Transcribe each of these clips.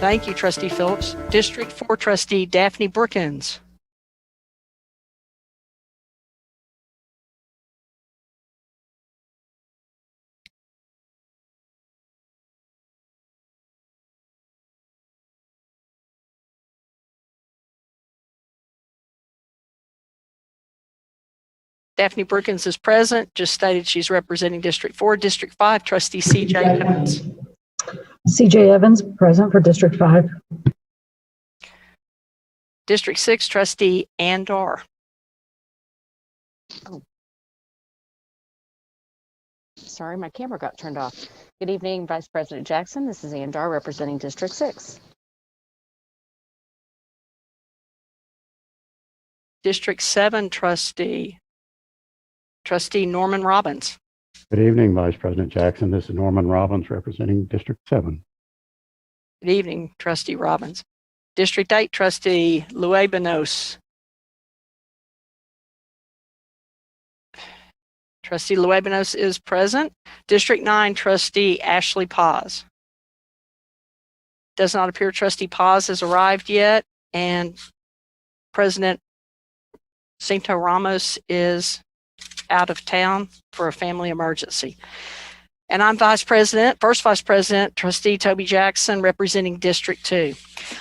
Thank you, Trustee Phillips. District 4 Trustee Daphne Brookins. Daphne Brookins is present, just stated she's representing District 4. District 5, Trustee C.J. Evans. C.J. Evans, present for District 5. District 6, Trustee Andar. Oh. Sorry, my camera got turned off. Good evening, Vice President Jackson. This is Andar representing District 6. District 7, Trustee Norman Robbins. Good evening, Vice President Jackson. This is Norman Robbins representing District 7. Good evening, Trustee Robbins. District 8, Trustee Luebanos. Trustee Luebanos is present. District 9, Trustee Ashley Paz. Does not appear Trustee Paz has arrived yet, and President Cinto Ramos is out of town for a family emergency. And I'm first Vice President, Trustee Toby Jackson, representing District 2.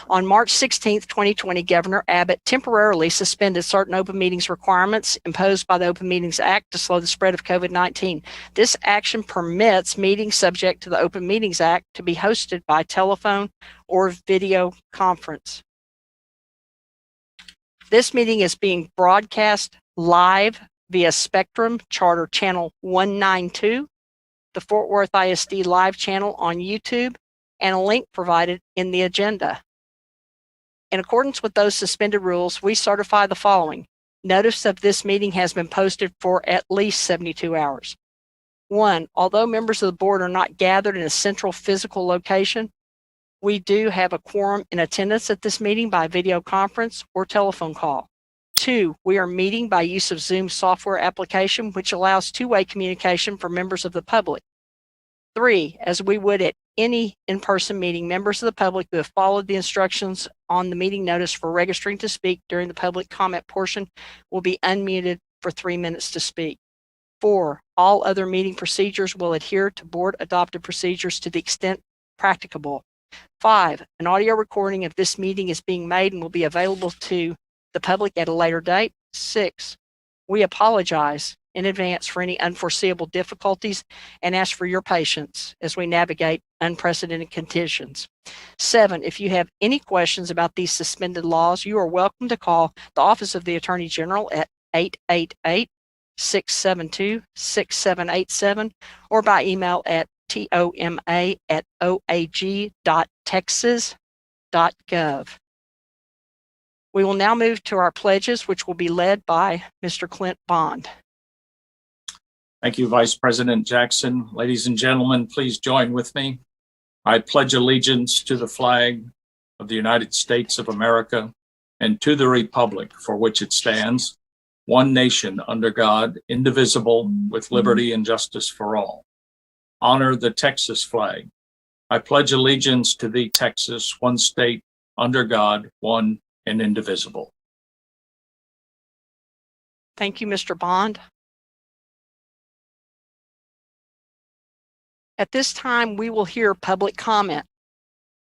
On March 16th, 2020, Governor Abbott temporarily suspended certain open meetings requirements imposed by the Open Meetings Act to slow the spread of COVID-19. This action permits meetings subject to the Open Meetings Act to be hosted by telephone or video conference. This meeting is being broadcast live via Spectrum Charter Channel 192, the Fort Worth ISD live channel on YouTube, and a link provided in the agenda. In accordance with those suspended rules, we certify the following. Notice of this meeting has been posted for at least 72 hours. 1, although members of the board are not gathered in a central physical location, we do have a quorum in attendance at this meeting by video conference or telephone call. 2, we are meeting by use of Zoom software application, which allows two-way communication for members of the public. 3, as we would at any in-person meeting, members of the public who have followed the instructions on the meeting notice for registering to speak during the public comment portion will be unmuted for 3 minutes to speak. 4, all other meeting procedures will adhere to board adopted procedures to the extent practicable. 5, an audio recording of this meeting is being made and will be available to the public at a later date. 6, we apologize in advance for any unforeseeable difficulties and ask for your patience as we navigate unprecedented conditions. 7, if you have any questions about these suspended laws, you are welcome to call the Office of the Attorney General at 888-672-6787 or by email at toma@oag.texas.gov. We will now move to our pledges, which will be led by Mr. Clint Bond. Thank you, Vice President Jackson. Ladies and gentlemen, please join with me. I pledge allegiance to the flag of the United States of America and to the republic for which it stands, one nation under God, indivisible, with liberty and justice for all. Honor the Texas flag. I pledge allegiance to thee, Texas, one state, under God, one and indivisible. Thank you, Mr. Bond. At this time, we will hear public comment.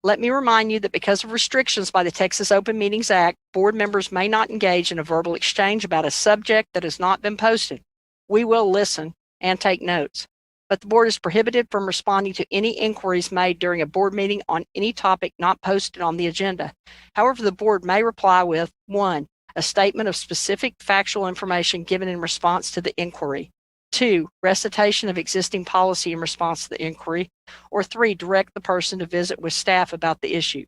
Let me remind you that because of restrictions by the Texas Open Meetings Act, board members may not engage in a verbal exchange about a subject that has not been posted. We will listen and take notes, but the board is prohibited from responding to any inquiries made during a board meeting on any topic not posted on the agenda. However, the board may reply with 1, a statement of specific factual information given in response to the inquiry. 2, recitation of existing policy in response to the inquiry, or 3, direct the person to visit with staff about the issue.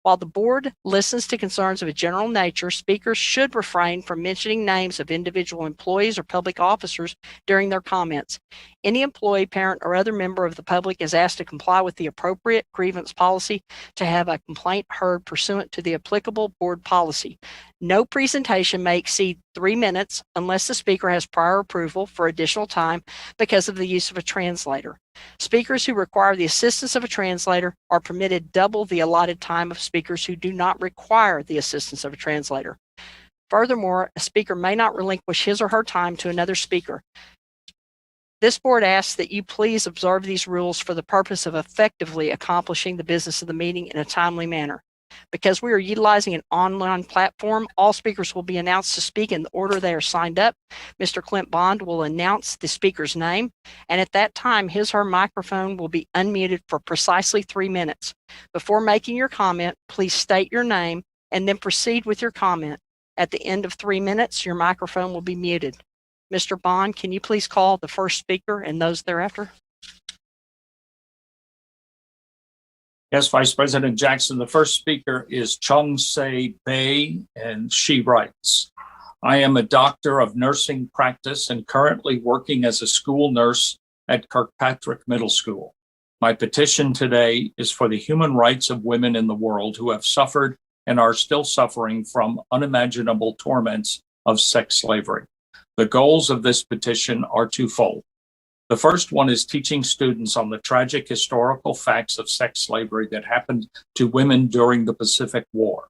While the board listens to concerns of a general nature, speakers should refrain from mentioning names of individual employees or public officers during their comments. Any employee, parent, or other member of the public is asked to comply with the appropriate grievance policy to have a complaint heard pursuant to the applicable board policy. No presentation may exceed 3 minutes unless the speaker has prior approval for additional time because of the use of a translator. Speakers who require the assistance of a translator are permitted double the allotted time of speakers who do not require the assistance of a translator. Furthermore, a speaker may not relinquish his or her time to another speaker. This board asks that you please observe these rules for the purpose of effectively accomplishing the business of the meeting in a timely manner. Because we are utilizing an online platform, all speakers will be announced to speak in the order they are signed up. Mr. Clint Bond will announce the speaker's name, and at that time, his or her microphone will be unmuted for precisely 3 minutes. Before making your comment, please state your name and then proceed with your comment. At the end of 3 minutes, your microphone will be muted. Mr. Bond, can you please call the first speaker and those thereafter? Yes, Vice President Jackson, the first speaker is Chung Se Bay, and she writes, I am a doctor of nursing practice and currently working as a school nurse at Kirkpatrick Middle School. My petition today is for the human rights of women in the world who have suffered and are still suffering from unimaginable torments of sex slavery. The goals of this petition are twofold. The first one is teaching students on the tragic historical facts of sex slavery that happened to women during the Pacific War.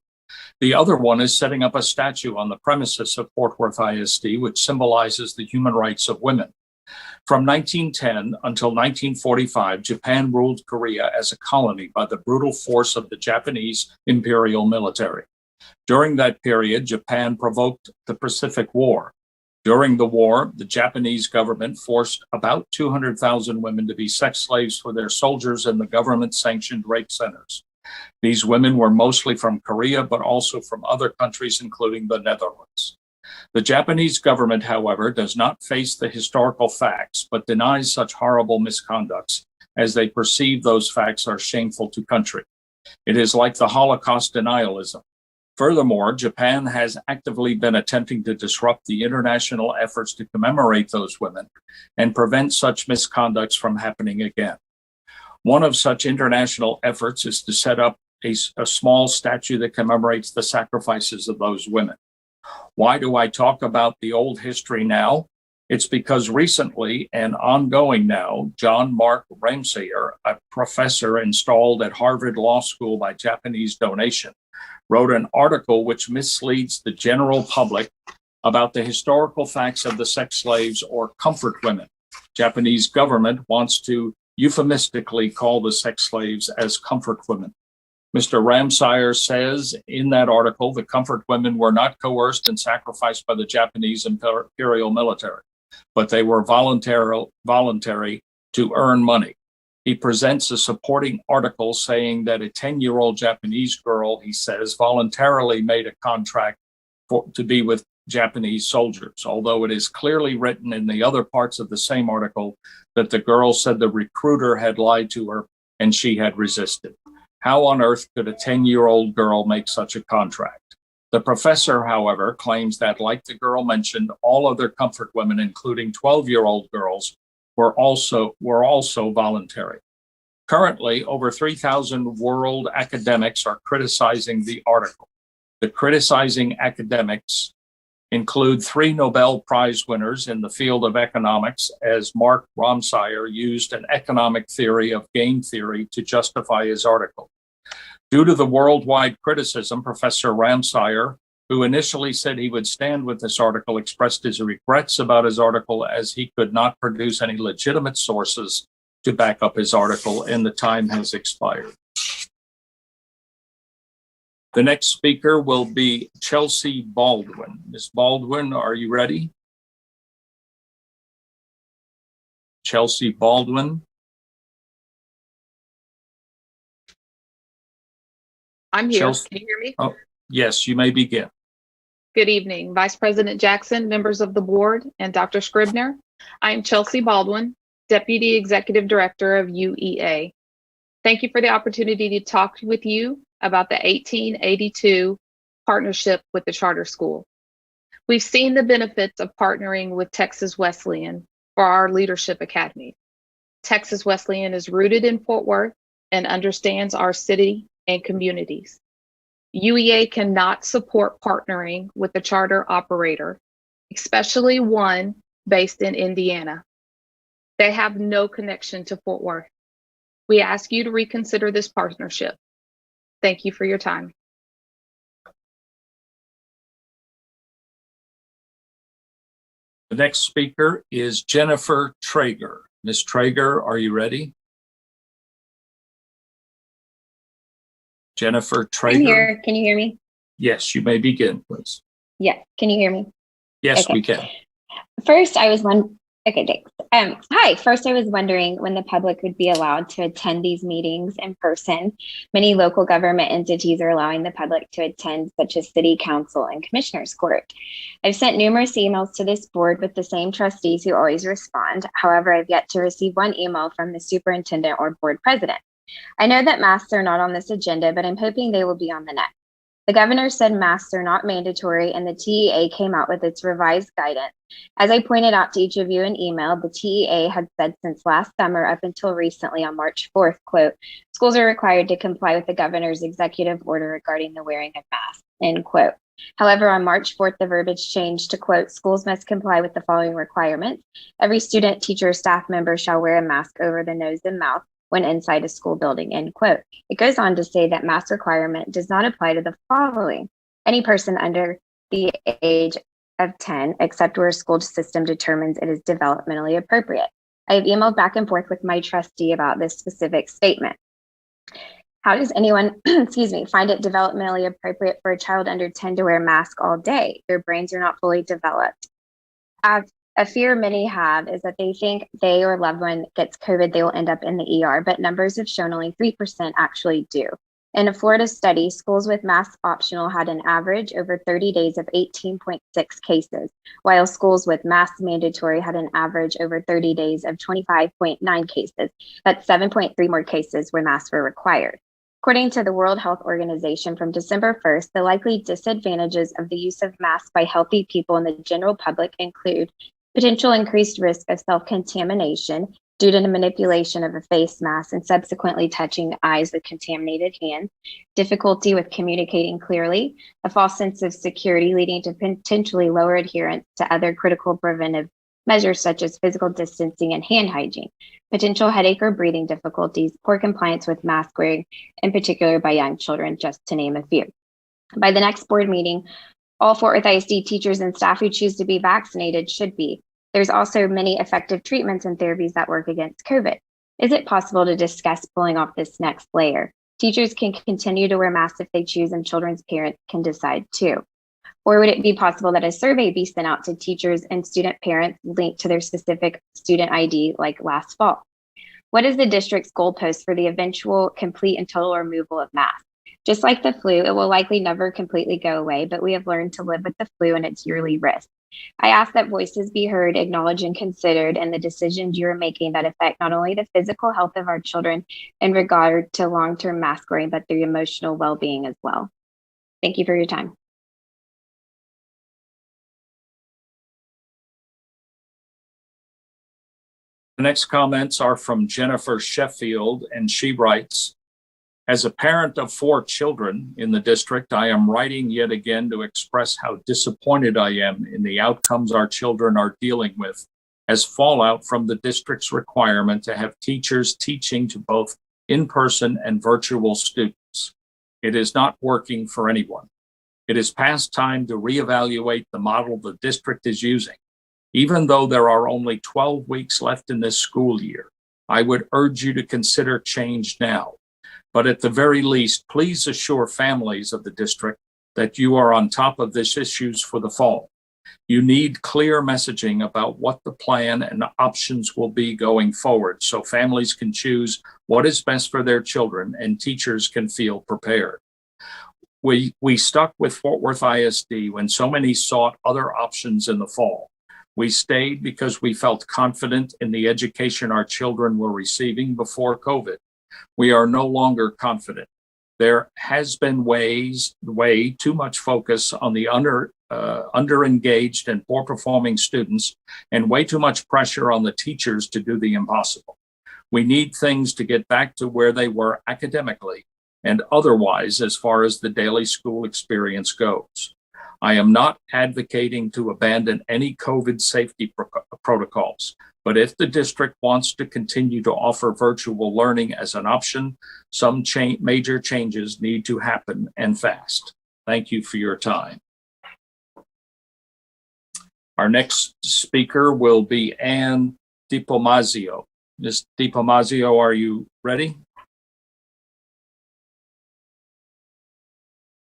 The other one is setting up a statue on the premises of Fort Worth ISD, which symbolizes the human rights of women. From 1910 until 1945, Japan ruled Korea as a colony by the brutal force of the Japanese imperial military. During that period, Japan provoked the Pacific War. During the war, the Japanese government forced about 200,000 women to be sex slaves for their soldiers in the government-sanctioned rape centers. These women were mostly from Korea, but also from other countries, including the Netherlands. The Japanese government, however, does not face the historical facts, but denies such horrible misconducts, as they perceive those facts are shameful to country. It is like the Holocaust denialism. Furthermore, Japan has actively been attempting to disrupt the international efforts to commemorate those women and prevent such misconducts from happening again. One of such international efforts is to set up a small statue that commemorates the sacrifices of those women. Why do I talk about the old history now? It's because recently and ongoing now, John Mark Ramsayer, a professor installed at Harvard Law School by Japanese donation, wrote an article which misleads the general public about the historical facts of the sex slaves or comfort women. Japanese government wants to euphemistically call the sex slaves as comfort women. Mr. Ramsayer says in that article, the comfort women were not coerced and sacrificed by the Japanese imperial military, but they were voluntary to earn money. He presents a supporting article saying that a 10-year-old Japanese girl, he says, voluntarily made a contract to be with Japanese soldiers, although it is clearly written in the other parts of the same article that the girl said the recruiter had lied to her and she had resisted. How on earth could a 10-year-old girl make such a contract? The professor, however, claims that, like the girl mentioned, all other comfort women, including 12-year-old girls, were also voluntary. Currently, over 3,000 world academics are criticizing the article. The criticizing academics include 3 Nobel Prize winners in the field of economics, as Mark Ramsayer used an economic theory of game theory to justify his article. Due to the worldwide criticism, Professor Ramsayer, who initially said he would stand with this article, expressed his regrets about his article as he could not produce any legitimate sources to back up his article, and the time has expired. The next speaker will be Chelsea Baldwin. Ms. Baldwin, are you ready? Chelsea Baldwin. I'm here. Chelsea. Can you hear me? Oh, yes, you may begin. Good evening, Vice President Jackson, members of the board, and Dr. Scribner. I am Chelsea Baldwin, Deputy Executive Director of UEA. Thank you for the opportunity to talk with you about the 1882 partnership with the charter school. We've seen the benefits of partnering with Texas Wesleyan for our Leadership Academy. Texas Wesleyan is rooted in Fort Worth and understands our city and communities. UEA cannot support partnering with a charter operator, especially one based in Indiana. They have no connection to Fort Worth. We ask you to reconsider this partnership. Thank you for your time. The next speaker is Jennifer Traeger. Ms. Traeger, are you ready? Jennifer Traeger. I'm here. Can you hear me? Yes, you may begin, please. Yeah. Can you hear me? Yes, Okay. we can. First, I was wondering. Okay, thanks. Hi. First, I was wondering when the public would be allowed to attend these meetings in person. Many local government entities are allowing the public to attend, such as City Council and Commissioners Court. I've sent numerous emails to this board with the same trustees who always respond. However, I've yet to receive one email from the superintendent or board president. I know that masks are not on this agenda, but I'm hoping they will be on the next. The governor said masks are not mandatory, and the TEA came out with its revised guidance. As I pointed out to each of you in email, the TEA had said since last summer up until recently on March 4th, quote, schools are required to comply with the governor's executive order regarding the wearing of masks, end quote. However, on March 4th, the verbiage changed to, quote, schools must comply with the following requirements. Every student, teacher, or staff member shall wear a mask over the nose and mouth when inside a school building, end quote. It goes on to say that mask requirement does not apply to the following. Any person under the age of 10, except where a school system determines it is developmentally appropriate. I have emailed back and forth with my trustee about this specific statement. How does anyone, find it developmentally appropriate for a child under 10 to wear a mask all day? Their brains are not fully developed. A fear many have is that they think they or loved one gets COVID, they will end up in the ER, but numbers have shown only 3% actually do. In a Florida study, schools with mask optional had an average over 30 days of 18.6 cases, while schools with mask mandatory had an average over 30 days of 25.9 cases. That's 7.3 more cases where masks were required. According to the World Health Organization, from December 1st, the likely disadvantages of the use of masks by healthy people in the general public include potential increased risk of self-contamination due to the manipulation of a face mask and subsequently touching eyes with contaminated hands, difficulty with communicating clearly, a false sense of security leading to potentially lower adherence to other critical preventive measures such as physical distancing and hand hygiene, potential headache or breathing difficulties, poor compliance with mask wearing, in particular by young children, just to name a few. By the next board meeting, all Fort Worth ISD teachers and staff who choose to be vaccinated should be. There's also many effective treatments and therapies that work against COVID. Is it possible to discuss pulling off this next layer? Teachers can continue to wear masks if they choose, and children's parents can decide too. Or would it be possible that a survey be sent out to teachers and student parents linked to their specific student ID like last fall? What is the district's goalpost for the eventual complete and total removal of masks? Just like the flu, it will likely never completely go away, but we have learned to live with the flu and its yearly risks. I ask that voices be heard, acknowledged, and considered in the decisions you are making that affect not only the physical health of our children in regard to long-term mask wearing, but their emotional well-being as well. Thank you for your time. The next comments are from Jennifer Sheffield, and she writes, as a parent of 4 children in the district, I am writing yet again to express how disappointed I am in the outcomes our children are dealing with as fallout from the district's requirement to have teachers teaching to both in-person and virtual students. It is not working for anyone. It is past time to reevaluate the model the district is using. Even though there are only 12 weeks left in this school year, I would urge you to consider change now. But at the very least, please assure families of the district that you are on top of these issues for the fall. You need clear messaging about what the plan and options will be going forward so families can choose what is best for their children and teachers can feel prepared. We stuck with Fort Worth ISD when so many sought other options in the fall. We stayed because we felt confident in the education our children were receiving before COVID. We are no longer confident. There has been way too much focus on the under-engaged and poor-performing students and way too much pressure on the teachers to do the impossible. We need things to get back to where they were academically, and otherwise as far as the daily school experience goes. I am not advocating to abandon any COVID safety protocols, but if the district wants to continue to offer virtual learning as an option, some major changes need to happen and fast. Thank you for your time. Our next speaker will be Ann DiPomazio. Ms. DiPomazio, are you ready?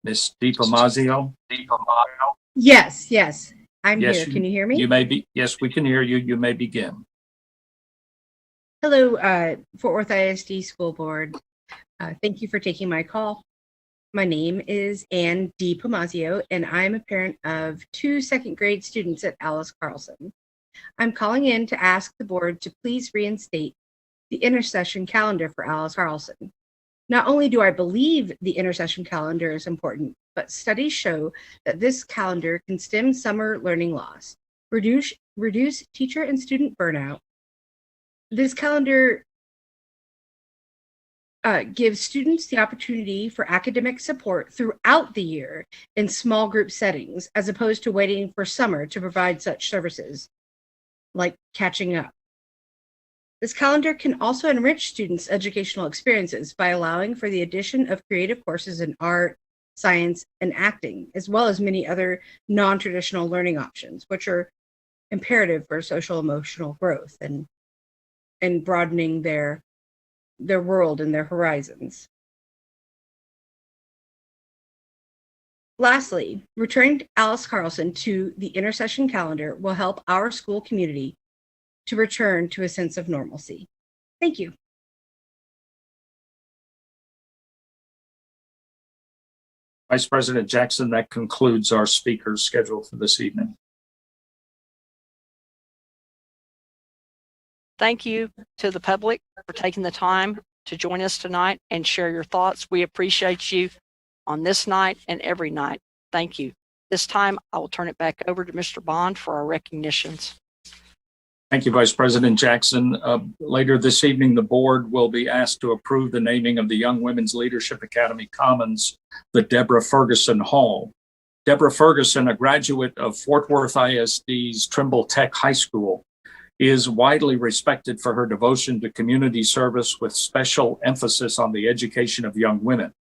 Ms. DiPomazio? Yes, I'm Yes, here. Can you hear me? You may be. Yes, we can hear you. You may begin. Hello, Fort Worth ISD School Board. Thank you for taking my call. My name is Ann DiPomazio, and I'm a parent of 2 second-grade students at Alice Carlson. I'm calling in to ask the board to please reinstate the intersession calendar for Alice Carlson. Not only do I believe the intersession calendar is important, but studies show that this calendar can stem summer learning loss, reduce teacher and student burnout. This calendar gives students the opportunity for academic support throughout the year in small group settings, as opposed to waiting for summer to provide such services, like catching up. This calendar can also enrich students' educational experiences by allowing for the addition of creative courses in art, science, and acting, as well as many other non-traditional learning options, which are imperative for social emotional growth and broadening their world and their horizons. Lastly, returning Alice Carlson to the intersession calendar will help our school community to return to a sense of normalcy. Thank you. Vice President Jackson, that concludes our speakers scheduled for this evening. Thank you to the public for taking the time to join us tonight and share your thoughts. We appreciate you on this night and every night. Thank you. This time, I will turn it back over to Mr. Bond for our recognitions. Thank you, Vice President Jackson. Later this evening, the board will be asked to approve the naming of the Young Women's Leadership Academy Commons, the Deborah Ferguson Hall. Deborah Ferguson, a graduate of Fort Worth ISD's Trimble Tech High School, is widely respected for her devotion to community service with special emphasis on the education of young women.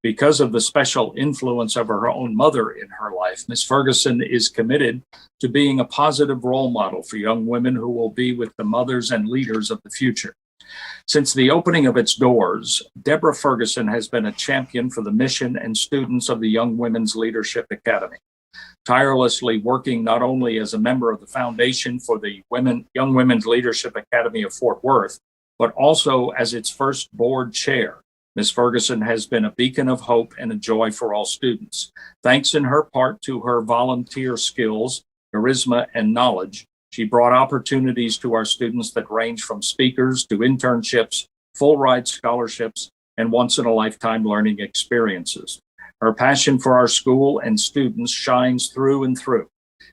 Because of the special influence of her own mother in her life, Ms. Ferguson is committed to being a positive role model for young women who will be with the mothers and leaders of the future. Since the opening of its doors, Deborah Ferguson has been a champion for the mission and students of the Young Women's Leadership Academy, tirelessly working not only as a member of the foundation for the Young Women's Leadership Academy of Fort Worth, but also as its first board chair. Ms. Ferguson has been a beacon of hope and a joy for all students. Thanks in her part to her volunteer skills, charisma, and knowledge, she brought opportunities to our students that range from speakers to internships, full ride scholarships, and once-in-a-lifetime learning experiences. Her passion for our school and students shines through and through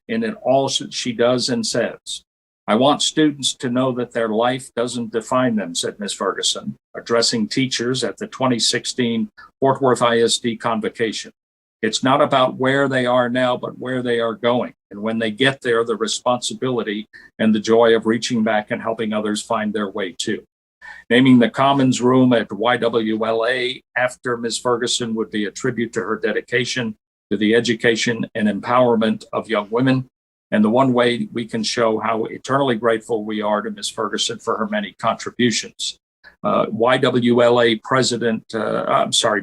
in all she does and says. I want students to know that their life doesn't define them, said Ms. Ferguson, addressing teachers at the 2016 Fort Worth ISD convocation. It's not about where they are now, but where they are going. And when they get there, the responsibility and the joy of reaching back and helping others find their way too. Naming the Commons Room at YWLA after Ms. Ferguson would be a tribute to her dedication to the education and empowerment of young women, and the one way we can show how eternally grateful we are to Ms. Ferguson for her many contributions. YWLA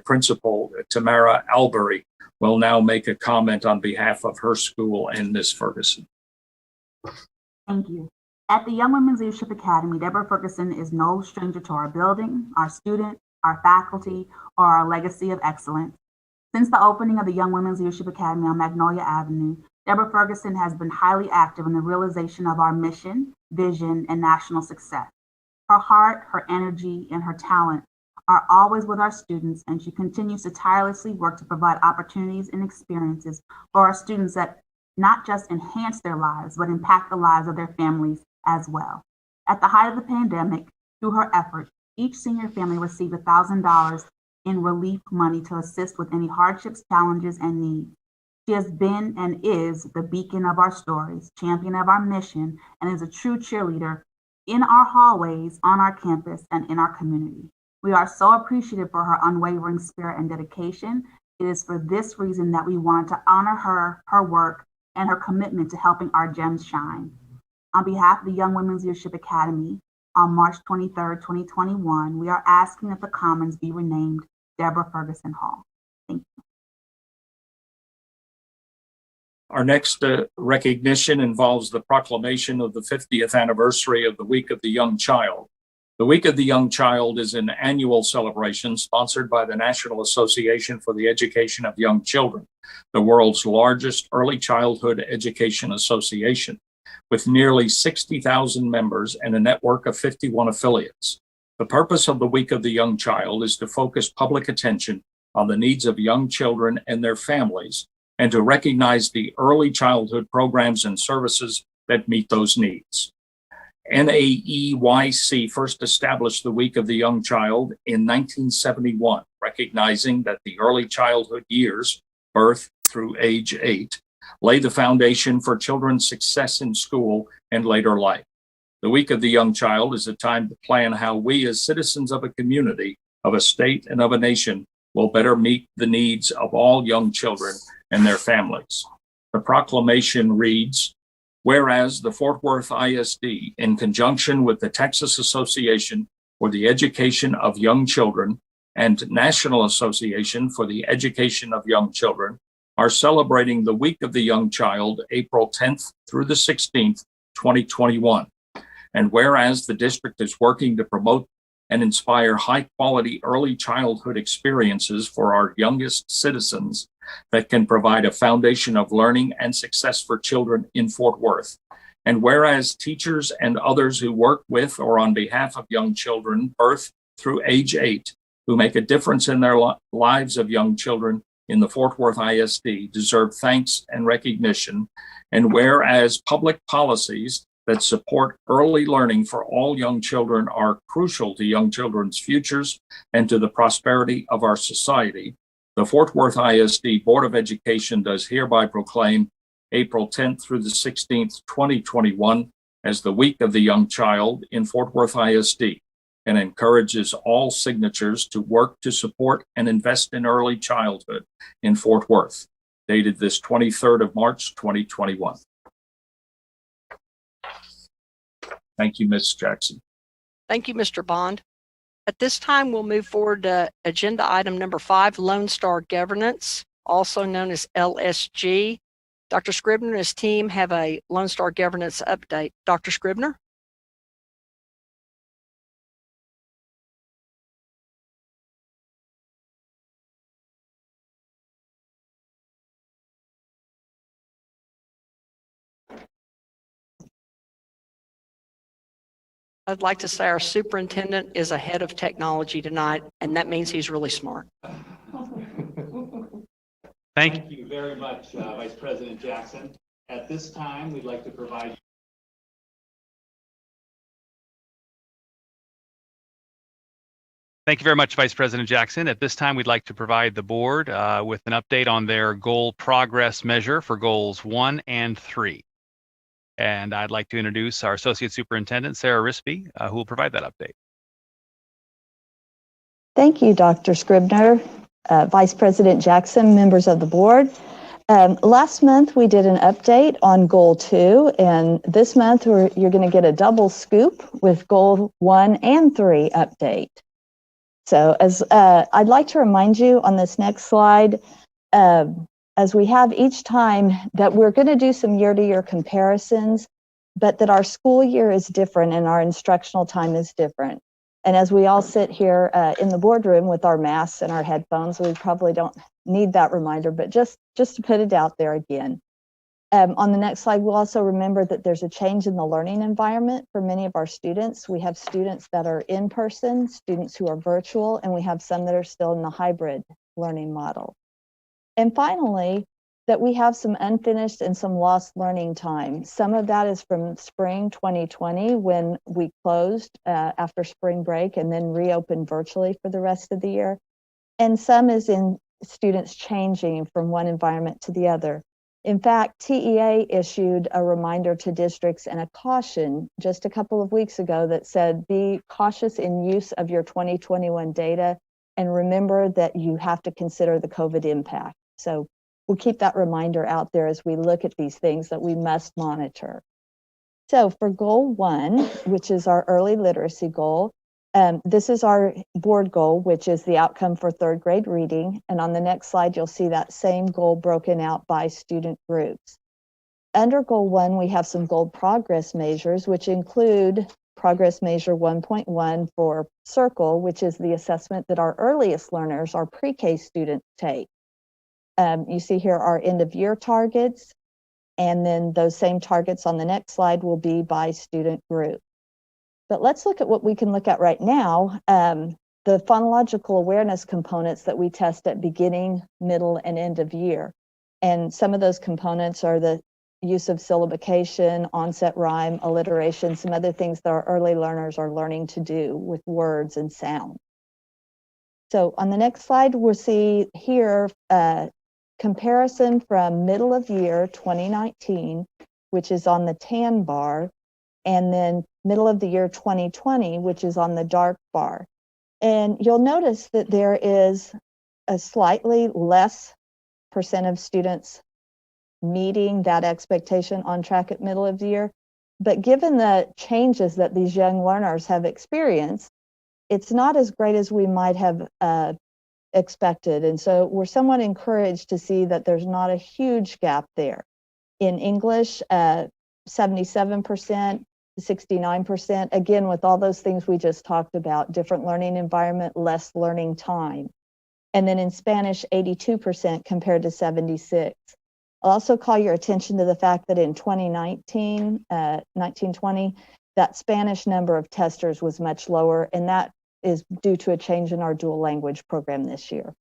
Principal Tamara Albury will now make a comment on behalf of her school and Ms. Ferguson. Thank you. At the Young Women's Leadership Academy, Deborah Ferguson is no stranger to our building, our students, our faculty, or our legacy of excellence. Since the opening of the Young Women's Leadership Academy on Magnolia Avenue, Deborah Ferguson has been highly active in the realization of our mission, vision, and national success. Her heart, her energy, and her talent are always with our students, and she continues to tirelessly work to provide opportunities and experiences for our students that not just enhance their lives, but impact the lives of their families as well. At the height of the pandemic, through her efforts, each senior family received $1,000 in relief money to assist with any hardships, challenges, and needs. She has been and is the beacon of our stories, champion of our mission, and is a true cheerleader in our hallways, on our campus, and in our community. We are so appreciative for her unwavering spirit and dedication. It is for this reason that we want to honor her, her work, and her commitment to helping our gems shine. On behalf of the Young Women's Leadership Academy, on March 23rd, 2021, we are asking that the Commons be renamed Deborah Ferguson Hall. Thank you. Our next recognition involves the proclamation of the 50th anniversary of the Week of the Young Child. The Week of the Young Child is an annual celebration sponsored by the National Association for the Education of Young Children, the world's largest early childhood education association, with nearly 60,000 members and a network of 51 affiliates. The purpose of the Week of the Young Child is to focus public attention on the needs of young children and their families, and to recognize the early childhood programs and services that meet those needs. NAEYC first established the Week of the Young Child in 1971, recognizing that the early childhood years, birth through age 8, lay the foundation for children's success in school and later life. The Week of the Young Child is a time to plan how we as citizens of a community, of a state, and of a nation will better meet the needs of all young children and their families. The proclamation reads, whereas the Fort Worth ISD, in conjunction with the Texas Association for the Education of Young Children and National Association for the Education of Young Children, are celebrating the Week of the Young Child, April 10th through the 16th, 2021. And whereas the district is working to promote and inspire high-quality early childhood experiences for our youngest citizens that can provide a foundation of learning and success for children in Fort Worth. And whereas teachers and others who work with or on behalf of young children, birth through age 8, who make a difference in their lives of young children in the Fort Worth ISD, deserve thanks and recognition. And whereas public policies that support early learning for all young children are crucial to young children's futures and to the prosperity of our society, the Fort Worth ISD Board of Education does hereby proclaim April 10th through the 16th, 2021 as the Week of the Young Child in Fort Worth ISD, and encourages all signatures to work to support and invest in early childhood in Fort Worth, dated this 23rd of March, 2021. Thank you, Ms. Jackson. Thank you, Mr. Bond. At this time, we'll move forward to agenda item number 5, Lone Star Governance, also known as LSG. Dr. Scribner and his team have a Lone Star Governance update. Dr. Scribner? I'd like to say our superintendent is ahead of technology tonight, and that means he's really smart. Thank you very much, Vice President Jackson. At this time, we'd like to provide Thank you very much, Vice President Jackson. At this time, we'd like to provide the board with an update on their goal progress measure for goals 1 and 3. And I'd like to introduce our Associate Superintendent, Sarah Rispey, who will provide that update. Thank you, Dr. Scribner, Vice President Jackson, members of the board. Last month, we did an update on Goal 2, and this month, you're going to get a double scoop with Goal 1 and 3 update. So as I'd like to remind you on this next slide, as we have each time, that we're going to do some year-to-year comparisons, but that our school year is different and our instructional time is different. And as we all sit here in the boardroom with our masks and our headphones, we probably don't need that reminder, but just to put it out there again. On the next slide, we'll also remember that there's a change in the learning environment for many of our students. We have students that are in person, students who are virtual, and we have some that are still in the hybrid learning model. And finally, that we have some unfinished and some lost learning time. Some of that is from spring 2020 when we closed after spring break and then reopened virtually for the rest of the year. and some is in students changing from one environment to the other. In fact, TEA issued a reminder to districts and a caution just a couple of weeks ago that said, be cautious in use of your 2021 data and remember that you have to consider the COVID impact. So we'll keep that reminder out there as we look at these things that we must monitor. So for goal 1, which is our early literacy goal, this is our board goal, which is the outcome for 3rd grade reading. And on the next slide, you'll see that same goal broken out by student groups. Under goal 1, we have some goal progress measures, which include progress measure 1.1 for Circle, which is the assessment that our earliest learners, our pre-K students, take. You see here our end of year targets, and then those same targets on the next slide will be by student group. But let's look at what we can look at right now, the phonological awareness components that we test at beginning, middle, and end of year. And some of those components are the use of syllabication, onset rhyme, alliteration, some other things that our early learners are learning to do with words and sound. So on the next slide, we'll see here a comparison from middle of year 2019, which is on the tan bar, and then middle of the year 2020, which is on the dark bar. And you'll notice that there is a slightly less percent of students meeting that expectation on track at middle of the year. But given the changes that these young learners have experienced, it's not as great as we might have expected. And so we're somewhat encouraged to see that there's not a huge gap there. In English, 77%, 69%, again, with all those things we just talked about, different learning environment, less learning time. And then in Spanish, 82% compared to 76. I'll also call your attention to the fact that in 2019, 1920, that Spanish number of testers was much lower, and that is due to a change in our dual language program this year.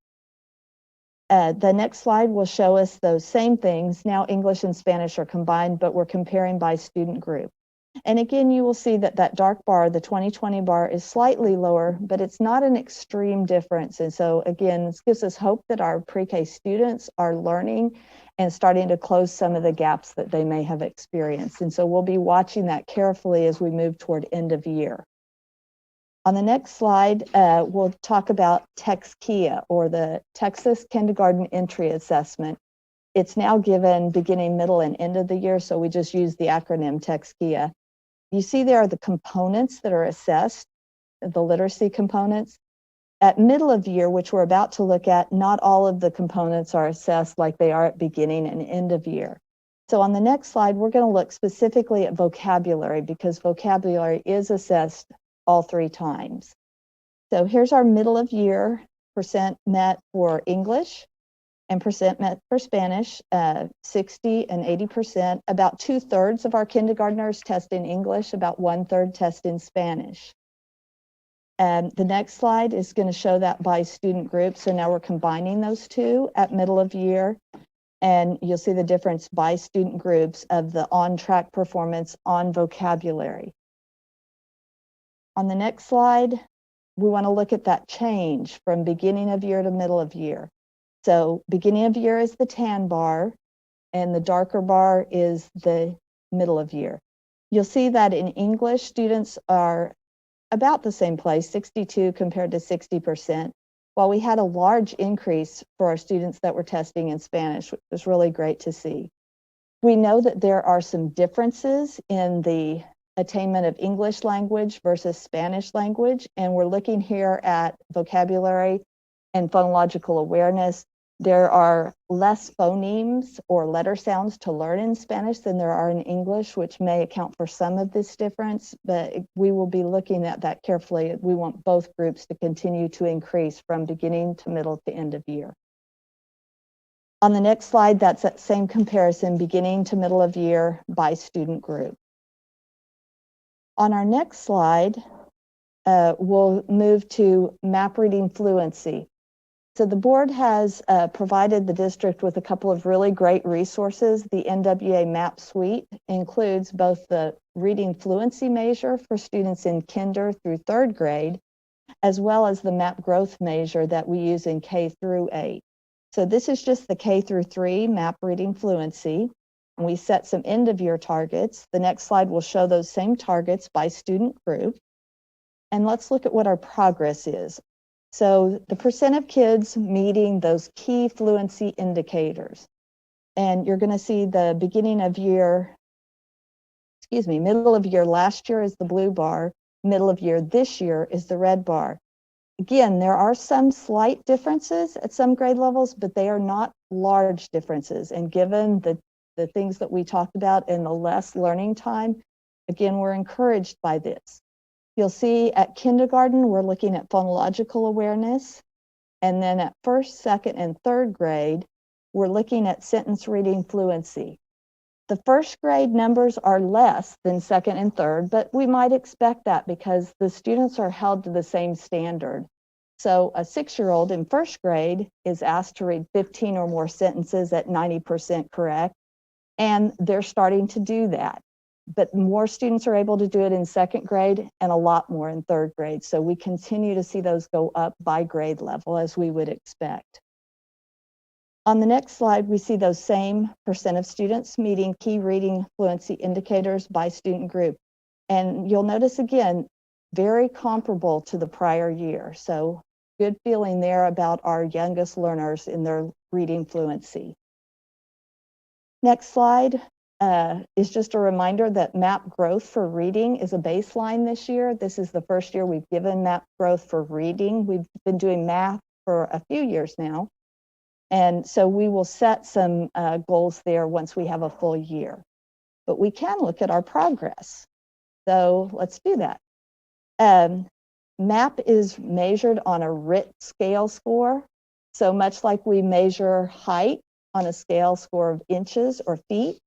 The next slide will show us those same things. Now English and Spanish are combined, but we're comparing by student group. And again, you will see that that dark bar, the 2020 bar, is slightly lower, but it's not an extreme difference. And so again, this gives us hope that our pre-K students are learning and starting to close some of the gaps that they may have experienced. And so we'll be watching that carefully as we move toward end of year. On the next slide, we'll talk about TexKIA, or the Texas Kindergarten Entry Assessment. It's now given beginning, middle, and end of the year, so we just use the acronym TexKIA. You see there are the components that are assessed, the literacy components. At middle of year, which we're about to look at, not all of the components are assessed like they are at beginning and end of year. So on the next slide, we're going to look specifically at vocabulary, because vocabulary is assessed all 3 times. So here's our middle of year percent met for English and percent met for Spanish, 60 and 80%. About 2/3 of our kindergartners test in English, about 1/3 test in Spanish. And the next slide is going to show that by student group. So now we're combining those two at middle of year, and you'll see the difference by student groups of the on-track performance on vocabulary. On the next slide, we want to look at that change from beginning of year to middle of year. So beginning of year is the tan bar, and the darker bar is the middle of year. You'll see that in English, students are about the same place, 62 compared to 60%, while we had a large increase for our students that were testing in Spanish, which was really great to see. We know that there are some differences in the attainment of English language versus Spanish language, and we're looking here at vocabulary and phonological awareness. There are less phonemes or letter sounds to learn in Spanish than there are in English, which may account for some of this difference, but we will be looking at that carefully. We want both groups to continue to increase from beginning to middle to end of year. On the next slide, that's that same comparison, beginning to middle of year by student group. On our next slide, we'll move to map reading fluency. So the board has provided the district with a couple of really great resources. The NWA MAP suite includes both the reading fluency measure for students in kinder through 3rd grade, as well as the MAP growth measure that we use in K through 8. So this is just the K through 3 MAP reading fluency. And we set some end of year targets. The next slide will show those same targets by student group. And let's look at what our progress is. So the percent of kids meeting those key fluency indicators. And you're going to see the beginning of year, middle of year last year is the blue bar, middle of year this year is the red bar. Again, there are some slight differences at some grade levels, but they are not large differences. And given the things that we talked about in the less learning time, again, we're encouraged by this. You'll see at kindergarten, we're looking at phonological awareness. And then at first, second, and third grade, we're looking at sentence reading fluency. The first grade numbers are less than second and third, but we might expect that because the students are held to the same standard. So a 6-year-old in first grade is asked to read 15 or more sentences at 90% correct, and they're starting to do that. But more students are able to do it in second grade and a lot more in third grade. So we continue to see those go up by grade level as we would expect. On the next slide, we see those same percent of students meeting key reading fluency indicators by student group. And you'll notice again, very comparable to the prior year. So good feeling there about our youngest learners in their reading fluency. Next slide is just a reminder that MAP growth for reading is a baseline this year. This is the first year we've given MAP growth for reading. We've been doing math for a few years now. And so we will set some goals there once we have a full year. But we can look at our progress. So let's do that. MAP is measured on a RIT scale score. So much like we measure height on a scale score of inches or feet,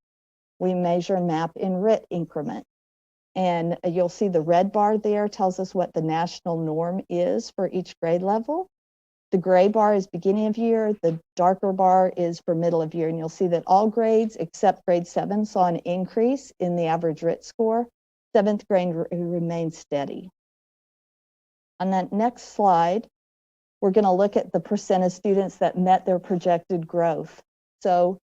we measure MAP in RIT increment. And you'll see the red bar there tells us what the national norm is for each grade level. The gray bar is beginning of year, the darker bar is for middle of year, and you'll see that all grades except grade 7 saw an increase in the average RIT score. 7th grade remained steady. On that next slide, we're going to look at the percent of students that met their projected growth. So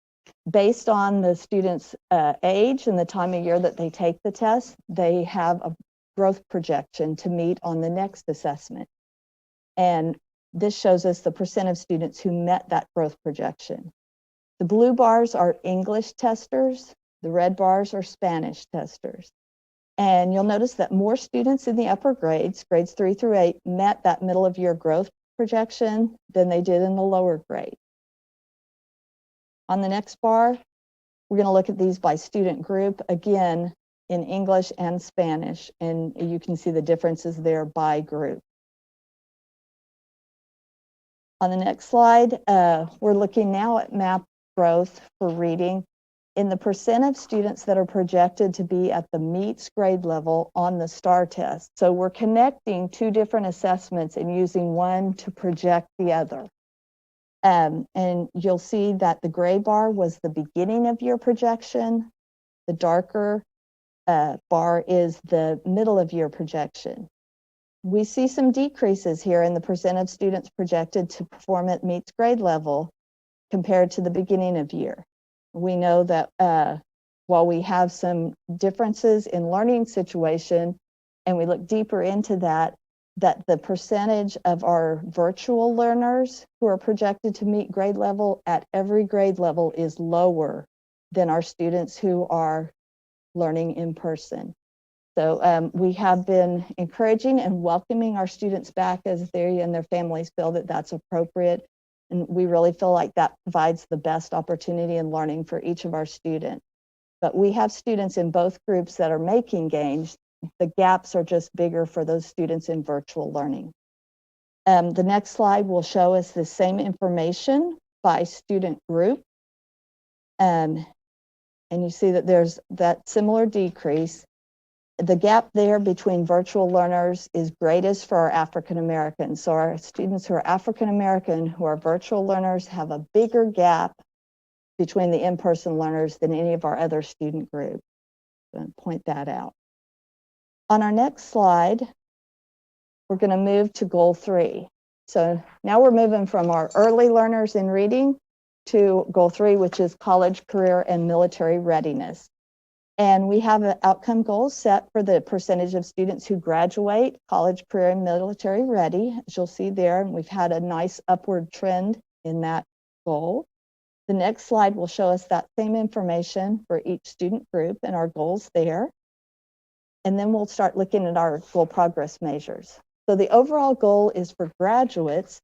based on the student's age and the time of year that they take the test, they have a growth projection to meet on the next assessment. And this shows us the percent of students who met that growth projection. The blue bars are English testers, the red bars are Spanish testers. And you'll notice that more students in the upper grades, grades 3 through 8, met that middle of year growth projection than they did in the lower grade. On the next bar, we're going to look at these by student group, again, in English and Spanish, and you can see the differences there by group. On the next slide, we're looking now at MAP growth for reading in the percent of students that are projected to be at the meets grade level on the STAR test. So we're connecting two different assessments and using one to project the other. And you'll see that the gray bar was the beginning of year projection. The darker bar is the middle of year projection. We see some decreases here in the percent of students projected to perform at meets grade level compared to the beginning of year. We know that while we have some differences in learning situation, and we look deeper into that the percentage of our virtual learners who are projected to meet grade level at every grade level is lower than our students who are learning in person. So we have been encouraging and welcoming our students back as they and their families feel that that's appropriate. And we really feel like that provides the best opportunity in learning for each of our students. But we have students in both groups that are making gains. The gaps are just bigger for those students in virtual learning. The next slide will show us the same information by student group. And you see that there's that similar decrease. The gap there between virtual learners is greatest for our African Americans. So our students who are African American who are virtual learners have a bigger gap between the in-person learners than any of our other student groups. I'm going to point that out. On our next slide, we're going to move to goal 3. So now we're moving from our early learners in reading to goal 3, which is college, career, and military readiness. And we have an outcome goal set for the percentage of students who graduate college, career, and military ready, as you'll see there. And we've had a nice upward trend in that goal. The next slide will show us that same information for each student group and our goals there. And then we'll start looking at our goal progress measures. So the overall goal is for graduates.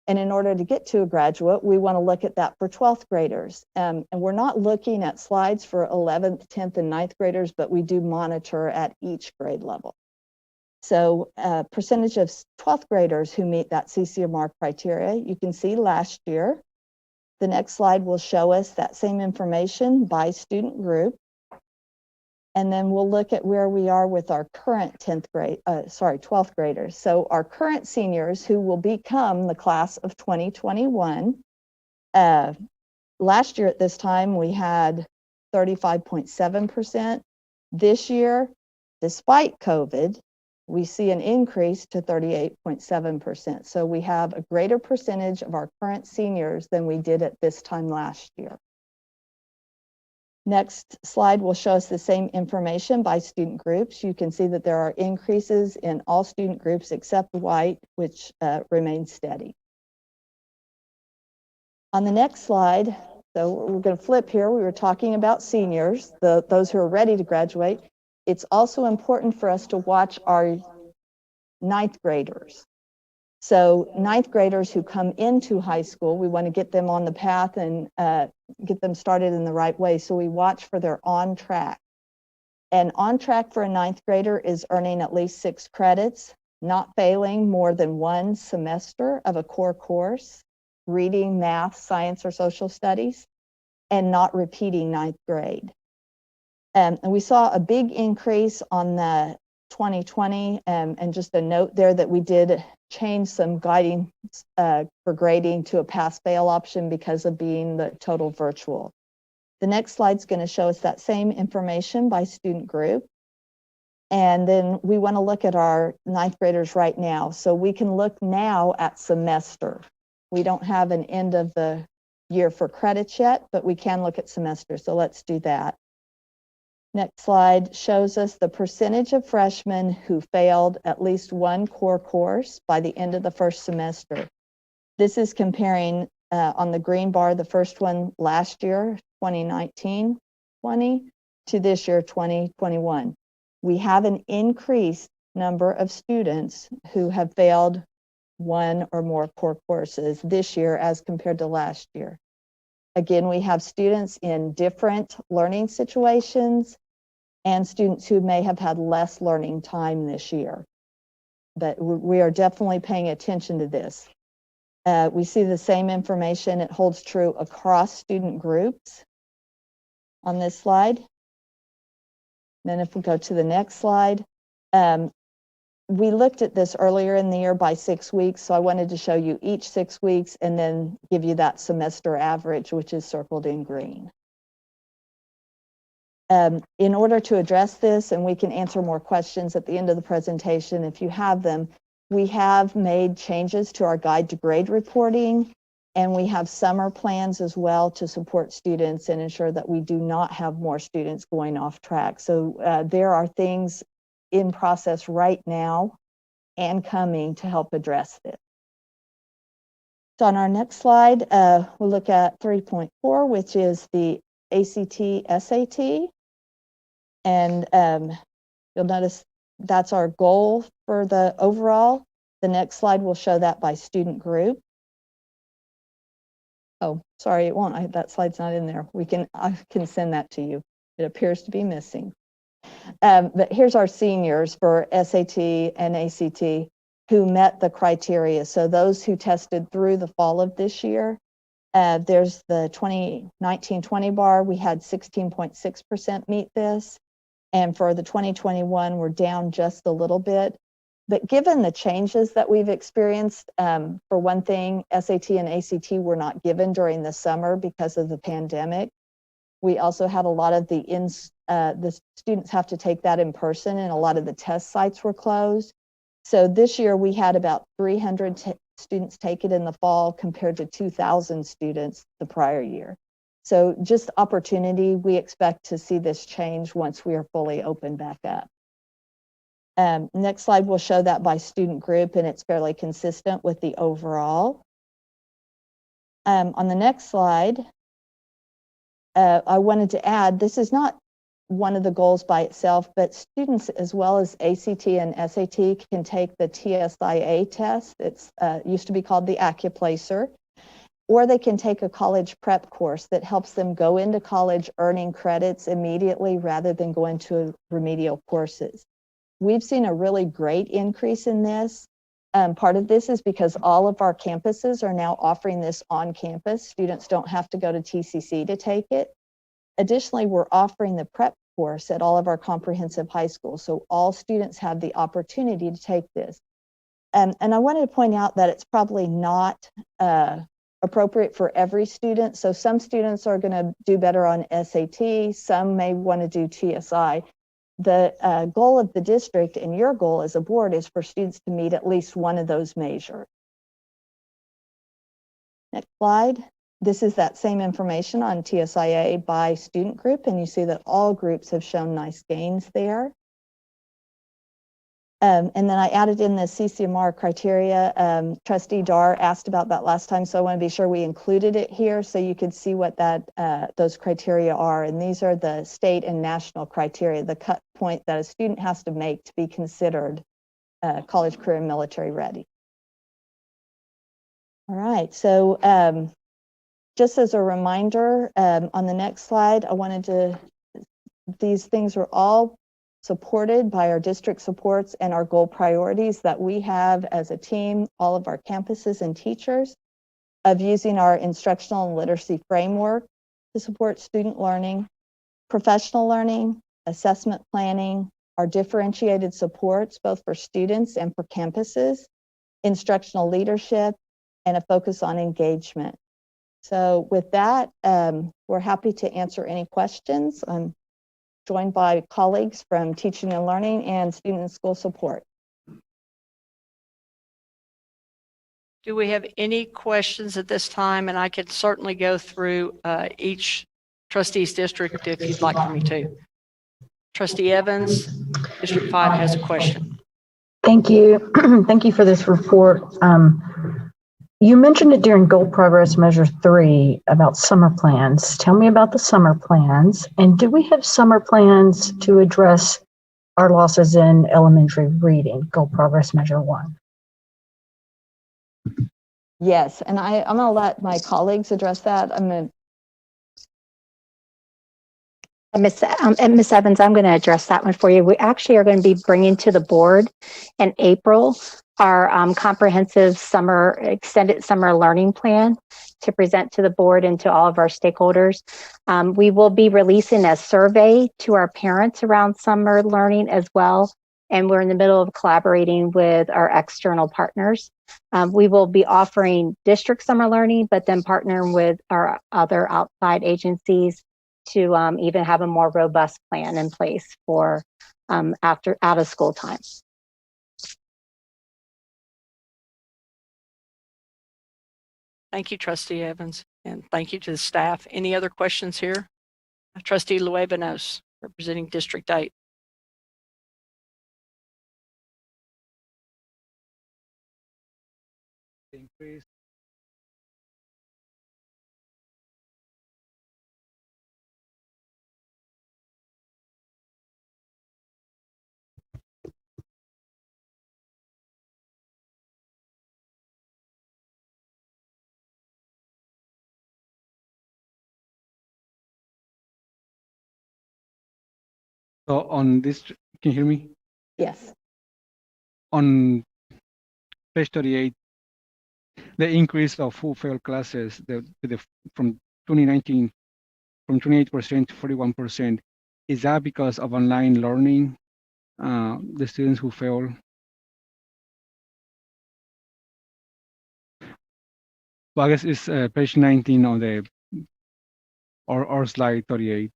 And in order to get to a graduate, we want to look at that for 12th graders. And we're not looking at slides for 11th, 10th, and 9th graders, but we do monitor at each grade level. So percentage of 12th graders who meet that CCMR criteria, you can see last year. The next slide will show us that same information by student group. And then we'll look at where we are with our current 12th graders. So our current seniors who will become the class of 2021. Last year at this time, we had 35.7%. This year, despite COVID, we see an increase to 38.7%. So we have a greater percentage of our current seniors than we did at this time last year. Next slide will show us the same information by student groups. You can see that there are increases in all student groups except white, which remains steady. On the next slide, so we're going to flip here. We were talking about seniors, those who are ready to graduate. It's also important for us to watch our 9th graders. So 9th graders who come into high school, we want to get them on the path and get them started in the right way. So we watch for their on track. And on track for a 9th grader is earning at least 6 credits, not failing more than 1 semester of a core course, reading, math, science, or social studies, and not repeating 9th grade. And we saw a big increase on the 2020, and just a note there that we did change some guiding for grading to a pass-fail option because of being the total virtual. The next slide is going to show us that same information by student group. And then we want to look at our 9th graders right now. So we can look now at semester. We don't have an end of the year for credits yet, but we can look at semester. So let's do that. Next slide shows us the percentage of freshmen who failed at least 1 core course by the end of the first semester. This is comparing on the green bar, the first one last year, 2019-20, to this year, 2021. We have an increased number of students who have failed 1 or more core courses this year as compared to last year. Again, we have students in different learning situations and students who may have had less learning time this year. But we are definitely paying attention to this. We see the same information. It holds true across student groups on this slide. Then if we go to the next slide, we looked at this earlier in the year by 6 weeks. So I wanted to show you each 6 weeks and then give you that semester average, which is circled in green. In order to address this, and we can answer more questions at the end of the presentation if you have them, we have made changes to our guide to grade reporting, and we have summer plans as well to support students and ensure that we do not have more students going off track. So there are things in process right now and coming to help address this. So on our next slide, we'll look at 3.4, which is the ACT, SAT. And you'll notice that's our goal for the overall. The next slide will show that by student group. Oh, sorry, it won't. That slide's not in there. I can send that to you. It appears to be missing. But here's our seniors for SAT and ACT who met the criteria. So those who tested through the fall of this year, there's the 2019-20 bar. We had 16.6% meet this. And for the 2021, we're down just a little bit. But given the changes that we've experienced, for one thing, SAT and ACT were not given during the summer because of the pandemic. We also had a lot of the students have to take that in person, and a lot of the test sites were closed. So this year we had about 300 students take it in the fall compared to 2,000 students the prior year. So just opportunity, we expect to see this change once we are fully open back up. Next slide will show that by student group, and it's fairly consistent with the overall. On the next slide, I wanted to add, this is not one of the goals by itself, but students as well as ACT and SAT can take the TSIA test. It's used to be called the AccuPlacer, or they can take a college prep course that helps them go into college earning credits immediately rather than going to remedial courses. We've seen a really great increase in this. Part of this is because all of our campuses are now offering this on campus. Students don't have to go to TCC to take it. Additionally, we're offering the prep course at all of our comprehensive high schools, so all students have the opportunity to take this. And I wanted to point out that it's probably not appropriate for every student. So some students are going to do better on SAT, some may want to do TSI. The goal of the district and your goal as a board is for students to meet at least one of those measures. Next slide. This is that same information on TSIA by student group, and you see that all groups have shown nice gains there. And then I added in the CCMR criteria. Trustee Dar asked about that last time, so I want to be sure we included it here so you could see what that those criteria are. And these are the state and national criteria, the cut point that a student has to make to be considered college, career, and military ready. All right, so just as a reminder, on the next slide, I wanted to, these things are all supported by our district supports and our goal priorities that we have as a team, all of our campuses and teachers, of using our instructional and literacy framework to support student learning, professional learning, assessment planning, our differentiated supports, both for students and for campuses, instructional leadership, and a focus on engagement. So with that, we're happy to answer any questions. I'm joined by colleagues from teaching and learning and student and school support. Do we have any questions at this time? And I could certainly go through each trustee's district if you'd like for me to. Trustee Evans, District 5 has a question. Thank you. Thank you for this report. You mentioned it during Goal Progress Measure 3 about summer plans. Tell me about the summer plans. And do we have summer plans to address our losses in elementary reading, Goal Progress Measure 1? Yes, and I'm going to let my colleagues address that. I'm going to. Ms. Evans, I'm going to address that one for you. We actually are going to be bringing to the board in April our comprehensive extended summer learning plan to present to the board and to all of our stakeholders. We will be releasing a survey to our parents around summer learning as well. And we're in the middle of collaborating with our external partners. We will be offering district summer learning, but then partnering with our other outside agencies to even have a more robust plan in place for after out of school time. Thank you, Trustee Evans, and thank you to the staff. Any other questions here? Trustee Luevanos, representing District 8. Increase. So on this, can you hear me? Yes. On page 38, the increase of who failed classes from 2019 from 28% to 41%, is that because of online learning, the students who fail? Well, I guess it's page 19 on the or slide 38.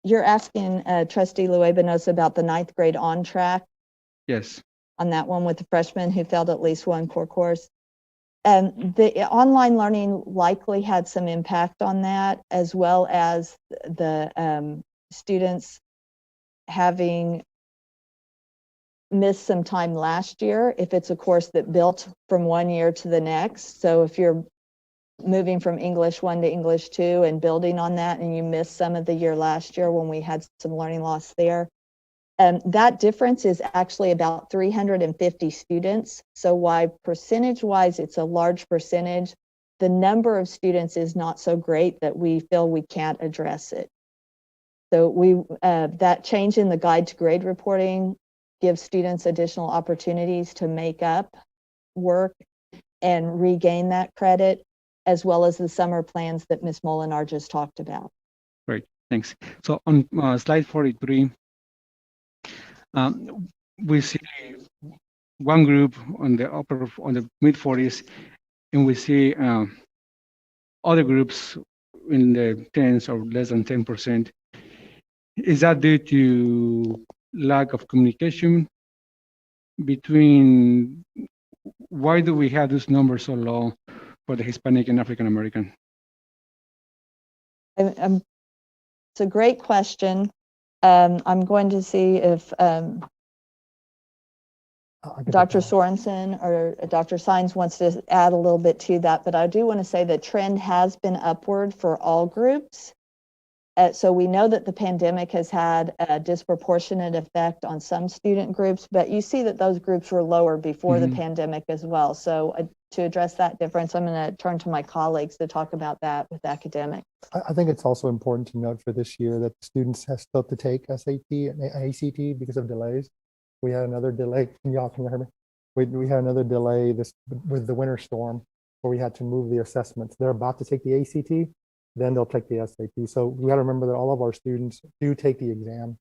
You're asking Trustee Luebanos about the 9th grade on track Yes. on that one with the freshmen who failed at least one core course. And the online learning likely had some impact on that, as well as the students having missed some time last year if it's a course that built from one year to the next. So if you're moving from English 1 to English 2 and building on that, and you missed some of the year last year when we had some learning loss there, that difference is actually about 350 students. So while percentage-wise it's a large percentage, the number of students is not so great that we feel we can't address it. So that change in the guide to grade reporting gives students additional opportunities to make up work and regain that credit, as well as the summer plans that Ms. Molinar just talked about. Great, thanks. So on slide 43, we see one group on the mid 40s, and we see other groups in the 10s or less than 10%. Is that due to lack of communication between? Why do we have this number so low for the Hispanic and African American? It's a great question. I'm going to see if Dr. Sorensen or Dr. Sines wants to add a little bit to that, but I do want to say the trend has been upward for all groups. So we know that the pandemic has had a disproportionate effect on some student groups, but you see that those groups were lower before the pandemic as well. So to address that difference, I'm going to turn to my colleagues to talk about that with academics. I think it's also important to note for this year that students have still to take SAT and ACT because of delays. We had another delay. Y'all can hear me? We had another delay with the winter storm where we had to move the assessments. They're about to take the ACT, then they'll take the SAT. So we got to remember that all of our students do take the exam.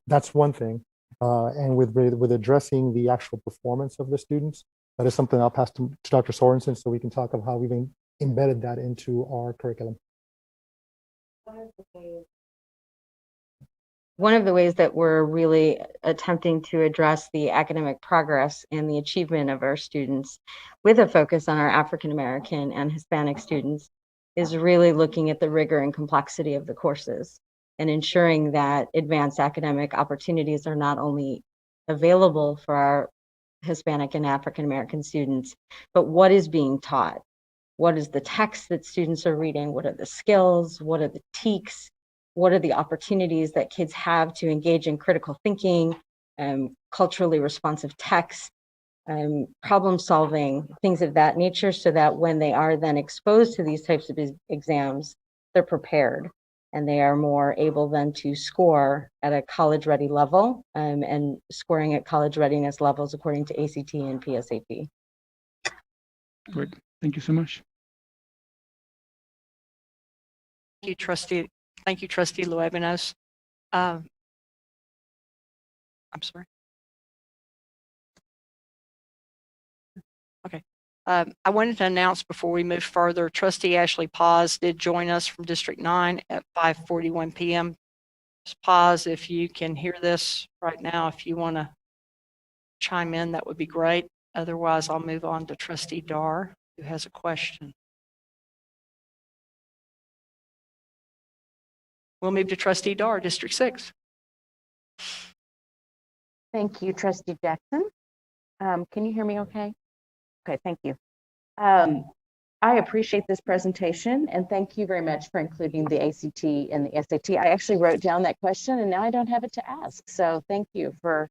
That's one thing. And with addressing the actual performance of the students, that is something I'll pass to Dr. Sorensen so we can talk about how we've embedded that into our curriculum. One of the ways that we're really attempting to address the academic progress and the achievement of our students with a focus on our African American and Hispanic students is really looking at the rigor and complexity of the courses and ensuring that advanced academic opportunities are not only available for our Hispanic and African American students, but what is being taught. What is the text that students are reading? What are the skills? What are the TEKS? What are the opportunities that kids have to engage in critical thinking, culturally responsive text, problem solving, things of that nature, so that when they are then exposed to these types of exams, they're prepared and they are more able then to score at a college ready level, and scoring at college readiness levels according to ACT and PSAT. Great, thank you so much. Thank you, Trustee. Thank you, Trustee Luebanos. I'm sorry. Okay. I wanted to announce before we move further, Trustee Ashley Paz did join us from District 9 at 5:41 p.m. Paz, if you can hear this right now, if you want to chime in, that would be great. Otherwise, I'll move on to Trustee Dar, who has a question. We'll move to Trustee Dar, District 6. Thank you, Trustee Jackson. Can you hear me okay? Okay, thank you. I appreciate this presentation and thank you very much for including the ACT and the SAT. I actually wrote down that question and now I don't have it to ask. So thank you for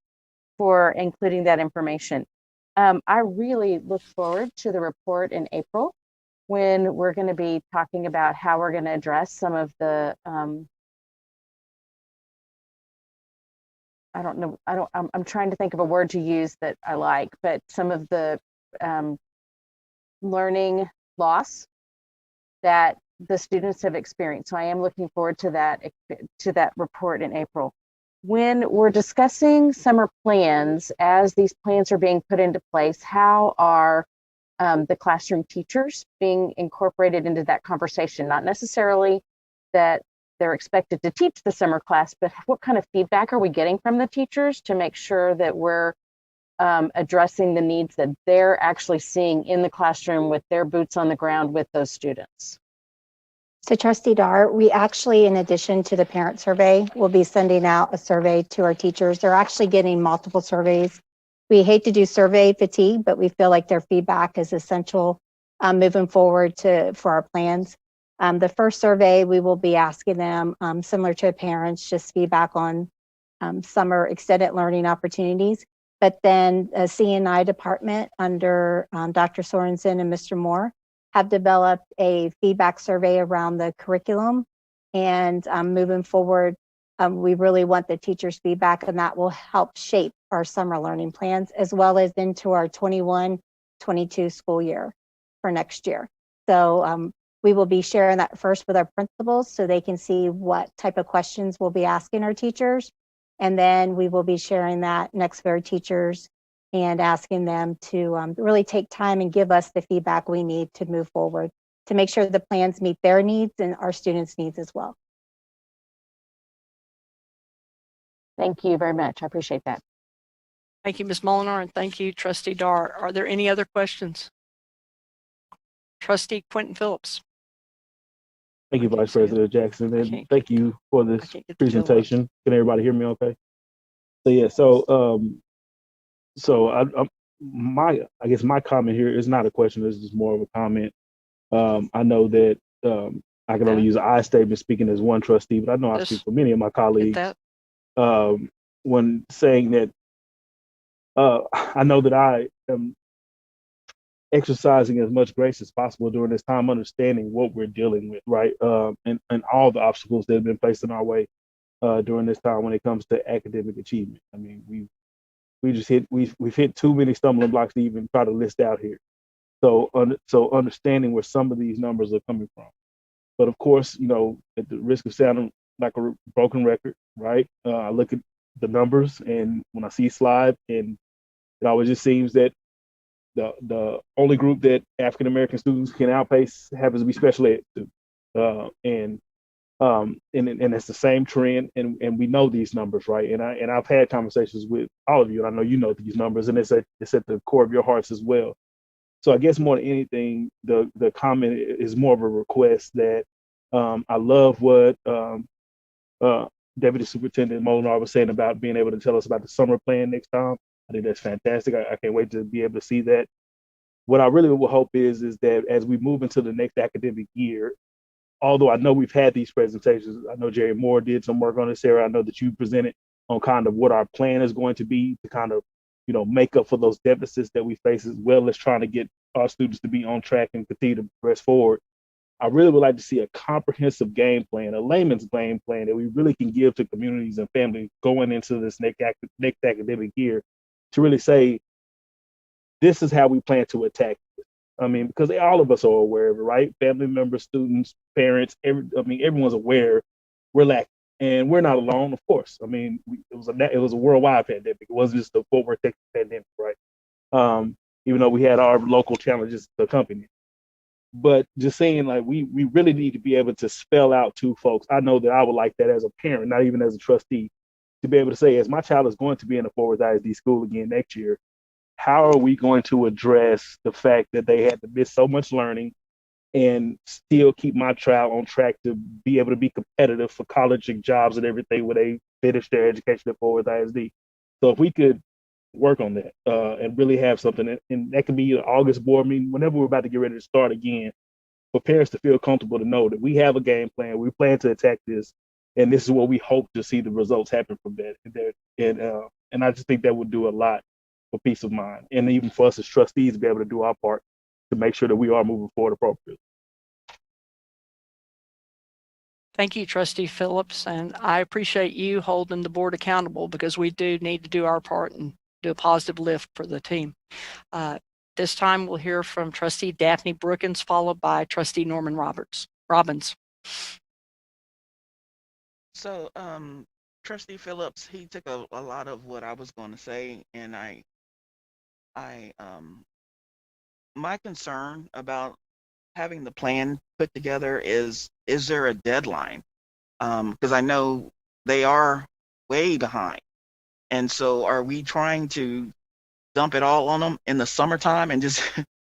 including that information. I really look forward to the report in April when we're going to be talking about how we're going to address some of the I'm trying to think of a word to use that I like, but some of the learning loss that the students have experienced. So I am looking forward to that report in April. When we're discussing summer plans, as these plans are being put into place, how are the classroom teachers being incorporated into that conversation? Not necessarily that they're expected to teach the summer class, but what kind of feedback are we getting from the teachers to make sure that we're addressing the needs that they're actually seeing in the classroom with their boots on the ground with those students? So Trustee Dar, we actually, in addition to the parent survey, will be sending out a survey to our teachers. They're actually getting multiple surveys. We hate to do survey fatigue, but we feel like their feedback is essential moving forward for our plans. The first survey, we will be asking them, similar to parents, just feedback on summer extended learning opportunities. But then a CNI department under Dr. Sorensen and Mr. Moore have developed a feedback survey around the curriculum. And moving forward, we really want the teachers' feedback, and that will help shape our summer learning plans as well as into our 21-22 school year for next year. So we will be sharing that first with our principals so they can see what type of questions we'll be asking our teachers. And then we will be sharing that next with our teachers and asking them to really take time and give us the feedback we need to move forward to make sure the plans meet their needs and our students' needs as well. Thank you very much. I appreciate that. Thank you, Ms. Molinar, and thank you, Trustee Dar. Are there any other questions? Trustee Quentin Phillips. Thank you, Vice President Jackson, and thank you for this presentation. Can everybody hear me okay? So yeah, I guess my comment here is not a question, it's just more of a comment. I know that I can only use an I statement speaking as one trustee, but I know I speak for many of my colleagues when saying that I know that I am exercising as much grace as possible during this time, understanding what we're dealing with, right? And all the obstacles that have been placed in our way during this time when it comes to academic achievement. I mean, we've hit too many stumbling blocks to even try to list out here. So understanding where some of these numbers are coming from. But of course, you know, at the risk of sounding like a broken record, right? I look at the numbers, and when I see slide, and it always just seems that the only group that African American students can outpace happens to be special ed, and it's the same trend, and we know these numbers, right? And I've had conversations with all of you, and I know you know these numbers, and it's at the core of your hearts as well. So I guess more than anything, the comment is more of a request that I love what Deputy Superintendent Molinar was saying about being able to tell us about the summer plan next time. I think that's fantastic. I can't wait to be able to see that. What I really would hope is that as we move into the next academic year, although I know we've had these presentations, I know Jerry Moore did some work on this area. I know that you presented on kind of what our plan is going to be to kind of, you know, make up for those deficits that we face, as well as trying to get our students to be on track and continue to press forward. I really would like to see a comprehensive game plan, a layman's game plan that we really can give to communities and families going into this next academic year to really say, this is how we plan to attack this. I mean, because all of us are aware of it, right? Family members, students, parents, everyone's aware we're lacking. And we're not alone, of course. I mean, it was a worldwide pandemic. It wasn't just the Fort Worth, Texas pandemic, right? Even though we had our local challenges to accompany it. But just saying, like, we really need to be able to spell out to folks. I know that I would like that as a parent, not even as a trustee, to be able to say, as my child is going to be in a Fort Worth ISD school again next year, how are we going to address the fact that they had to miss so much learning and still keep my child on track to be able to be competitive for college and jobs and everything when they finish their education at Fort Worth ISD? So if we could work on that and really have something, and that could be an August board meeting, whenever we're about to get ready to start again, for parents to feel comfortable to know that we have a game plan, we plan to attack this, and this is what we hope to see the results happen from that. And I just think that would do a lot for peace of mind, and even for us as trustees to be able to do our part to make sure that we are moving forward appropriately. Thank you, Trustee Phillips, and I appreciate you holding the board accountable, because we do need to do our part and do a positive lift for the team. This time we'll hear from Trustee Daphne Brookins, followed by Trustee Norman Robbins. So Trustee Phillips, he took a lot of what I was going to say, and my concern about having the plan put together is there a deadline? Because I know they are way behind. And so are we trying to dump it all on them in the summertime and just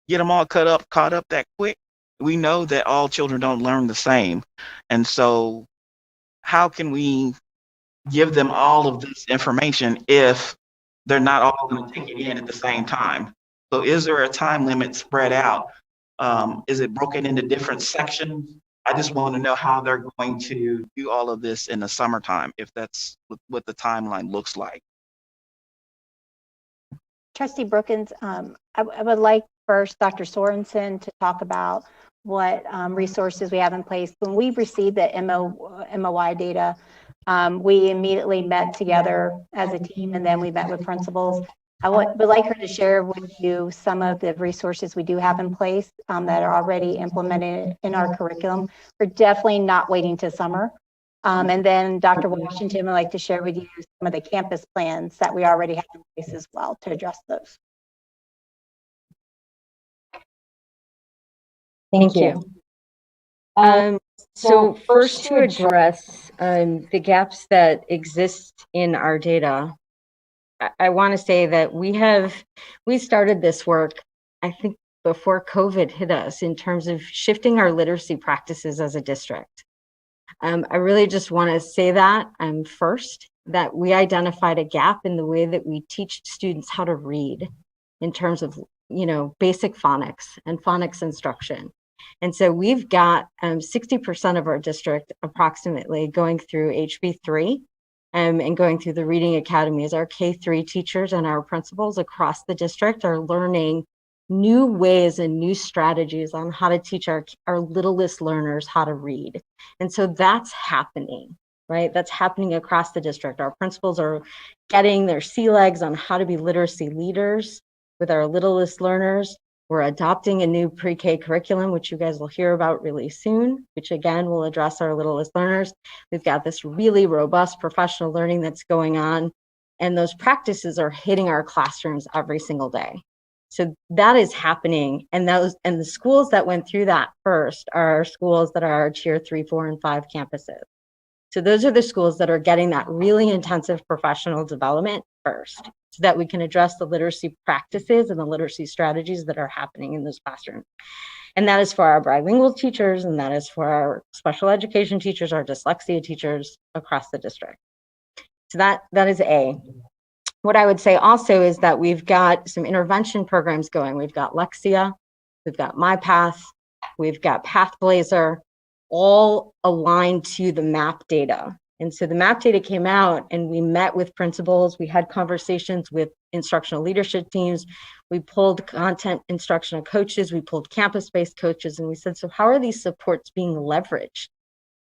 get them all caught up that quick? We know that all children don't learn the same. And so how can we give them all of this information if they're not all going to take it in at the same time? So is there a time limit spread out? Is it broken into different sections? I just want to know how they're going to do all of this in the summertime, if that's what the timeline looks like. Trustee Brookins, I would like first Dr. Sorensen to talk about what resources we have in place. When we received the MOI data, we immediately met together as a team, and then we met with principals. I would like her to share with you some of the resources we do have in place that are already implemented in our curriculum. We're definitely not waiting to summer. And then Dr. Washington would like to share with you some of the campus plans that we already have in place as well to address those. Thank you. So first, to address the gaps that exist in our data, I want to say that we started this work, I think, before COVID hit us, in terms of shifting our literacy practices as a district. I really just want to say that first, that we identified a gap in the way that we teach students how to read in terms of, basic phonics and phonics instruction. And so we've got 60% of our district approximately going through HB3 and going through the reading academies. Our K-3 teachers and our principals across the district are learning new ways and new strategies on how to teach our littlest learners how to read. And so that's happening, right? That's happening across the district. Our principals are getting their sea legs on how to be literacy leaders with our littlest learners. We're adopting a new pre-K curriculum, which you guys will hear about really soon, which again will address our littlest learners. We've got this really robust professional learning that's going on, and those practices are hitting our classrooms every single day. So that is happening, and the schools that went through that first are schools that are tier 3, 4, and 5 campuses. So those are the schools that are getting that really intensive professional development first, so that we can address the literacy practices and the literacy strategies that are happening in those classrooms. And that is for our bilingual teachers, and that is for our special education teachers, our dyslexia teachers across the district. So that is A. What I would say also is that we've got some intervention programs going. We've got Lexia, we've got MyPath, we've got PathBlazer, all aligned to the MAP data. And so the MAP data came out, and we met with principals, we had conversations with instructional leadership teams, we pulled content instructional coaches, we pulled campus-based coaches, and we said, so how are these supports being leveraged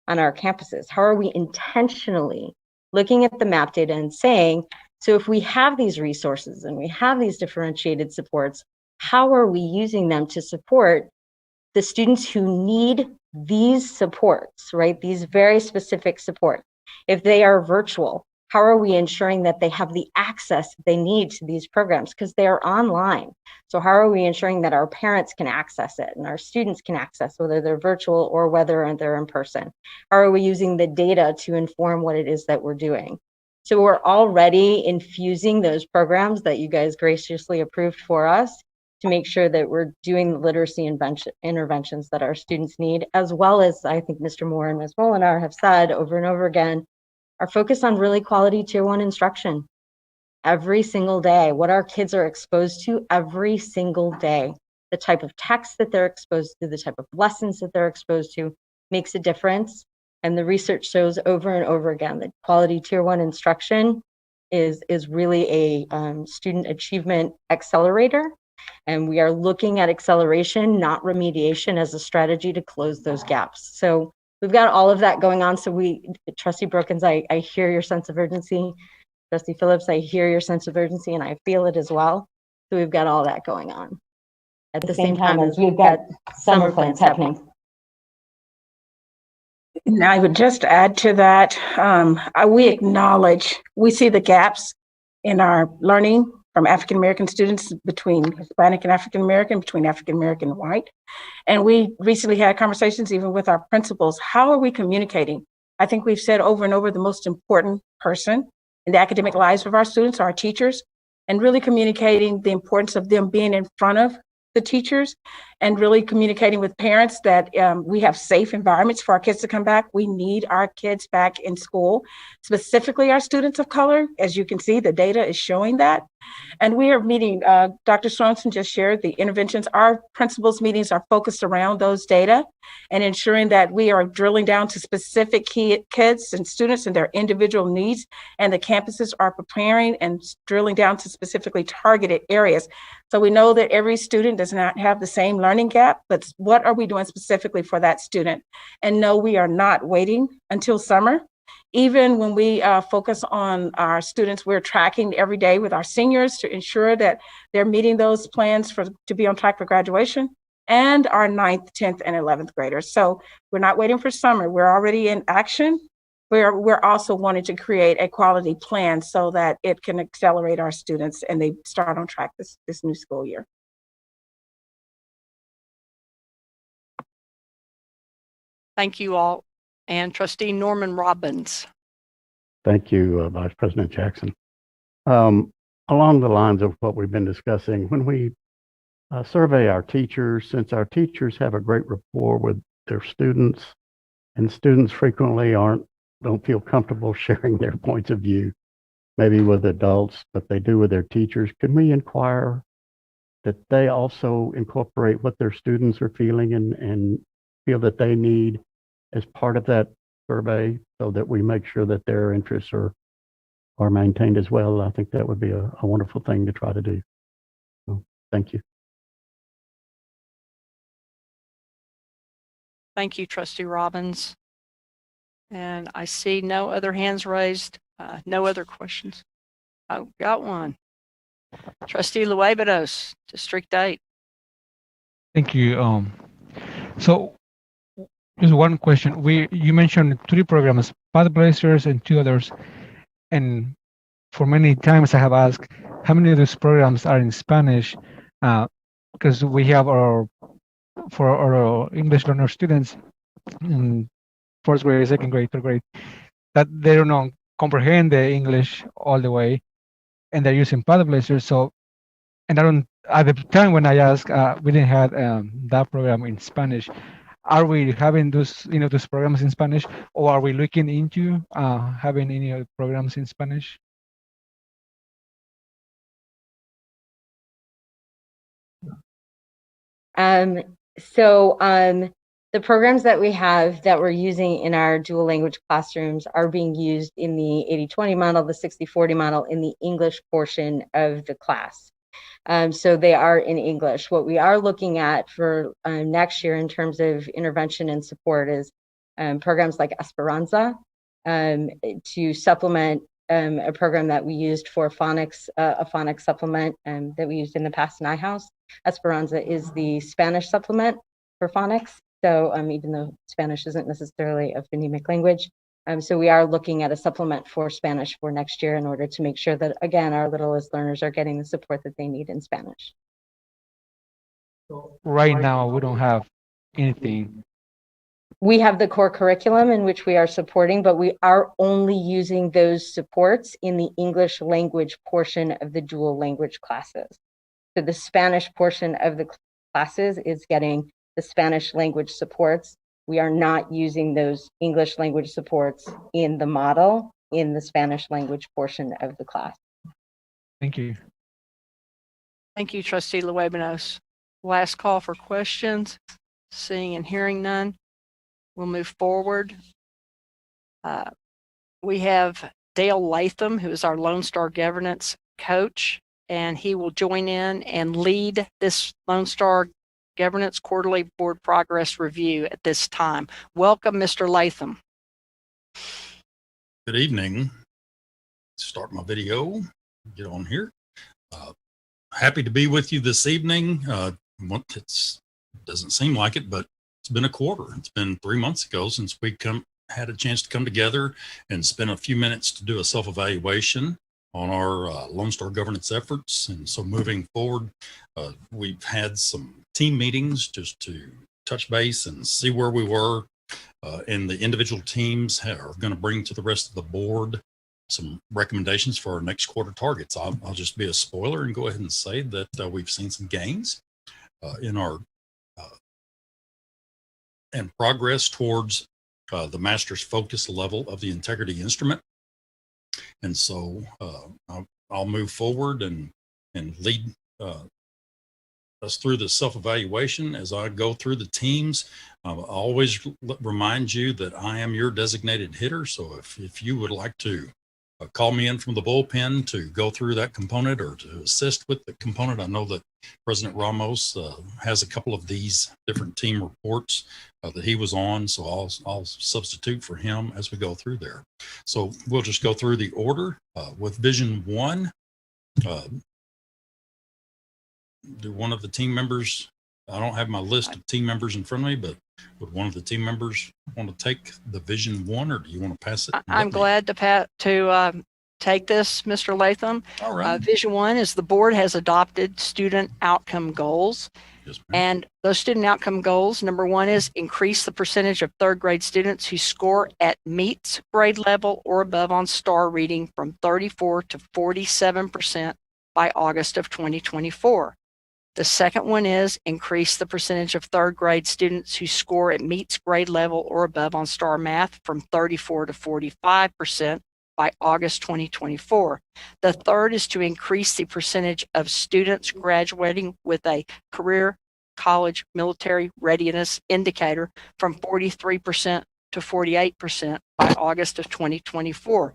on our campuses? How are we intentionally looking at the MAP data and saying, so if we have these resources and we have these differentiated supports, how are we using them to support the students who need these supports, right? These very specific supports. If they are virtual, how are we ensuring that they have the access they need to these programs? Because they are online. So how are we ensuring that our parents can access it and our students can access, whether they're virtual or whether they're in person? How are we using the data to inform what it is that we're doing? So we're already infusing those programs that you guys graciously approved for us to make sure that we're doing the literacy interventions that our students need, as well as, I think Mr. Moore and Ms. Molinar have said over and over again, our focus on really quality tier 1 instruction every single day, what our kids are exposed to every single day, the type of text that they're exposed to, the type of lessons that they're exposed to makes a difference. And the research shows over and over again that quality tier 1 instruction is really a student achievement accelerator. And we are looking at acceleration, not remediation, as a strategy to close those gaps. So we've got all of that going on. So Trustee Brookins, I hear your sense of urgency. Trustee Phillips, I hear your sense of urgency, and I feel it as well. So we've got all that going on at the same time as we've got summer plans happening. And I would just add to that, we see the gaps in our learning from African-American students, between Hispanic and African-American, between African-American and white. And we recently had conversations even with our principals. How are we communicating I think we've said over and over the most important person in the academic lives of our students are our teachers, and really communicating the importance of them being in front of the teachers and really communicating with parents that we have safe environments for our kids to come back. We need our kids back in school, specifically our students of color. As you can see, the data is showing that. And we are meeting, Dr. Sorensen just shared the interventions. Our principals meetings are focused around those data and ensuring that we are drilling down to specific kids and students and their individual needs. And the campuses are preparing and drilling down to specifically targeted areas. So we know that every student does not have the same learning gap, but what are we doing specifically for that student? And no, we are not waiting until summer. Even when we focus on our students, we're tracking every day with our seniors to ensure that they're meeting those plans to be on track for graduation, and our 9th, 10th, and 11th graders. So we're not waiting for summer. We're already in action. We're also wanting to create a quality plan so that it can accelerate our students and they start on track this new school year. Thank you all. And Trustee Norman Robbins. Thank you, Vice President Jackson. Along the lines of what we've been discussing, when we survey our teachers, since our teachers have a great rapport with their students, and students frequently don't feel comfortable sharing their points of view, maybe with adults, but they do with their teachers, can we inquire that they also incorporate what their students are feeling and feel that they need as part of that survey, so that we make sure that their interests are maintained as well? I think that would be a wonderful thing to try to do. So, thank you. Thank you, Trustee Robbins. And I see no other hands raised, no other questions. Oh, got one. Trustee Luebanos, District 8. Thank you. So just one question. You mentioned 3 programs, Path Blazers and 2 others. And for many times I have asked how many of those programs are in Spanish, because we have for our English learner students in 1st grade, 2nd grade, 3rd grade, that they don't comprehend the English all the way, and they're using Path Blazers. So, and at the time when I asked, we didn't have that program in Spanish. Are we having those programs in Spanish, or are we looking into having any other programs in Spanish? The programs that we have that we're using in our dual language classrooms are being used in the 80-20 model, the 60-40 model, in the English portion of the class. So they are in English. What we are looking at for next year in terms of intervention and support is programs like Esperanza to supplement a program that we used for phonics, a phonics supplement that we used in the past in iHouse. Esperanza is the Spanish supplement for phonics. So even though Spanish isn't necessarily a phonemic language, so we are looking at a supplement for Spanish for next year in order to make sure that, again, our littlest learners are getting the support that they need in Spanish. Right now, we don't have anything. We have the core curriculum in which we are supporting, but we are only using those supports in the English language portion of the dual language classes. So the Spanish portion of the classes is getting the Spanish language supports. We are not using those English language supports in the model in the Spanish language portion of the class. Thank you. Thank you, Trustee Luebanos. Last call for questions. Seeing and hearing none, we'll move forward. We have Dale Latham, who is our Lone Star Governance coach, and he will join in and lead this Lone Star Governance Quarterly Board Progress Review at this time. Welcome, Mr. Latham. Good evening. Start my video, get on here. Happy to be with you this evening. It doesn't seem like it, but it's been a quarter. It's been 3 months ago since we had a chance to come together and spend a few minutes to do a self-evaluation on our Lone Star governance efforts. And so moving forward, we've had some team meetings just to touch base and see where we were And the individual teams are going to bring to the rest of the board some recommendations for our next quarter targets. I'll just be a spoiler and go ahead and say that we've seen some gains in our and progress towards the master's focus level of the integrity instrument. And so I'll move forward and lead us through the self-evaluation as I go through the teams. I always remind you that I am your designated hitter. So if you would like to call me in from the bullpen to go through that component or to assist with the component, I know that President Ramos has a couple of these different team reports that he was on. So I'll substitute for him as we go through there. So we'll just go through the order with Vision 1. Do one of the team members, I don't have my list of team members in front of me, but would one of the team members want to take the Vision 1, or do you want to pass it? I'm glad to take this, Mr. Latham. All right. Vision 1 is the board has adopted student outcome goals. Yes, and those student outcome goals, number 1 is increase the percentage of third grade students who score at meets grade level or above on STAR reading from 34 to 47% by August of 2024. The second one is increase the percentage of third grade students who score at meets grade level or above on STAR math from 34 to 45% by August 2024. The third is to increase the percentage of students graduating with a career, college, military readiness indicator from 43% to 48% by August of 2024.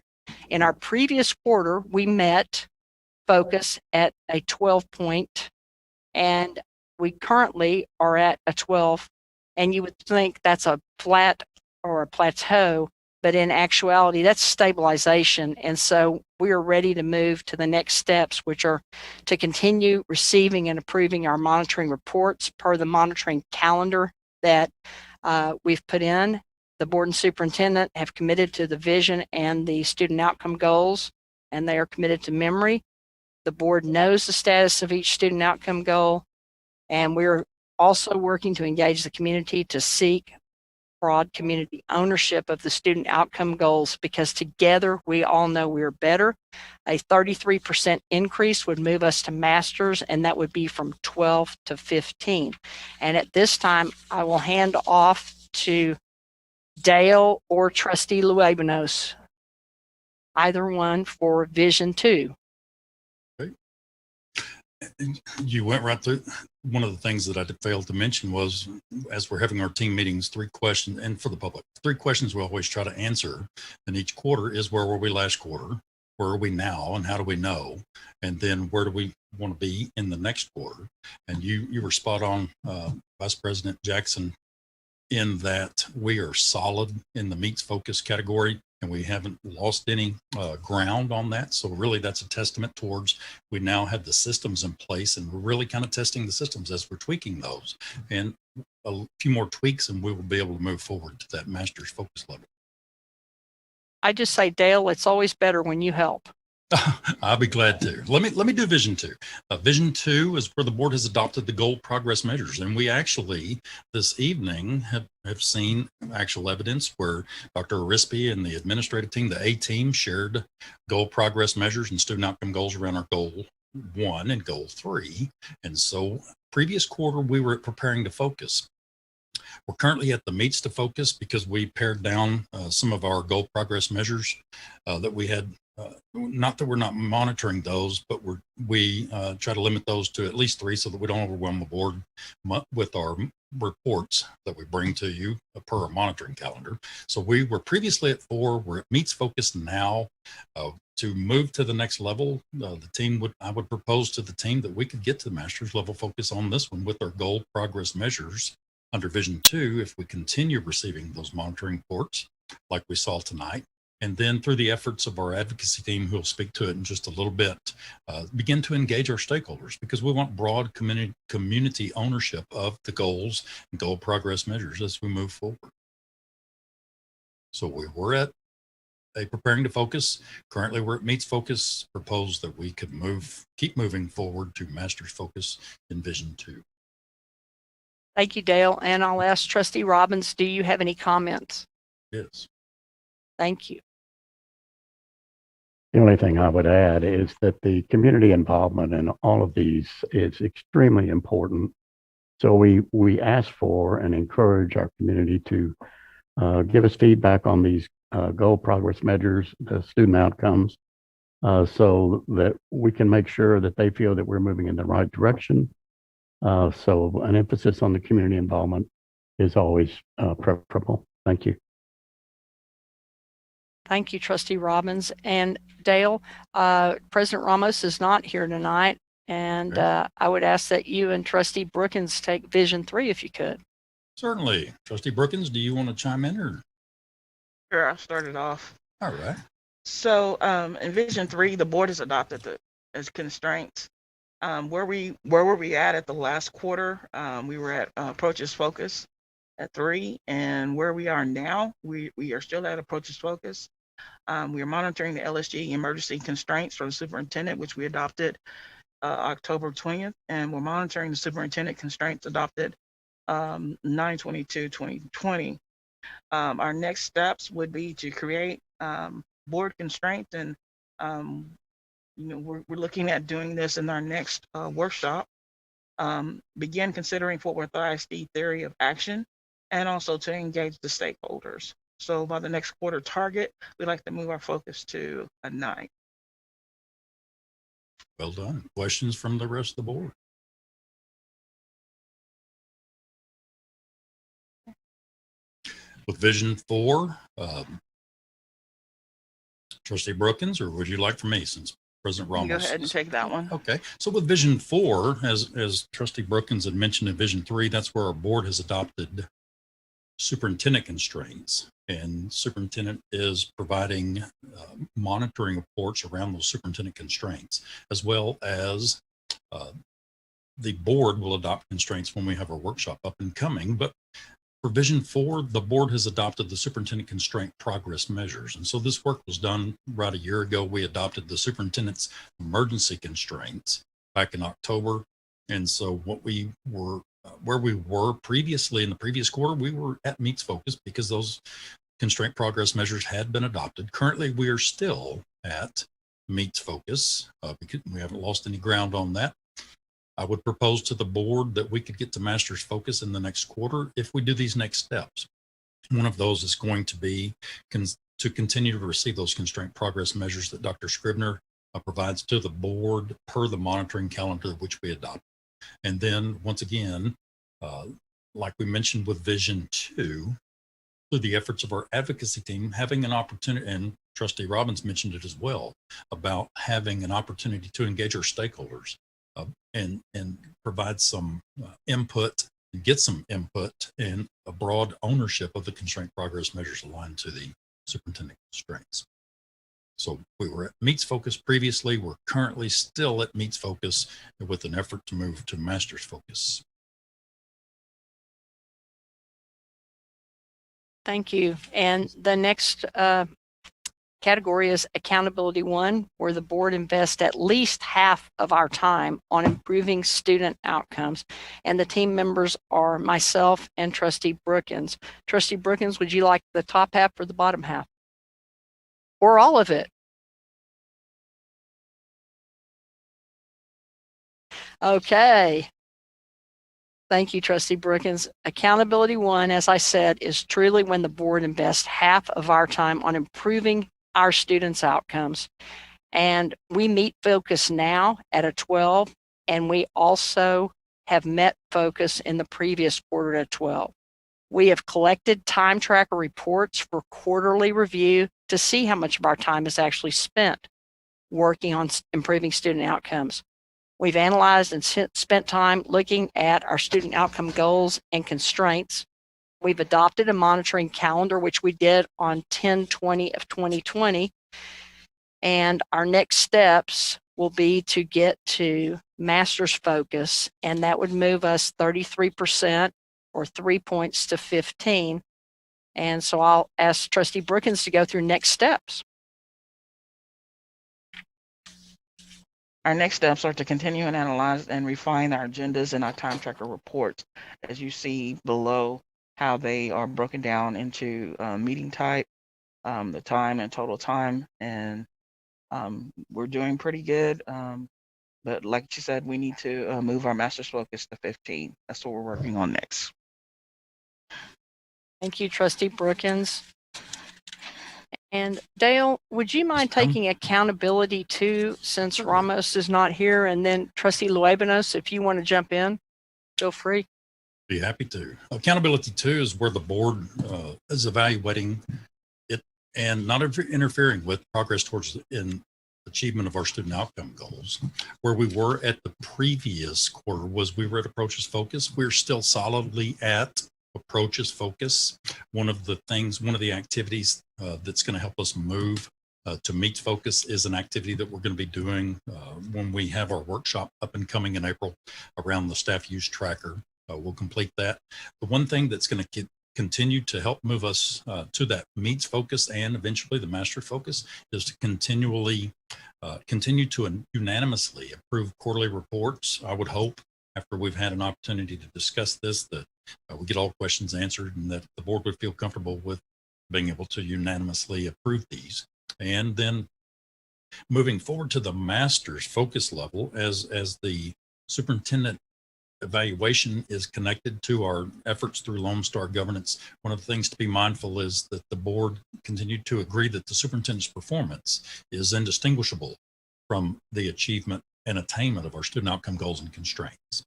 In our previous quarter, we met focus at a 12-point, and we currently are at a 12, and you would think that's a flat or a plateau, but in actuality, that's stabilization. And so we are ready to move to the next steps, which are to continue receiving and approving our monitoring reports per the monitoring calendar that we've put in. The board and superintendent have committed to the vision and the student outcome goals, and they are committed to memory. The board knows the status of each student outcome goal, and we're also working to engage the community to seek broad community ownership of the student outcome goals, because together we all know we're better. A 33% increase would move us to masters, and that would be from 12 to 15. And at this time, I will hand off to Dale or Trustee Luebanos, either one for Vision 2. You went right through. One of the things that I failed to mention was, as we're having our team meetings, 3 questions, and for the public, 3 questions we always try to answer in each quarter is: where were we last quarter? Where are we now? And how do we know? And then where do we want to be in the next quarter? And you were spot on, Vice President Jackson, in that we are solid in the meets focus category, and we haven't lost any ground on that. So really that's a testament towards we now have the systems in place, and we're really kind of testing the systems as we're tweaking those. And a few more tweaks and we will be able to move forward to that master's focus level. I just say, Dale, it's always better when you help. I'll be glad to. Let me do Vision 2. Vision 2 is where the board has adopted the goal progress measures. And we actually, this evening, have seen actual evidence where Dr. Arispe and the administrative team, the A team, shared goal progress measures and student outcome goals around our goal 1 and goal 3. And so previous quarter, we were preparing to focus. We're currently at the meets to focus because we pared down some of our goal progress measures that we had. Not that we're not monitoring those, but we try to limit those to at least 3 so that we don't overwhelm the board with our reports that we bring to you per our monitoring calendar. So we were previously at 4. We're at meets focus now. To move to the next level, I would propose to the team that we could get to the master's level focus on this one with our goal progress measures under Vision 2 if we continue receiving those monitoring reports like we saw tonight. And then through the efforts of our advocacy team, who will speak to it in just a little bit, begin to engage our stakeholders, because we want broad community ownership of the goals and goal progress measures as we move forward. So we were at a preparing to focus. Currently, we're at meets focus. Proposed that we could keep moving forward to master's focus in Vision 2. Thank you, Dale. And I'll ask Trustee Robbins, do you have any comments? Yes. Thank you. The only thing I would add is that the community involvement in all of these is extremely important. So we ask for and encourage our community to give us feedback on these goal progress measures, the student outcomes, so that we can make sure that they feel that we're moving in the right direction. So an emphasis on the community involvement is always preferable. Thank you. Thank you, Trustee Robbins. And Dale, President Ramos is not here tonight, and I would ask that you and Trustee Brookins take Vision 3 if you could. Certainly. Trustee Brookins, do you want to chime in or? Sure, I'll start it off. All right. So in Vision 3, the board has adopted as constraints. Where were we at the last quarter? We were at approaches focus at 3, and where we are now, we are still at approaches focus. We are monitoring the LSG emergency constraints for the superintendent, which we adopted October 20th, and we're monitoring the superintendent constraints adopted 9/22/2020. Our next steps would be to create board constraints, and we're looking at doing this in our next workshop. Begin considering Fort Worth ISD theory of action, and also to engage the stakeholders. So by the next quarter target, we'd like to move our focus to a 9. Well done. Questions from the rest of the board? With Vision 4, Trustee Brookins, or would you like for me since President Ramos? Go ahead and take that one. Okay. So with Vision 4, as Trustee Brookins had mentioned in Vision 3, that's where our board has adopted superintendent constraints. And superintendent is providing monitoring reports around those superintendent constraints, as well as the board will adopt constraints when we have our workshop up and coming. But for Vision 4, the board has adopted the superintendent constraint progress measures. And so this work was done right a year ago. We adopted the superintendent's emergency constraints back in October. And so what we were, where we were previously in the previous quarter, we were at meets focus because those constraint progress measures had been adopted. Currently, we are still at meets focus because we haven't lost any ground on that. I would propose to the board that we could get to master's focus in the next quarter if we do these next steps. One of those is going to be to continue to receive those constraint progress measures that Dr. Scribner provides to the board per the monitoring calendar which we adopt. And then once again, like we mentioned with Vision 2, through the efforts of our advocacy team, having an opportunity, and Trustee Robbins mentioned it as well, about having an opportunity to engage our stakeholders and provide some input, and get some input and a broad ownership of the constraint progress measures aligned to the superintendent constraints. So we were at meets focus previously. We're currently still at meets focus with an effort to move to master's focus. Thank you. And the next category is accountability 1, where the board invests at least half of our time on improving student outcomes. And the team members are myself and Trustee Brookins. Trustee Brookins, would you like the top half or the bottom half? Or all of it? Okay. Thank you, Trustee Brookins. Accountability 1, as I said, is truly when the board invests half of our time on improving our students' outcomes. And we meet focus now at a 12, and we also have met focus in the previous quarter at 12. We have collected time tracker reports for quarterly review to see how much of our time is actually spent working on improving student outcomes. We've analyzed and spent time looking at our student outcome goals and constraints. We've adopted a monitoring calendar, which we did on 10/20 of 2020. And our next steps will be to get to master's focus, and that would move us 33% or 3 points to 15. And so I'll ask Trustee Brookins to go through next steps. Our next steps are to continue and analyze and refine our agendas and our time tracker reports. As you see below, how they are broken down into meeting type, the time and total time, and we're doing pretty good. But like you said, we need to move our master's focus to 15. That's what we're working on next. Thank you, Trustee Brookins. And Dale, would you mind taking accountability too, since Ramos is not here? And then Trustee Luebanos, if you want to jump in, feel free. Be happy to. Accountability 2 is where the board is evaluating it and not interfering with progress towards in achievement of our student outcome goals. Where we were at the previous quarter was we were at approaches focus. We're still solidly at approaches focus. One of the activities that's going to help us move to meet focus is an activity that we're going to be doing when we have our workshop up and coming in April around the staff use tracker. We'll complete that. The one thing that's going to continue to help move us to that meets focus and eventually the master focus is to continue to unanimously approve quarterly reports. I would hope after we've had an opportunity to discuss this that we get all questions answered and that the board would feel comfortable with being able to unanimously approve these. And then moving forward to the master's focus level, as the superintendent evaluation is connected to our efforts through Lone Star governance, one of the things to be mindful is that the board continued to agree that the superintendent's performance is indistinguishable from the achievement and attainment of our student outcome goals and constraints.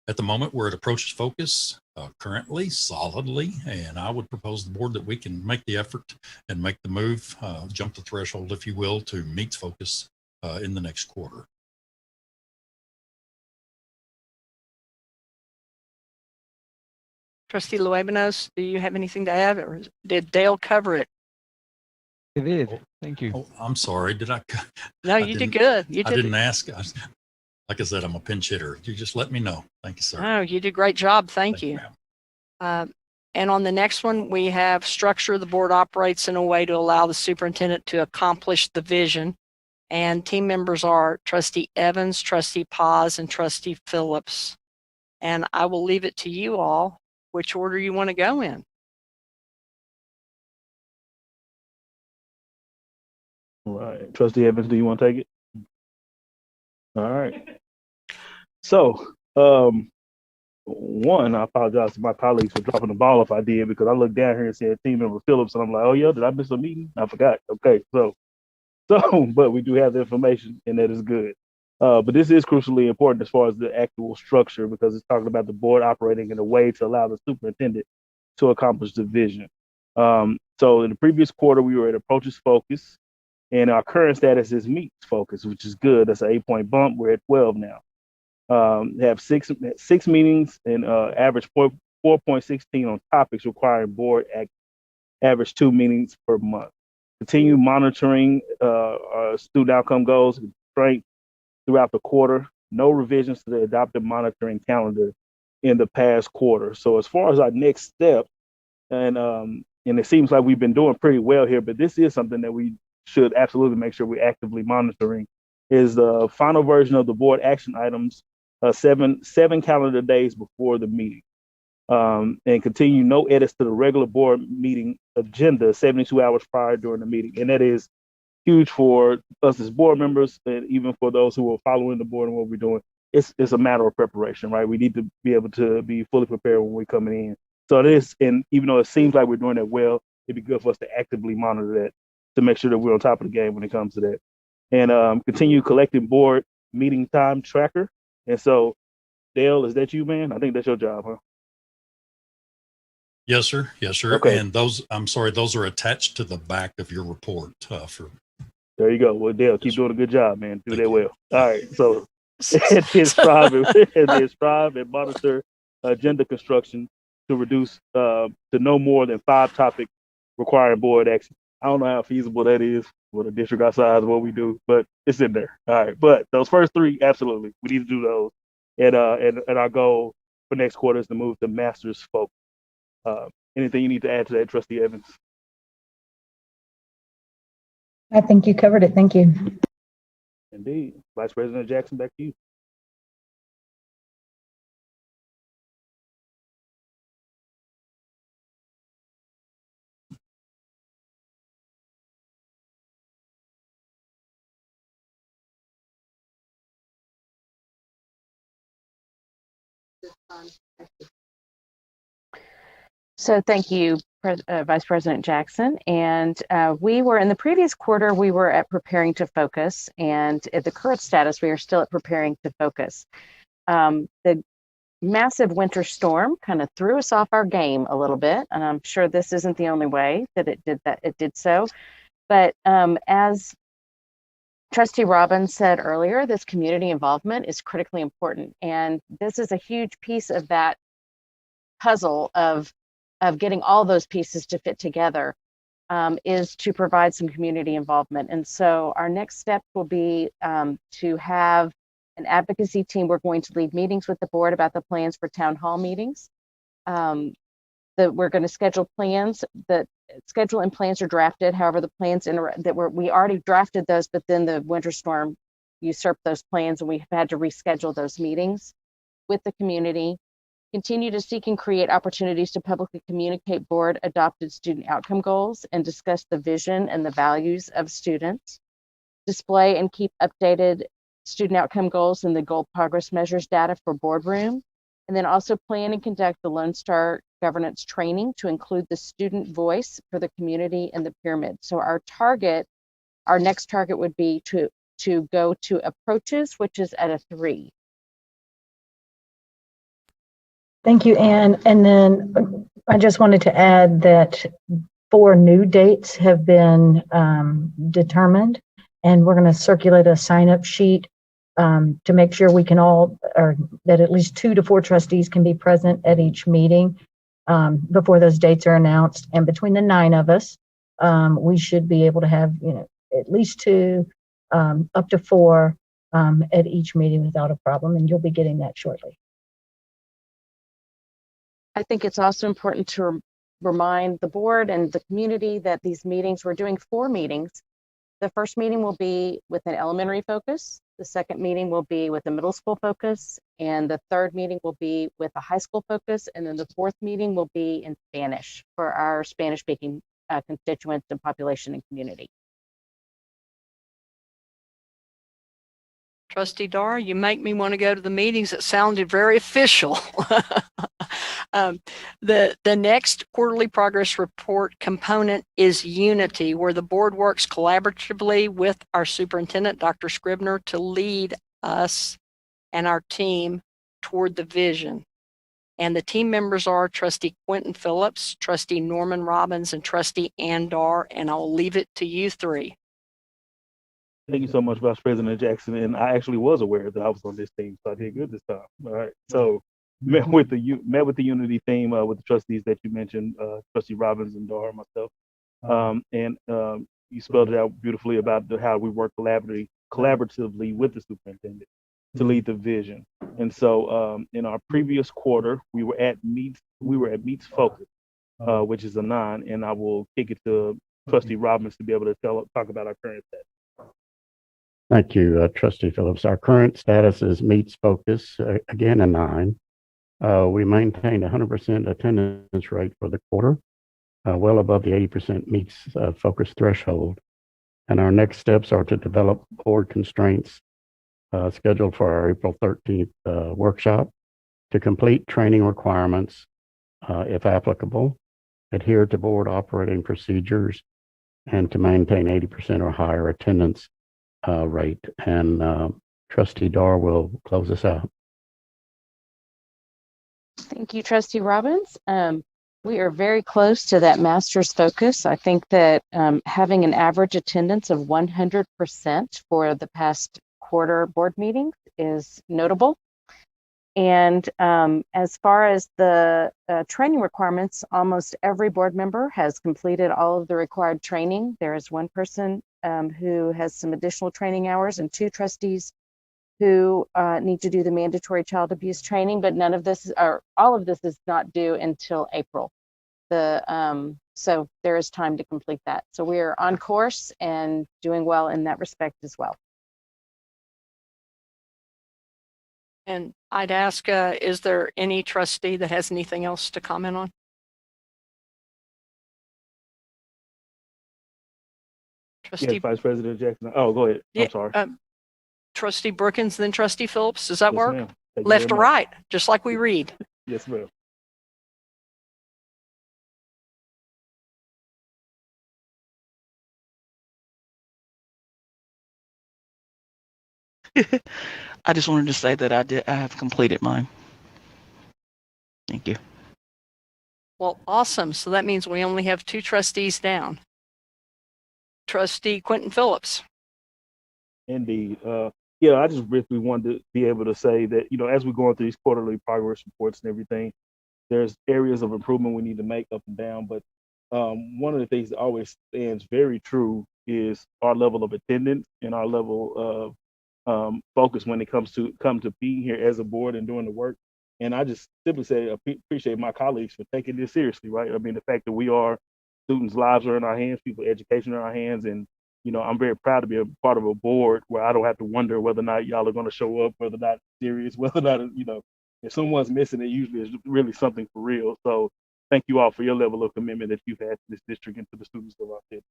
At the moment, we're at approaches focus currently solidly, and I would propose the board that we can make the effort and make the move, jump the threshold, if you will, to meets focus in the next quarter. Trustee Luebanos, do you have anything to add, or did Dale cover it? It did. Thank you. Oh, I'm sorry. Did I? No, you did good. I didn't ask. Like I said, I'm a pinch hitter. You just let me know. Thank you, sir. Oh, you did a great job. Thank you. And on the next one, we have structure. The board operates in a way to allow the superintendent to accomplish the vision. And team members are Trustee Evans, Trustee Paz, and Trustee Phillips. And I will leave it to you all which order you want to go in. All right. Trustee Evans, do you want to take it? All right. So, one, I apologize to my colleagues for dropping the ball if I did, because I looked down here and said team member Phillips, and I'm like, oh yeah, did I miss a meeting? I forgot. Okay, so, but we do have the information, and that is good. But this is crucially important as far as the actual structure, because it's talking about the board operating in a way to allow the superintendent to accomplish the vision. So in the previous quarter, we were at approaches focus, and our current status is meets focus, which is good. That's an 8-point bump. We're at 12 now. Have six meetings and average 4.16 on topics requiring board average 2 meetings per month. Continue monitoring student outcome goals and strength throughout the quarter. No revisions to the adopted monitoring calendar in the past quarter. So as far as our next step, and it seems like we've been doing pretty well here, but this is something that we should absolutely make sure we're actively monitoring, is the final version of the board action items 7 calendar days before the meeting. And continue no edits to the regular board meeting agenda 72 hours prior during the meeting. And that is huge for us as board members, and even for those who are following the board and what we're doing. It's a matter of preparation, right? We need to be able to be fully prepared when we're coming in. So it is, and even though it seems like we're doing that well, it'd be good for us to actively monitor that to make sure that we're on top of the game when it comes to that. And continue collecting board meeting time tracker. And so, Dale, is that you, man? I think that's your job, huh? Yes, sir. Yes, sir. Okay. And those are attached to the back of your report There you go. Well, Dale, keep doing a good job, man. Do that well. All right. So and then strive and monitor agenda construction to reduce to no more than 5 topics requiring board action. I don't know how feasible that is with a district our size, what we do, but it's in there. All right. But those first 3, absolutely, we need to do those. And our goal for next quarter is to move to master's focus. Anything you need to add to that, Trustee Evans? I think you covered it. Thank you. Indeed. Vice President Jackson, back to you. So thank you, Vice President Jackson. And we were in the previous quarter, we were at preparing to focus, and at the current status, we are still at preparing to focus. The massive winter storm kind of threw us off our game a little bit, and I'm sure this isn't the only way that it did so. But as Trustee Robbins said earlier, this community involvement is critically important, and this is a huge piece of that puzzle of getting all those pieces to fit together, is to provide some community involvement. And so our next step will be to have an advocacy team. We're going to lead meetings with the board about the plans for town hall meetings. That we're going to schedule plans. The schedule and plans are drafted. However, the plans we already drafted those, but then the winter storm usurped those plans, and we've had to reschedule those meetings with the community. Continue to seek and create opportunities to publicly communicate board adopted student outcome goals and discuss the vision and the values of students. Display and keep updated student outcome goals and the goal progress measures data for boardroom. And then also plan and conduct the Lone Star governance training to include the student voice for the community and the pyramid. So our next target would be to go to approaches, which is at a 3. Thank you, Anne. And then I just wanted to add that 4 new dates have been determined, and we're going to circulate a sign-up sheet to make sure we can or that at least 2 to 4 trustees can be present at each meeting before those dates are announced. And between the 9 of us, we should be able to have, at least 2, up to 4 at each meeting without a problem, and you'll be getting that shortly. I think it's also important to remind the board and the community that these meetings, we're doing 4 meetings. The first meeting will be with an elementary focus. The second meeting will be with a middle school focus. And the third meeting will be with a high school focus. And then the fourth meeting will be in Spanish for our Spanish-speaking constituents and population and community. Trustee Dar, you make me want to go to the meetings. It sounded very official. The next quarterly progress report component is Unity, where the board works collaboratively with our superintendent, Dr. Scribner, to lead us and our team toward the vision. And the team members are Trustee Quentin Phillips, Trustee Norman Robbins, and Trustee Ann Dar, and I'll leave it to you 3. Thank you so much, Vice President Jackson. And I actually was aware that I was on this team, so I did good this time. All right. So met with the Unity team with the trustees that you mentioned, Trustee Robbins and Dar, myself. And you spelled it out beautifully about how we work collaboratively with the superintendent to lead the vision. And so in our previous quarter, we were at Meets Focus, which is a 9, and I will kick it to Trustee Robbins to be able to talk about our current status. Thank you, Trustee Phillips. Our current status is Meets Focus, again a 9. We maintained 100% attendance rate for the quarter, well above the 80% Meets Focus threshold. And our next steps are to develop board constraints scheduled for our April 13th workshop, to complete training requirements, if applicable, adhere to board operating procedures, and to maintain 80% or higher attendance rate. And Trustee Dar will close us out. Thank you, Trustee Robbins. We are very close to that master's focus. I think that having an average attendance of 100% for the past quarter board meetings is notable. And as far as the training requirements, almost every board member has completed all of the required training. There is 1 person who has some additional training hours and 2 trustees who need to do the mandatory child abuse training, but all of this is not due until April. So there is time to complete that. So we are on course and doing well in that respect as well. And I'd ask, is there any trustee that has anything else to comment on? Trustee, Yes, Vice President Jackson. Oh, go ahead. yeah, I'm sorry. Trustee Brookins, then Trustee Phillips. Does that Yes, work? ma'am. Thank you Left to very much. right, just like we read. Yes, ma'am. I just wanted to say that I have completed mine. Thank you. Well, awesome. So that means we only have 2 trustees down. Trustee Quentin Phillips. Indeed. Yeah, I just briefly wanted to be able to say that, as we're going through these quarterly progress reports and everything, there's areas of improvement we need to make up and down. But one of the things that always stands very true is our level of attendance and our level of focus when it comes to being here as a board and doing the work. And I just simply say appreciate my colleagues for taking this seriously, right? I mean, the fact that students' lives are in our hands, people's education in our hands, and I'm very proud to be a part of a board where I don't have to wonder whether or not y'all are going to show up, whether or not serious, whether or not if someone's missing, it usually is really something for real. So thank you all for your level of commitment that you've had to this district and to the students of our city.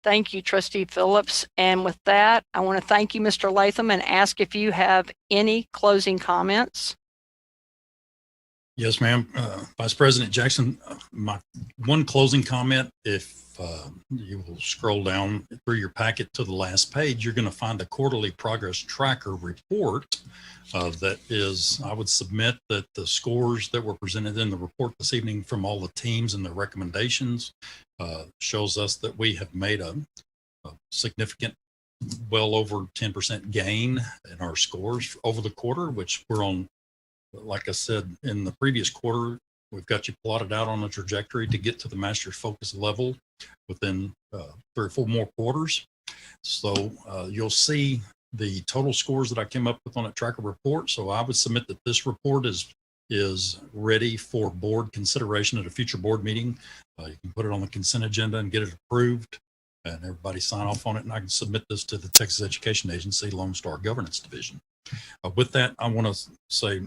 Thank you, Trustee Phillips. And with that, I want to thank you, Mr. Latham, and ask if you have any closing comments. Yes, ma'am. Vice President Jackson, my one closing comment, if you will scroll down through your packet to the last page, you're going to find the quarterly progress tracker report that is, I would submit that the scores that were presented in the report this evening from all the teams and the recommendations shows us that we have made a significant, well over 10% gain in our scores over the quarter, which we're on. Like I said, in the previous quarter, we've got you plotted out on a trajectory to get to the master's focus level within 3 or 4 more quarters. So you'll see the total scores that I came up with on a tracker report. So I would submit that this report is ready for board consideration at a future board meeting. You can put it on the consent agenda and get it approved, and everybody sign off on it, and I can submit this to the Texas Education Agency Lone Star Governance Division. With that, I want to say,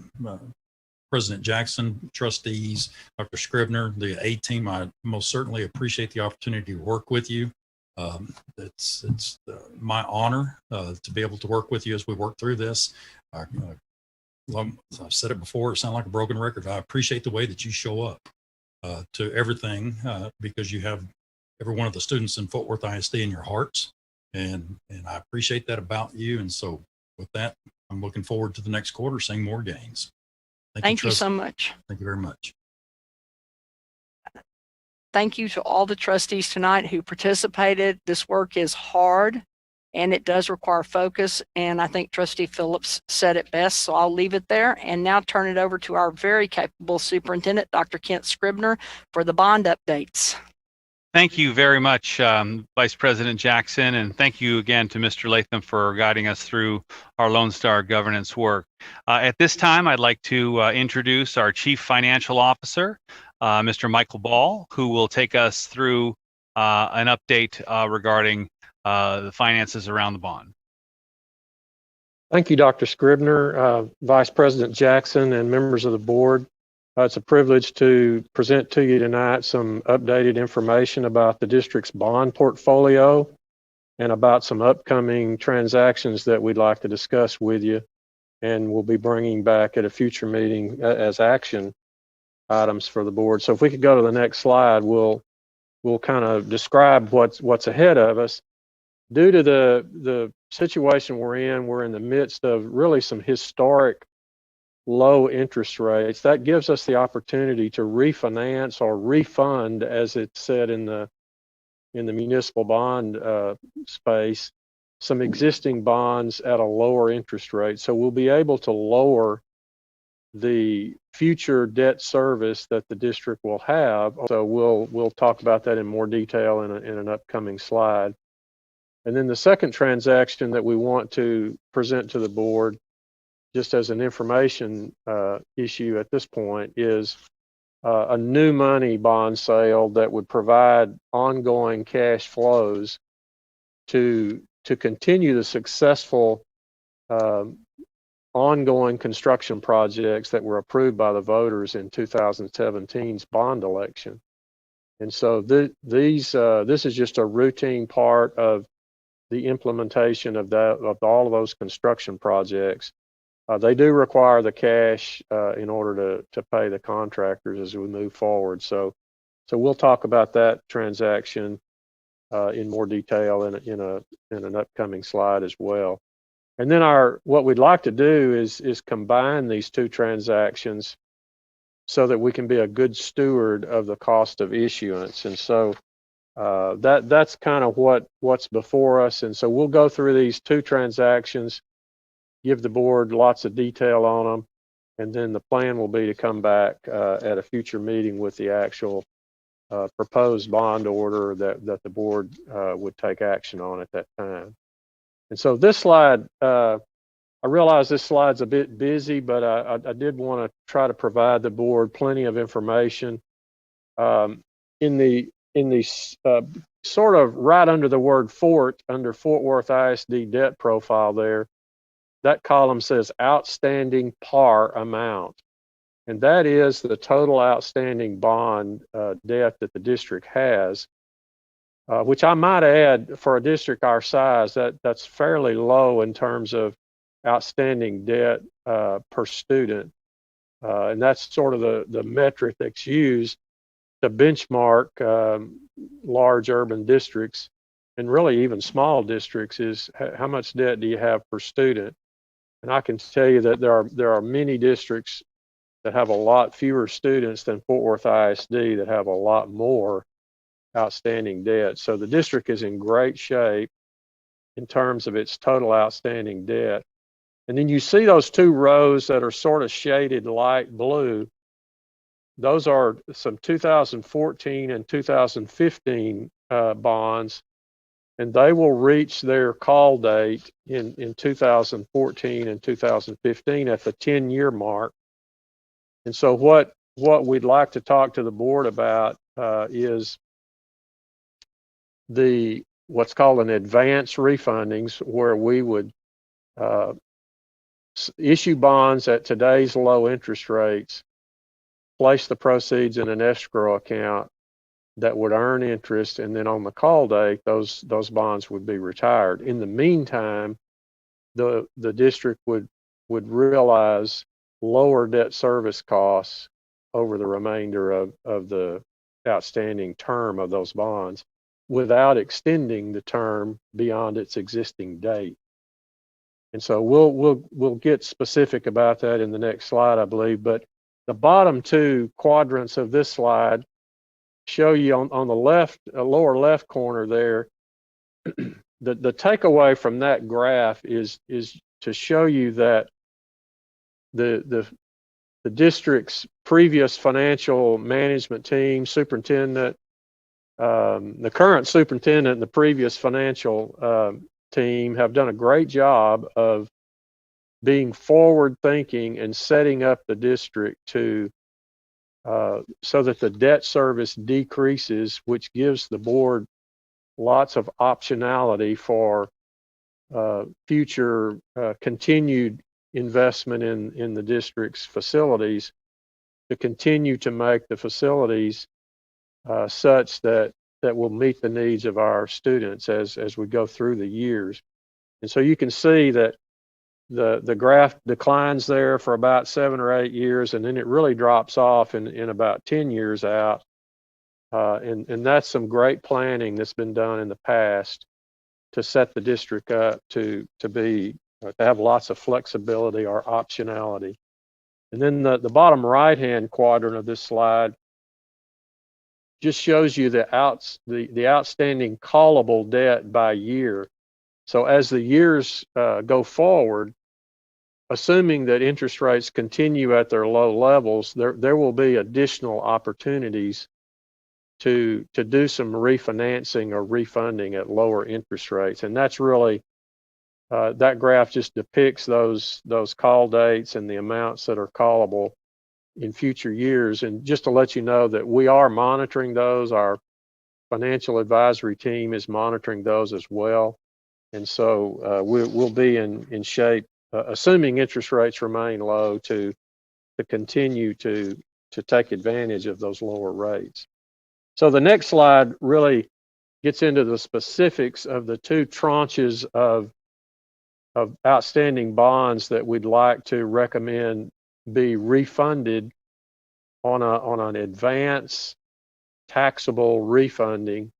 President Jackson, trustees, Dr. Scribner, the A team, I most certainly appreciate the opportunity to work with you. It's my honor to be able to work with you as we work through this. I've said it before, it sounds like a broken record. I appreciate the way that you show up to everything because you have every one of the students in Fort Worth ISD in your hearts, and I appreciate that about you. And so with that, I'm looking forward to the next quarter seeing more gains. Thank you so much. Thank you very much. Thank you to all the trustees tonight who participated. This work is hard and it does require focus. And I think Trustee Phillips said it best, so I'll leave it there and now turn it over to our very capable superintendent, Dr. Kent Scribner, for the bond updates. Thank you very much, Vice President Jackson, and thank you again to Mr. Latham for guiding us through our Lone Star governance work. At this time, I'd like to introduce our Chief Financial Officer, Mr. Michael Ball, who will take us through an update regarding the finances around the bond. Thank you, Dr. Scribner, Vice President Jackson, and members of the board. It's a privilege to present to you tonight some updated information about the district's bond portfolio and about some upcoming transactions that we'd like to discuss with you, and we'll be bringing back at a future meeting as action items for the board. So if we could go to the next slide, we'll kind of describe what's ahead of us. Due to the situation we're in the midst of really some historic low interest rates. That gives us the opportunity to refinance or refund, as it's said in the municipal bond space, some existing bonds at a lower interest rate. So we'll be able to lower the future debt service that the district will have. So we'll talk about that in more detail in an upcoming slide. And then the second transaction that we want to present to the board, just as an information issue at this point, is a new money bond sale that would provide ongoing cash flows to continue the successful ongoing construction projects that were approved by the voters in 2017's bond election. And so this is just a routine part of the implementation of all of those construction projects. They do require the cash in order to pay the contractors as we move forward. So we'll talk about that transaction in more detail in an upcoming slide as well. And then what we'd like to do is combine these two transactions so that we can be a good steward of the cost of issuance. And so that's kind of what's before us. And so we'll go through these two transactions, give the board lots of detail on them, and then the plan will be to come back at a future meeting with the actual proposed bond order that the board would take action on at that time. And so this slide, I realize this slide's a bit busy, but I did want to try to provide the board plenty of information. In the sort of right under the word Fort, under Fort Worth ISD debt profile there, that column says outstanding par amount. And that is the total outstanding bond debt that the district has, which I might add for a district our size, that's fairly low in terms of outstanding debt per student. And that's sort of the metric that's used to benchmark large urban districts, and really even small districts, is how much debt do you have per student. And I can tell you that there are many districts that have a lot fewer students than Fort Worth ISD that have a lot more outstanding debt. So the district is in great shape in terms of its total outstanding debt. And then you see those two rows that are sort of shaded light blue. Those are some 2014 and 2015 bonds, and they will reach their call date in 2014 and 2015 at the 10-year mark. And so what we'd like to talk to the board about is what's called an advance refundings, where we would issue bonds at today's low interest rates, place the proceeds in an escrow account that would earn interest, and then on the call date, those bonds would be retired. In the meantime, the district would realize lower debt service costs over the remainder of the outstanding term of those bonds without extending the term beyond its existing date. And so we'll get specific about that in the next slide, I believe. But the bottom two quadrants of this slide show you on the left, lower left corner there, the takeaway from that graph is to show you that the district's previous financial management team, superintendent, the current superintendent and the previous financial team have done a great job of being forward thinking and setting up the district to so that the debt service decreases, which gives the board lots of optionality for future continued investment in the district's facilities, to continue to make the facilities such that will meet the needs of our students as we go through the years. And so you can see that the graph declines there for about 7 or 8 years, and then it really drops off in about 10 years out. And that's some great planning that's been done in the past to set the district up to have lots of flexibility or optionality. And then the bottom right-hand quadrant of this slide just shows you the outstanding callable debt by year. So as the years go forward, assuming that interest rates continue at their low levels, there will be additional opportunities to do some refinancing or refunding at lower interest rates. And that's really, that graph just depicts those call dates and the amounts that are callable in future years. And just to let you know that we are monitoring those, our financial advisory team is monitoring those as well. And so we'll be in shape assuming interest rates remain low, to continue to take advantage of those lower rates. So the next slide really gets into the specifics of the two tranches of outstanding bonds that we'd like to recommend be refunded on an advance taxable refunding.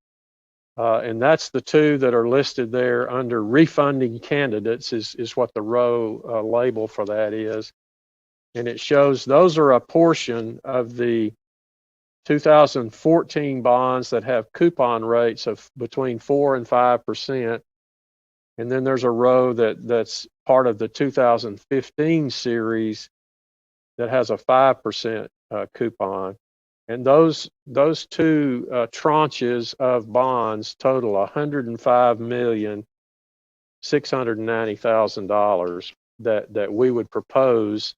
And that's the two that are listed there under refunding candidates is what the row label for that is. And it shows those are a portion of the 2014 bonds that have coupon rates of between 4 and 5%. And then there's a row that's part of the 2015 series that has a 5% coupon. And those two tranches of bonds total $105,690,000 that we would propose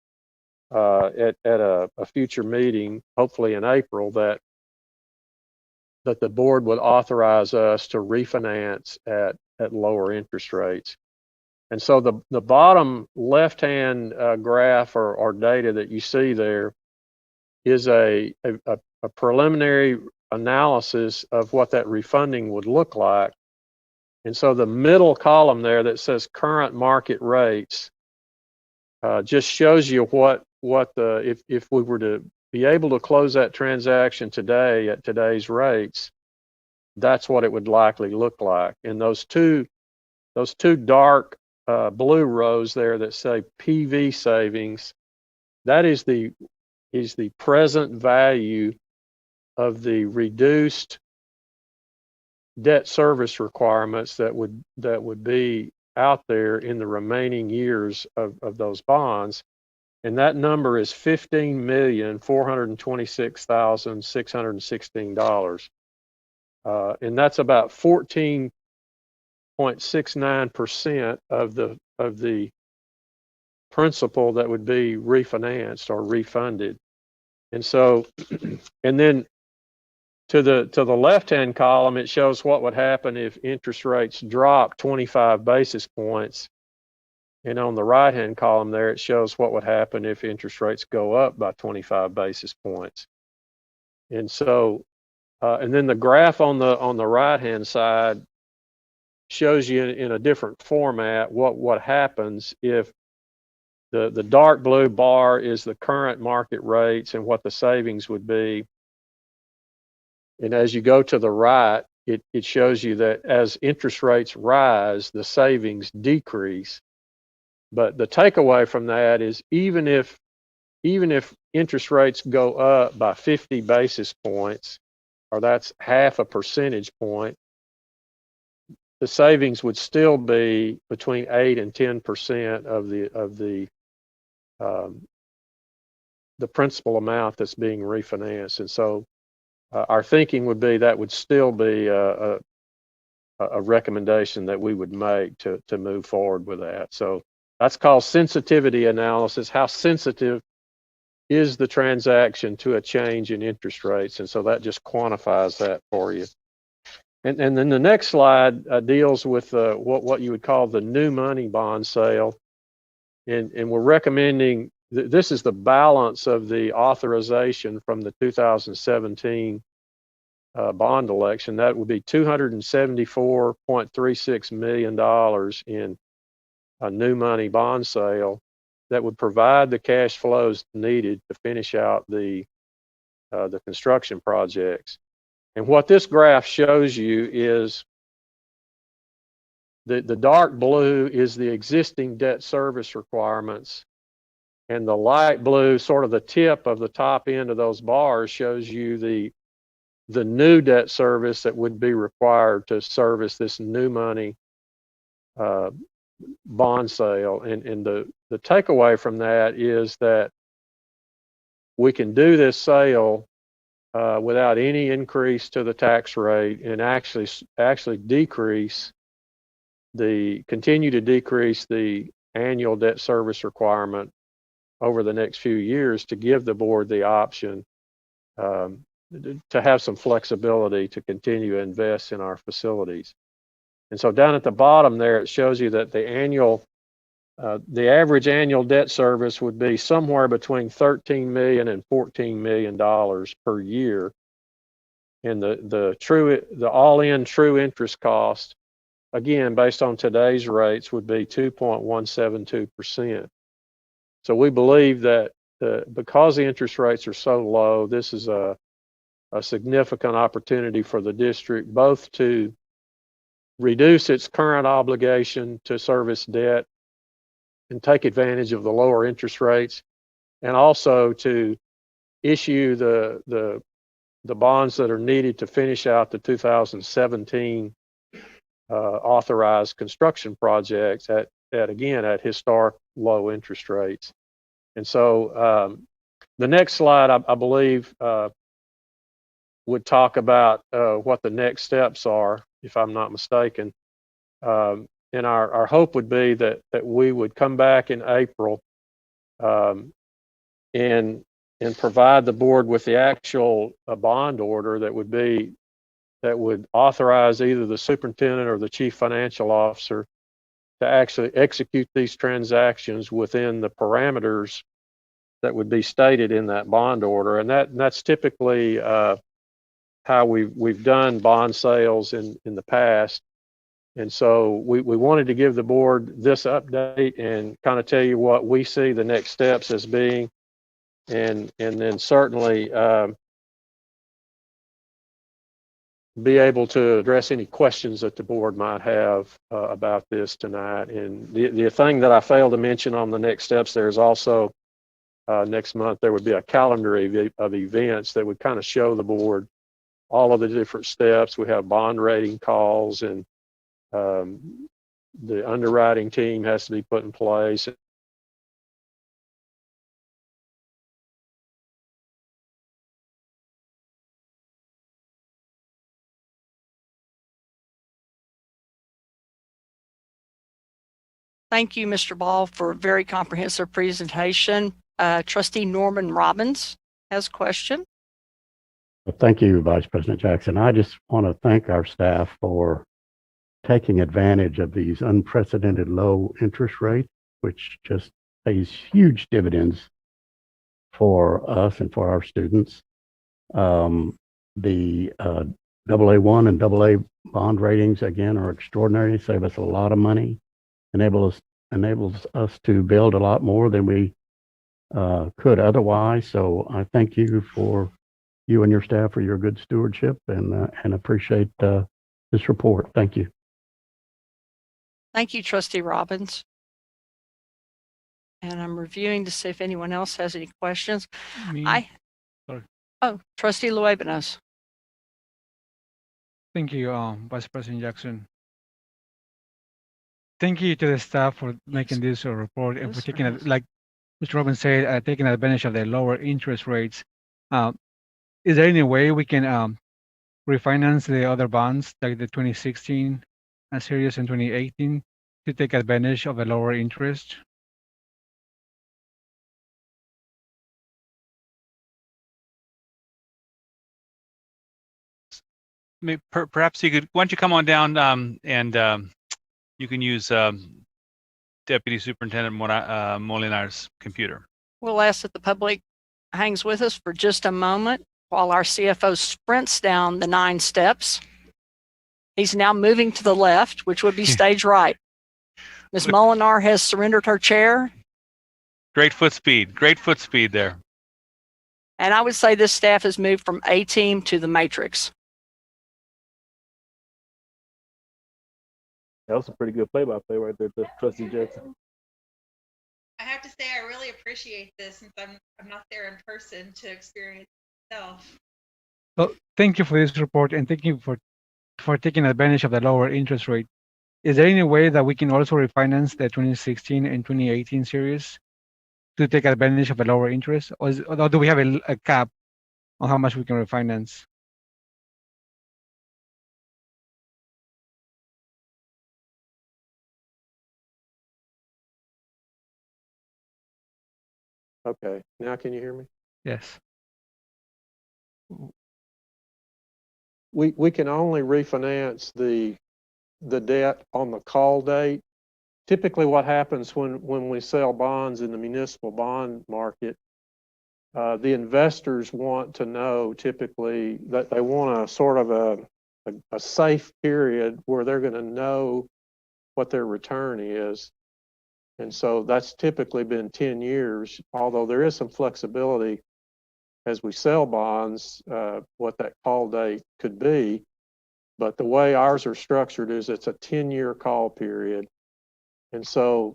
at a future meeting, hopefully in April, that the board would authorize us to refinance at lower interest rates. And so the bottom left-hand graph or data that you see there is a preliminary analysis of what that refunding would look like. And so the middle column there that says current market rates just shows you what if we were to be able to close that transaction today at today's rates, that's what it would likely look like. And those two dark blue rows there that say PV savings, that is the present value of the reduced debt service requirements that would be out there in the remaining years of those bonds. And that number is $15,426,616. And that's about 14.69% of the principal that would be refinanced or refunded. And so, and then to the left-hand column, it shows what would happen if interest rates drop 25 basis points. And on the right-hand column there, it shows what would happen if interest rates go up by 25 basis points. And so, and then the graph on the right-hand side shows you in a different format what happens if the dark blue bar is the current market rates and what the savings would be. And as you go to the right, it shows you that as interest rates rise, the savings decrease. But the takeaway from that is even if interest rates go up by 50 basis points, or that's half a percentage point, the savings would still be between 8 and 10% of the principal amount that's being refinanced. And so our thinking would be that would still be a recommendation that we would make to move forward with that. So that's called sensitivity analysis. How sensitive is the transaction to a change in interest rates? And so that just quantifies that for you. And then the next slide deals with what you would call the new money bond sale. And we're recommending, this is the balance of the authorization from the 2017 bond election. That would be $274.36 million in a new money bond sale that would provide the cash flows needed to finish out the construction projects. And what this graph shows you is the dark blue is the existing debt service requirements, and the light blue, sort of the tip of the top end of those bars, shows you the new debt service that would be required to service this new money bond sale. And the takeaway from that is that we can do this sale without any increase to the tax rate, and actually continue to decrease the annual debt service requirement over the next few years, to give the board the option to have some flexibility to continue to invest in our facilities. And so down at the bottom there, it shows you that the annual The average annual debt service would be somewhere between $13 million and $14 million per year. And the all-in true interest cost, again, based on today's rates, would be 2.172%. So we believe that because the interest rates are so low, this is a significant opportunity for the district, both to reduce its current obligation to service debt and take advantage of the lower interest rates, and also to issue the bonds that are needed to finish out the 2017 authorized construction projects at historic low interest rates. And so the next slide, I believe, would talk about what the next steps are, if I'm not mistaken. And our hope would be that we would come back in April and provide the board with the actual bond order that would authorize either the superintendent or the chief financial officer to actually execute these transactions within the parameters that would be stated in that bond order. And that's typically how we've done bond sales in the past. And so we wanted to give the board this update and kind of tell you what we see the next steps as being, and then certainly be able to address any questions that the board might have about this tonight. And the thing that I failed to mention on the next steps, there's also next month there would be a calendar of events that would kind of show the board all of the different steps. We have bond rating calls, and the underwriting team has to be put in place. Thank you, Mr. Ball, for a very comprehensive presentation. Trustee Norman Robbins has a question. Well, thank you, Vice President Jackson. I just want to thank our staff for taking advantage of these unprecedented low interest rates, which just pays huge dividends for us and for our students. The AA1 and AA bond ratings, again, are extraordinary. Save us a lot of money, enables us to build a lot more than we could otherwise. So I thank you and your staff for your good stewardship, and appreciate this report. Thank you. Thank you, Trustee Robbins. And I'm reviewing to see if anyone else has any questions. Sorry. Oh, Trustee Luebanos. Thank you, Vice President Jackson. Thank you to the staff for making this report and for taking it, like Mr. Robbins said, taking advantage of the lower interest rates. Is there any way we can refinance the other bonds, like the 2016 series and 2018, to take advantage of the lower interest? Perhaps you could, why don't you come on down and you can use Deputy Superintendent Molinar's computer. We'll ask that the public hangs with us for just a moment while our CFO sprints down the 9 steps. He's now moving to the left, which would be stage right. Ms. Molinar has surrendered her chair. Great foot speed there. And I would say this staff has moved from A-team to the matrix. That was a pretty good play-by-play right there, Trustee Jackson. I have to say, I really appreciate this since I'm not there in person to experience it myself. Well, thank you for this report, and thank you for taking advantage of the lower interest rate. Is there any way that we can also refinance the 2016 and 2018 series to take advantage of a lower interest, or do we have a cap on how much we can refinance? Okay, now can you hear me? Yes. We can only refinance the debt on the call date typically what happens when we sell bonds in the municipal bond market, the investors want to know typically that they want a sort of a safe period where they're going to know what their return is. And so that's typically been 10 years, although there is some flexibility as we sell bonds, what that call date could be. But the way ours are structured is it's a 10-year call period. And so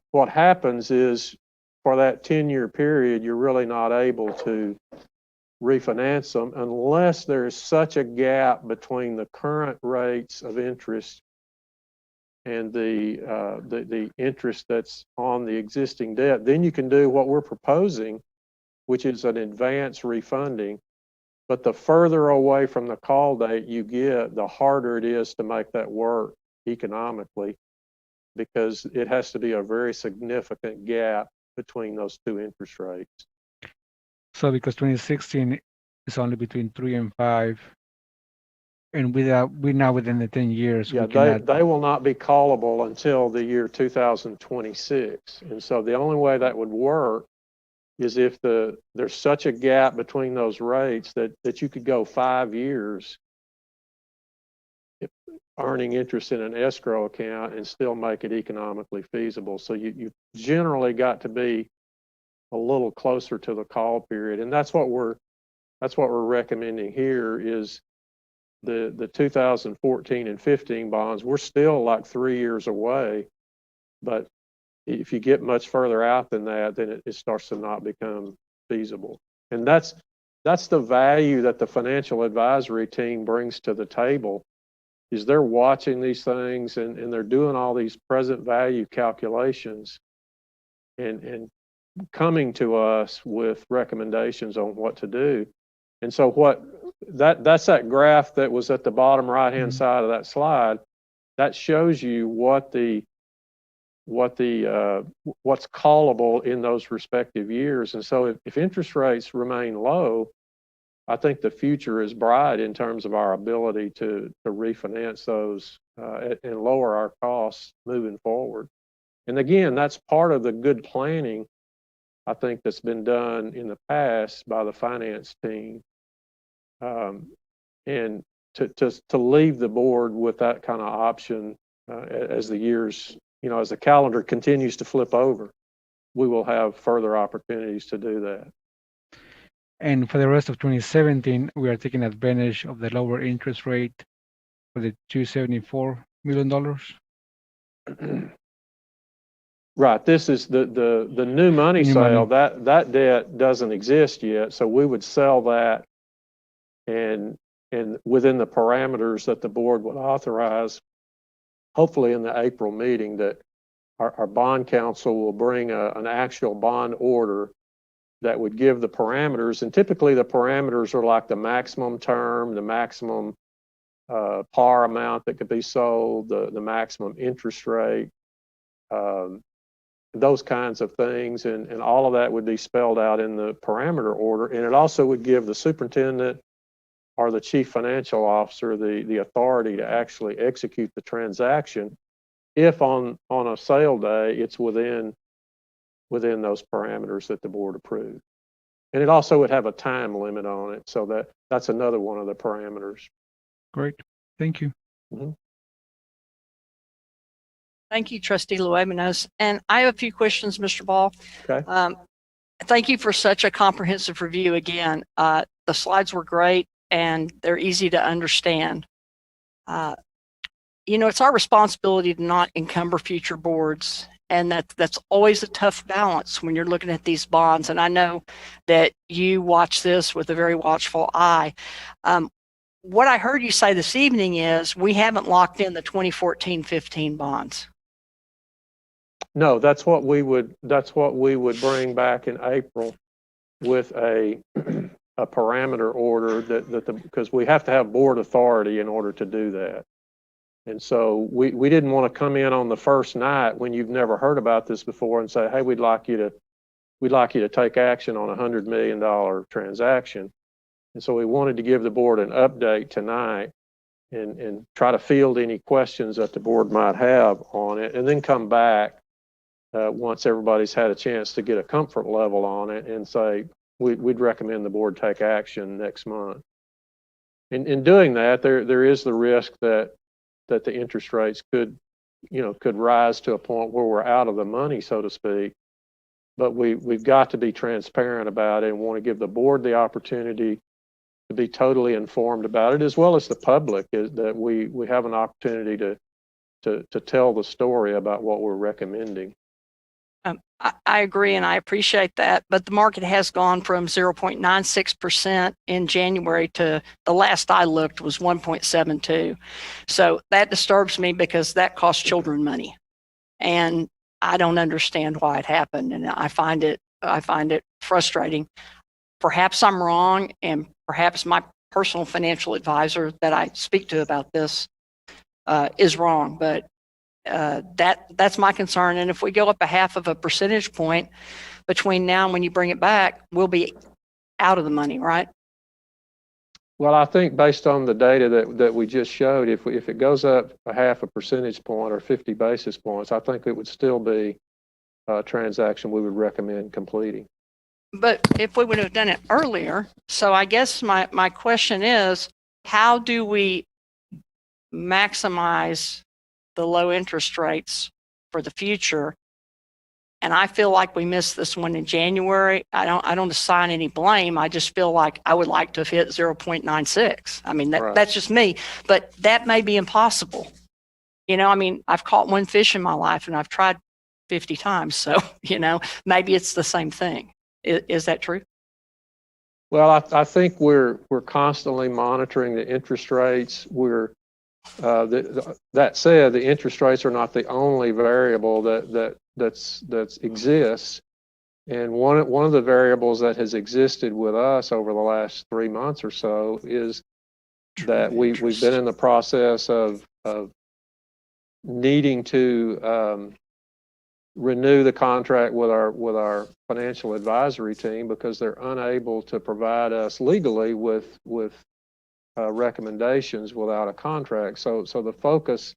what happens is for that 10-year period, you're really not able to refinance them unless there's such a gap between the current rates of interest and the interest that's on the existing debt. Then you can do what we're proposing, which is an advance refunding. But the further away from the call date you get, the harder it is to make that work economically, because it has to be a very significant gap between those two interest rates. So because 2016 is only between 3 and 5, and we're now within the 10 years. Yeah, they will not be callable until the year 2026. And so the only way that would work is if there's such a gap between those rates that you could go 5 years earning interest in an escrow account and still make it economically feasible. So you generally got to be a little closer to the call period. And that's what we're recommending here is the 2014 and 15 bonds. We're still like 3 years away, but if you get much further out than that, then it starts to not become feasible. And that's the value that the financial advisory team brings to the table, is they're watching these things and they're doing all these present value calculations and coming to us with recommendations on what to do. And so that's that graph that was at the bottom right-hand side of that slide. That shows you what's callable in those respective years. And so if interest rates remain low, I think the future is bright in terms of our ability to refinance those and lower our costs moving forward. And again, that's part of the good planning, I think, that's been done in the past by the finance team. And to leave the board with that kind of option as the years, as the calendar continues to flip over, we will have further opportunities to do that. And for the rest of 2017, we are taking advantage of the lower interest rate for the $274 million. Right. This is the new money sale. That debt doesn't exist yet, so we would sell that, and within the parameters that the board would authorize, hopefully in the April meeting, that our bond counsel will bring an actual bond order that would give the parameters. And typically the parameters are like the maximum term, the maximum par amount that could be sold, the maximum interest rate, those kinds of things. And all of that would be spelled out in the parameter order. And it also would give the superintendent or the chief financial officer the authority to actually execute the transaction if on a sale day it's within those parameters that the board approved. And it also would have a time limit on it, so that's another one of the parameters. Great, thank you. Mm-hmm. Thank you, Trustee Luevanos. And I have a few questions, Mr. Ball. Okay. Thank you for such a comprehensive review again. The slides were great and they're easy to understand. It's our responsibility to not encumber future boards, and that's always a tough balance when you're looking at these bonds. And I know that you watch this with a very watchful eye. What I heard you say this evening is we haven't locked in the 2014-15 bonds. No, that's what we would bring back in April with a parameter order because we have to have board authority in order to do that. And so we didn't want to come in on the first night when you've never heard about this before and say, hey, we'd like you to take action on a $100 million transaction. And so we wanted to give the board an update tonight and try to field any questions that the board might have on it, and then come back once everybody's had a chance to get a comfort level on it and say, we'd recommend the board take action next month. In doing that, there is the risk that the interest rates could rise to a point where we're out of the money, so to speak. But we've got to be transparent about it and want to give the board the opportunity to be totally informed about it, as well as the public, is that we have an opportunity to tell the story about what we're recommending. I agree, and I appreciate that, but the market has gone from 0.96% in January to the last I looked was 1.72. So that disturbs me because that costs children money, and I don't understand why it happened, and I find it frustrating. Perhaps I'm wrong, and perhaps my personal financial advisor that I speak to about this is wrong, but that's my concern. And if we go up a 0.5 percentage point between now and when you bring it back, we'll be out of the money, right? Well, I think based on the data that we just showed, if it goes up a 0.5 percentage point or 50 basis points, I think it would still be a transaction we would recommend completing. But if we would have done it earlier, so I guess my question is, how do we maximize the low interest rates for the future? And I feel like we missed this one in January. I don't assign any blame. I just feel like I would like to have hit 0.96. I mean, that's just me, but that may be impossible. I mean, I've caught one fish in my life and I've tried 50 times. So, maybe it's the same thing. Is that true? Well, I think we're constantly monitoring the interest rates. That said, the interest rates are not the only variable that exists. And one of the variables that has existed with us over the last 3 months or so is that we've been in the process of needing to renew the contract with our financial advisory team because they're unable to provide us legally with recommendations without a contract. So the focus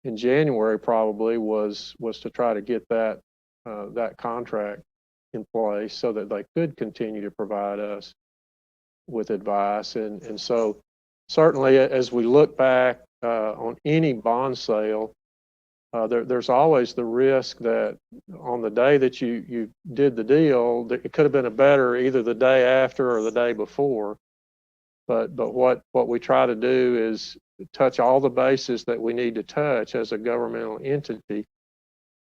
in January probably was to try to get that contract in place so that they could continue to provide us with advice. And so certainly as we look back on any bond sale, there's always the risk that on the day that you did the deal, it could have been either the day after or the day before. But what we try to do is touch all the bases that we need to touch as a governmental entity,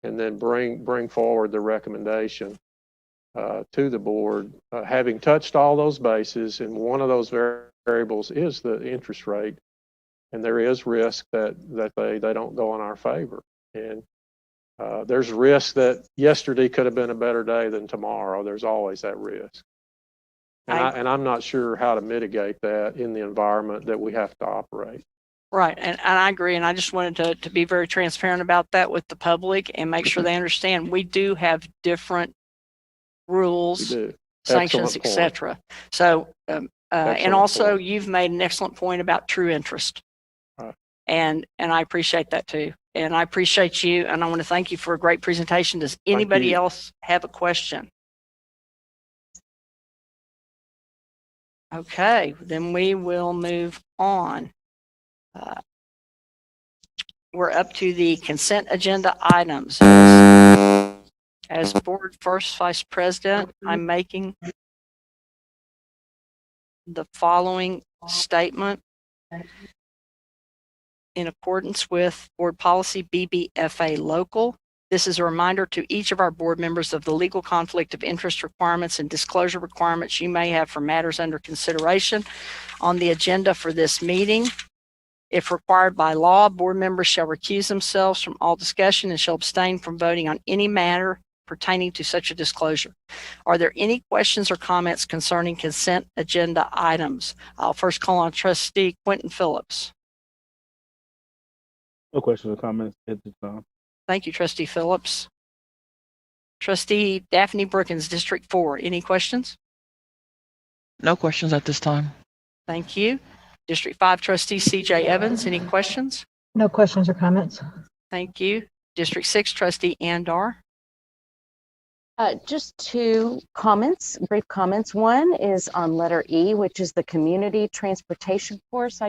and then bring forward the recommendation to the board, having touched all those bases. And one of those variables is the interest rate, and there is risk that they don't go in our favor. And there's risk that yesterday could have been a better day than tomorrow. There's always that risk. And I'm not sure how to mitigate that in the environment that we have to operate. Right. And I agree. And I just wanted to be very transparent about that with the public and make sure they understand we do have different rules, sanctions, etc. So, and also you've made an excellent point about true interest. Right. And I appreciate that too. And I appreciate you. And I want to thank you for a great presentation. Does anybody else have a question? Okay, then we will move on. We're up to the consent agenda items. As board first vice president, I'm making the following statement in accordance with board policy BBFA local. This is a reminder to each of our board members of the legal conflict of interest requirements and disclosure requirements you may have for matters under consideration on the agenda for this meeting. If required by law, board members shall recuse themselves from all discussion and shall abstain from voting on any matter pertaining to such a disclosure. Are there any questions or comments concerning consent agenda items? I'll first call on Trustee Quentin Phillips. No questions or comments at this time. Thank you, Trustee Phillips. Trustee Daphne Brookins, District 4, any questions? No questions at this time. Thank you. District 5 trustee CJ Evans, any questions? No questions or comments. Thank you. District 6 trustee Andar. Just two comments, brief comments. One is on letter E, which is the community transportation course.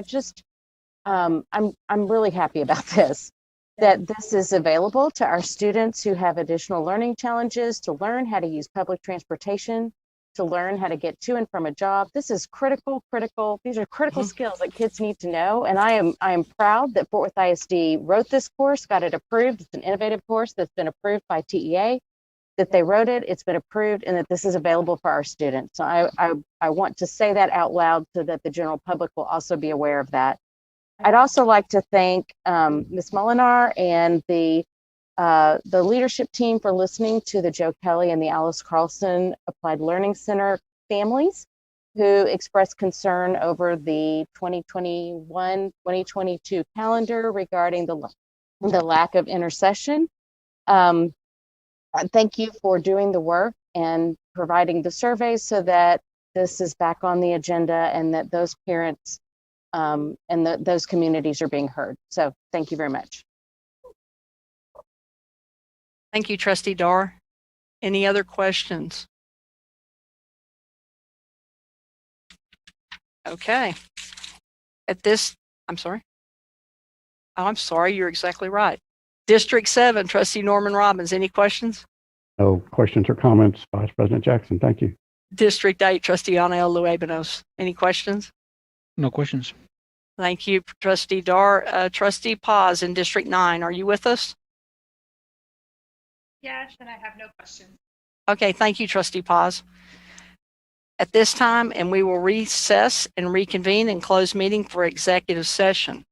I'm really happy about this, that this is available to our students who have additional learning challenges to learn how to use public transportation, to learn how to get to and from a job. This is critical. These are critical skills that kids need to know. And I am proud that Fort Worth ISD wrote this course, got it approved. It's an innovative course that's been approved by TEA, that they wrote it, it's been approved, and that this is available for our students. So I want to say that out loud so that the general public will also be aware of that. I'd also like to thank Ms. Molinar and the leadership team for listening to the Joe Kelly and the Alice Carlson Applied Learning Center families who expressed concern over the 2021-2022 calendar regarding the lack of intercession. Thank you for doing the work and providing the surveys so that this is back on the agenda and that those parents and those communities are being heard. So thank you very much. Thank you, trustee Dar. Any other questions? Okay. I'm sorry. Oh, I'm sorry. You're exactly right. District 7, trustee Norman Robbins, any questions? No questions or comments, Vice President Jackson. Thank you. District 8, trustee Anael Luebanos, any questions? No questions. Thank you, trustee Dar. Trustee Paz in District 9, are you with us? Yes, and I have no questions. Okay, thank you, trustee Paz. At this time, and we will recess and reconvene in closed meeting for executive session.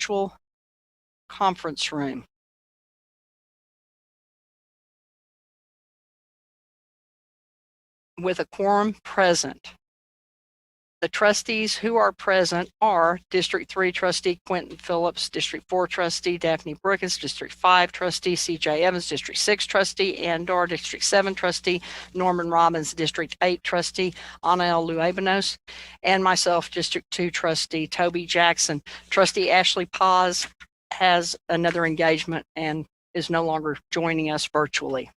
virtual conference room. With a quorum present. The trustees who are present are District 3 Trustee Quentin Phillips, District 4 Trustee Daphne Brookins, District 5 Trustee CJ Evans, District 6 Trustee Ann Dorr, District 7 Trustee Norman Robbins, District 8 Trustee Anael Luebanos, and myself, District 2 Trustee Toby Jackson. Trustee Ashley Paz has another engagement and is no longer joining us virtually.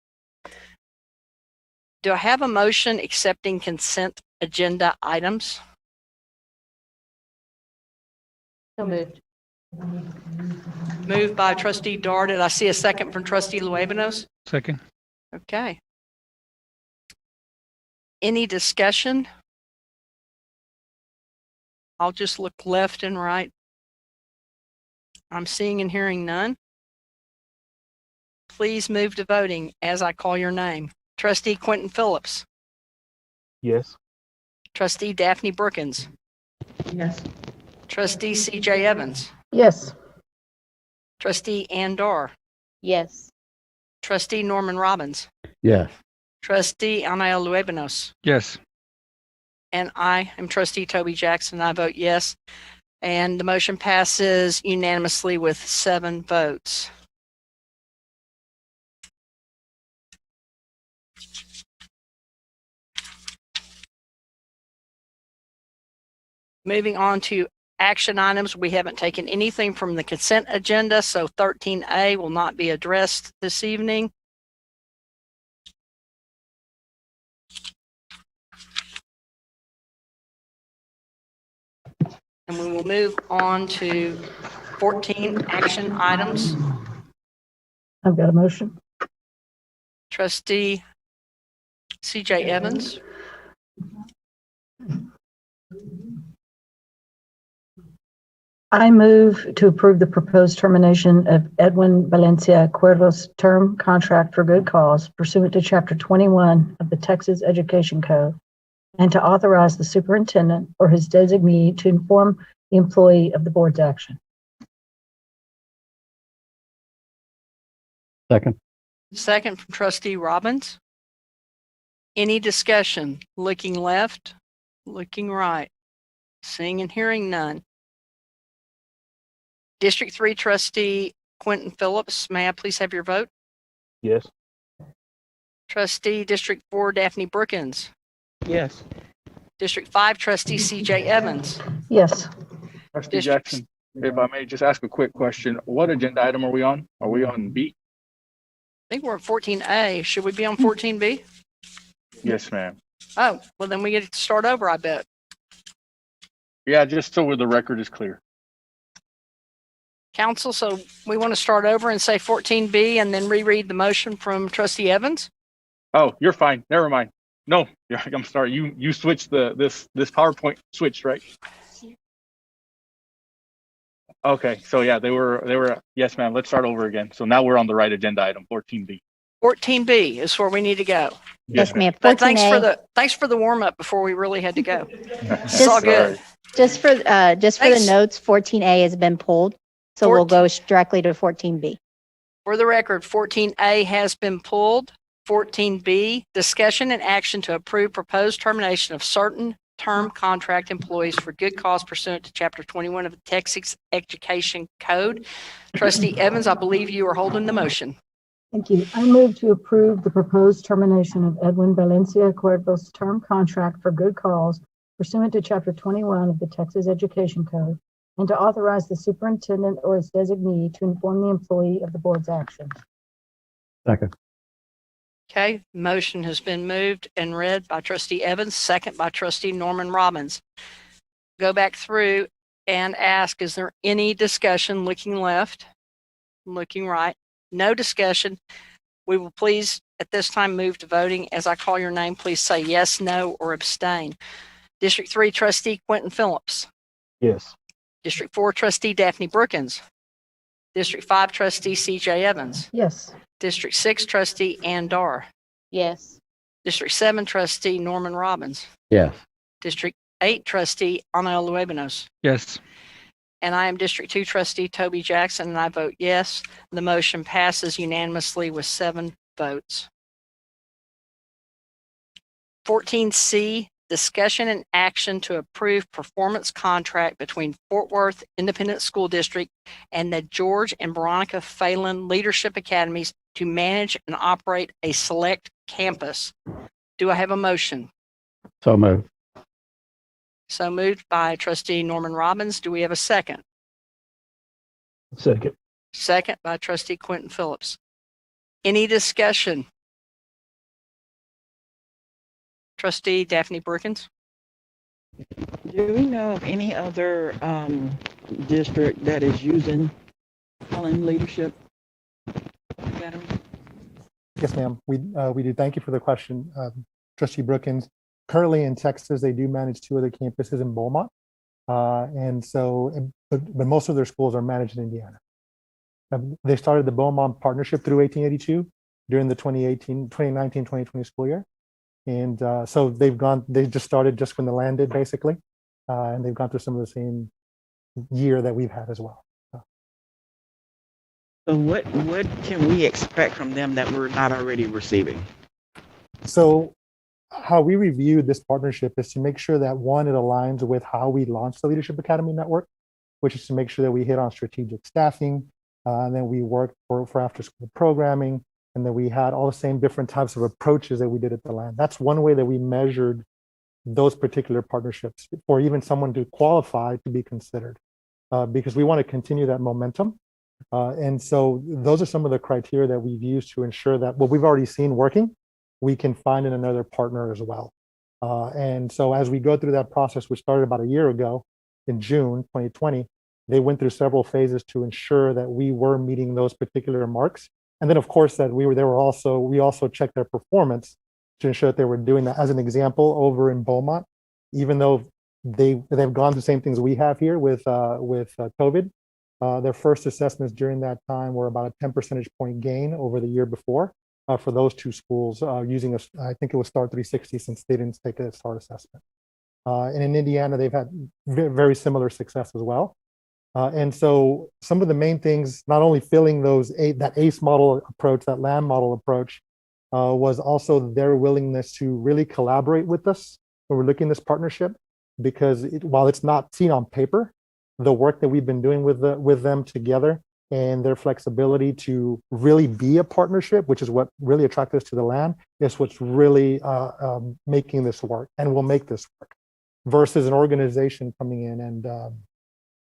Do I have a motion accepting consent agenda items? So moved. Moved by Trustee Dar. Did I see a second from Trustee Luebanos? Second. Okay. Any discussion? I'll just look left and right. I'm seeing and hearing none. Please move to voting as I call your name. Trustee Quentin Phillips. Yes. Trustee Daphne Brookins. Yes. Trustee CJ Evans. Yes. Trustee Ann Dorr. Yes. Trustee Norman Robbins. Yes. Trustee Anael Luebanos. Yes. And I am Trustee Toby Jackson. I vote yes. And the motion passes unanimously with 7 votes. Moving on to action items, we haven't taken anything from the consent agenda, so 13A will not be addressed this evening. And we will move on to 14 action items. I've got a motion. Trustee CJ Evans. I move to approve the proposed termination of Edwin Valencia Cuervo's term contract for good cause pursuant to Chapter 21 of the Texas Education Code, and to authorize the superintendent or his designee to inform the employee of the board's action. Second. Second from Trustee Robbins. Any discussion? Looking left, looking right, seeing and hearing none. District 3 Trustee Quentin Phillips, may I please have your vote? Yes. Trustee District 4 Daphne Brookins. Yes. District 5 Trustee CJ Evans. Yes. Trustee Jackson, if I may just ask a quick question, what agenda item are we on? Are we on B? I think we're at 14A. Should we be on 14B? Yes, ma'am. Oh, well then we get to start over, I bet. Yeah, just so the record is clear. Council, so we want to start over and say 14B and then reread the motion from Trustee Evans? Oh, you're fine. Never mind. No, I'm sorry. You switched this PowerPoint switched, right? Okay, so yeah, they were yes, ma'am. Let's start over again. So now we're on the right agenda item, 14B. 14B is where we need to go. Yes, ma'am. But 14A. thanks for the warm up before we really had to go. It's Just- all good. Just for the Thanks. notes, 14A has been pulled, so we'll go directly to 14B. For the record, 14A has been pulled. 14B, discussion and action to approve proposed termination of certain term contract employees for good cause pursuant to Chapter 21 of the Texas Education Code. Trustee Evans, I believe you are holding the motion. Thank you. I move to approve the proposed termination of Edwin Valencia Cuervo's term contract for good cause pursuant to Chapter 21 of the Texas Education Code, and to authorize the superintendent or his designee to inform the employee of the board's action. Second. Okay, motion has been moved and read by Trustee Evans, second by Trustee Norman Robbins. Go back through and ask, is there any discussion? Looking left, looking right, no discussion. We will please at this time move to voting. As I call your name, please say yes, no, or abstain. District 3 Trustee Quentin Phillips. Yes. District 4 Trustee Daphne Brookins. District 5 Trustee CJ Evans. Yes. District 6 Trustee Ann Dorr. Yes. District 7 Trustee Norman Robbins. Yes. District 8 Trustee Anael Luebanos. Yes. And I am District 2 Trustee Toby Jackson, and I vote yes. The motion passes unanimously with 7 votes. 14C, discussion and action to approve performance contract between Fort Worth Independent School District and the George and Veronica Phelan Leadership Academies to manage and operate a select campus. Do I have a motion? So moved. So moved by Trustee Norman Robbins. Do we have a second? Second. Second by Trustee Quentin Phillips. Any discussion? Trustee Daphne Brookins. Do we know of any other district that is using Helen Leadership Academy? Yes, ma'am. We do. Thank you for the question, Trustee Brookins. Currently in Texas, they do manage 2 other campuses in Beaumont. But most of their schools are managed in Indiana. They started the Beaumont partnership through 1882 during the 2019-2020 school year. And so they just started just when the land did, basically. And they've gone through some of the same year that we've had as well. So what can we expect from them that we're not already receiving? So how we reviewed this partnership is to make sure that, one, it aligns with how we launched the Leadership Academy Network, which is to make sure that we hit on strategic staffing, and then we worked for after-school programming, and that we had all the same different types of approaches that we did at the land. That's one way that we measured those particular partnerships for even someone to qualify to be considered, because we want to continue that momentum. And so those are some of the criteria that we've used to ensure that what we've already seen working, we can find in another partner as well. And so as we go through that process, which started about a year ago in June 2020, they went through several phases to ensure that we were meeting those particular marks. And then, of course, that we also checked their performance to ensure that they were doing that. As an example, over in Beaumont, even though they've gone through the same things we have here with COVID, their first assessments during that time were about a 10 percentage point gain over the year before for those 2 schools using I think it was STAR 360, since they didn't take a STAR assessment. And in Indiana, they've had very similar success as well. And so some of the main things, not only filling that ACE model approach, that land model approach, was also their willingness to really collaborate with us when we're looking at this partnership, because while it's not seen on paper, the work that we've been doing with them together and their flexibility to really be a partnership, which is what really attracted us to the land, is what's really making this work and will make this work, versus an organization coming in and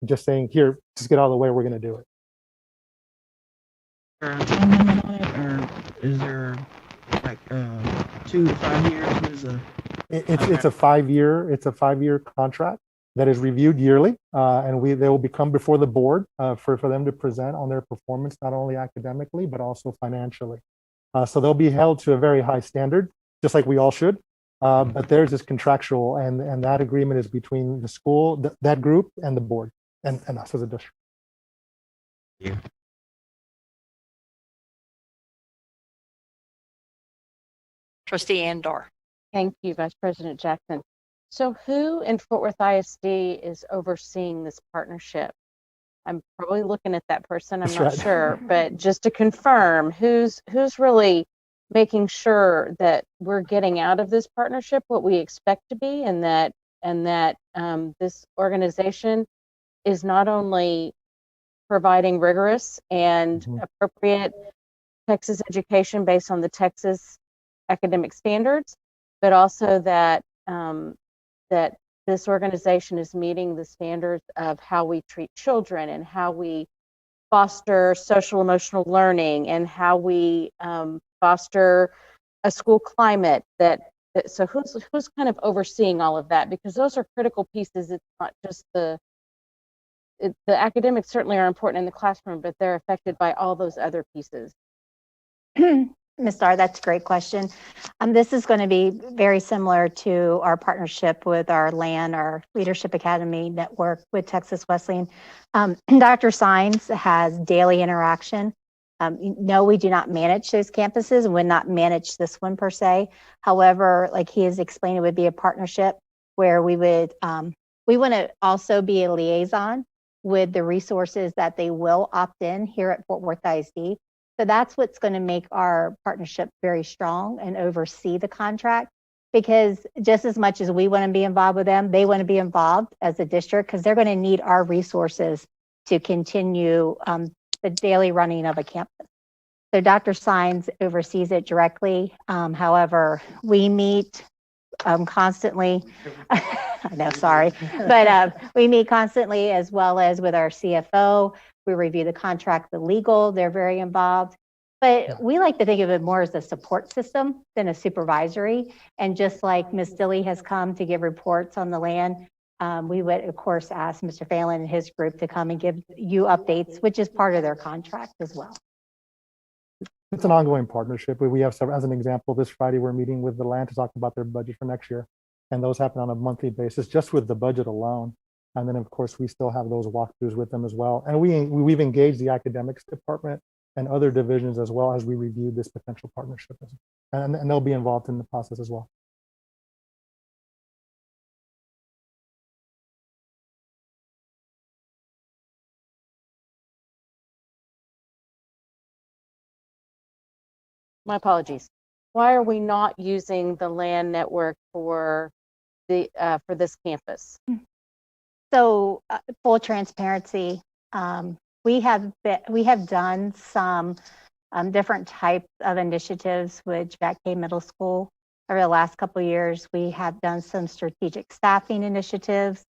just saying, here, just get out of the way, we're going to do it. Or is there like 2 to 5 years? What is the it's a 5-year contract that is reviewed yearly, and they will come before the board for them to present on their performance, not only academically but also financially. So they'll be held to a very high standard, just like we all should. But theirs is contractual, and that agreement is between the school, that group, and the board, and us as a district. Yeah. Trustee Andor. Thank you, Vice President Jackson. So who in Fort Worth ISD is overseeing this partnership? I'm probably looking at that person, I'm not sure, but just to confirm, who's really making sure that we're getting out of this partnership what we expect to be, and that this organization is not only providing rigorous and appropriate Texas education based on the Texas academic standards, but also that that this organization is meeting the standards of how we treat children and how we foster social emotional learning and how we foster a school climate so who's kind of overseeing all of that, because those are critical pieces. It's not just the academics certainly are important in the classroom, but they're affected by all those other pieces. Ms. Starr, that's a great question. This is going to be very similar to our partnership with our Leadership Academy network with Texas Wesleyan. Dr. Sines has daily interaction. No, we do not manage those campuses and would not manage this one per se. However, like he has explained, it would be a partnership where we want to also be a liaison with the resources that they will opt in here at Fort Worth ISD. So that's what's going to make our partnership very strong and oversee the contract, because just as much as we want to be involved with them, they want to be involved as a district, because they're going to need our resources to continue the daily running of a campus. So Dr. Sines oversees it directly. However, we meet constantly. I know, sorry, but we meet constantly, as well as with our CFO. We review the contract, the legal, they're very involved. But we like to think of it more as a support system than a supervisory. And just like Ms. Dilly has come to give reports on the land, we would, of course, ask Mr. Phelan and his group to come and give you updates, which is part of their contract as well. It's an ongoing partnership. We have several, as an example, this Friday, we're meeting with the land to talk about their budget for next year. And those happen on a monthly basis, just with the budget alone. And then, of course, we still have those walkthroughs with them as well. And we've engaged the academics department and other divisions as well as we review this potential partnership. And they'll be involved in the process as well. My apologies. Why are we not using the land network for the for this campus? So full transparency, we have done some different types of initiatives with Jack K Middle School over the last couple of years. We have done some strategic staffing initiatives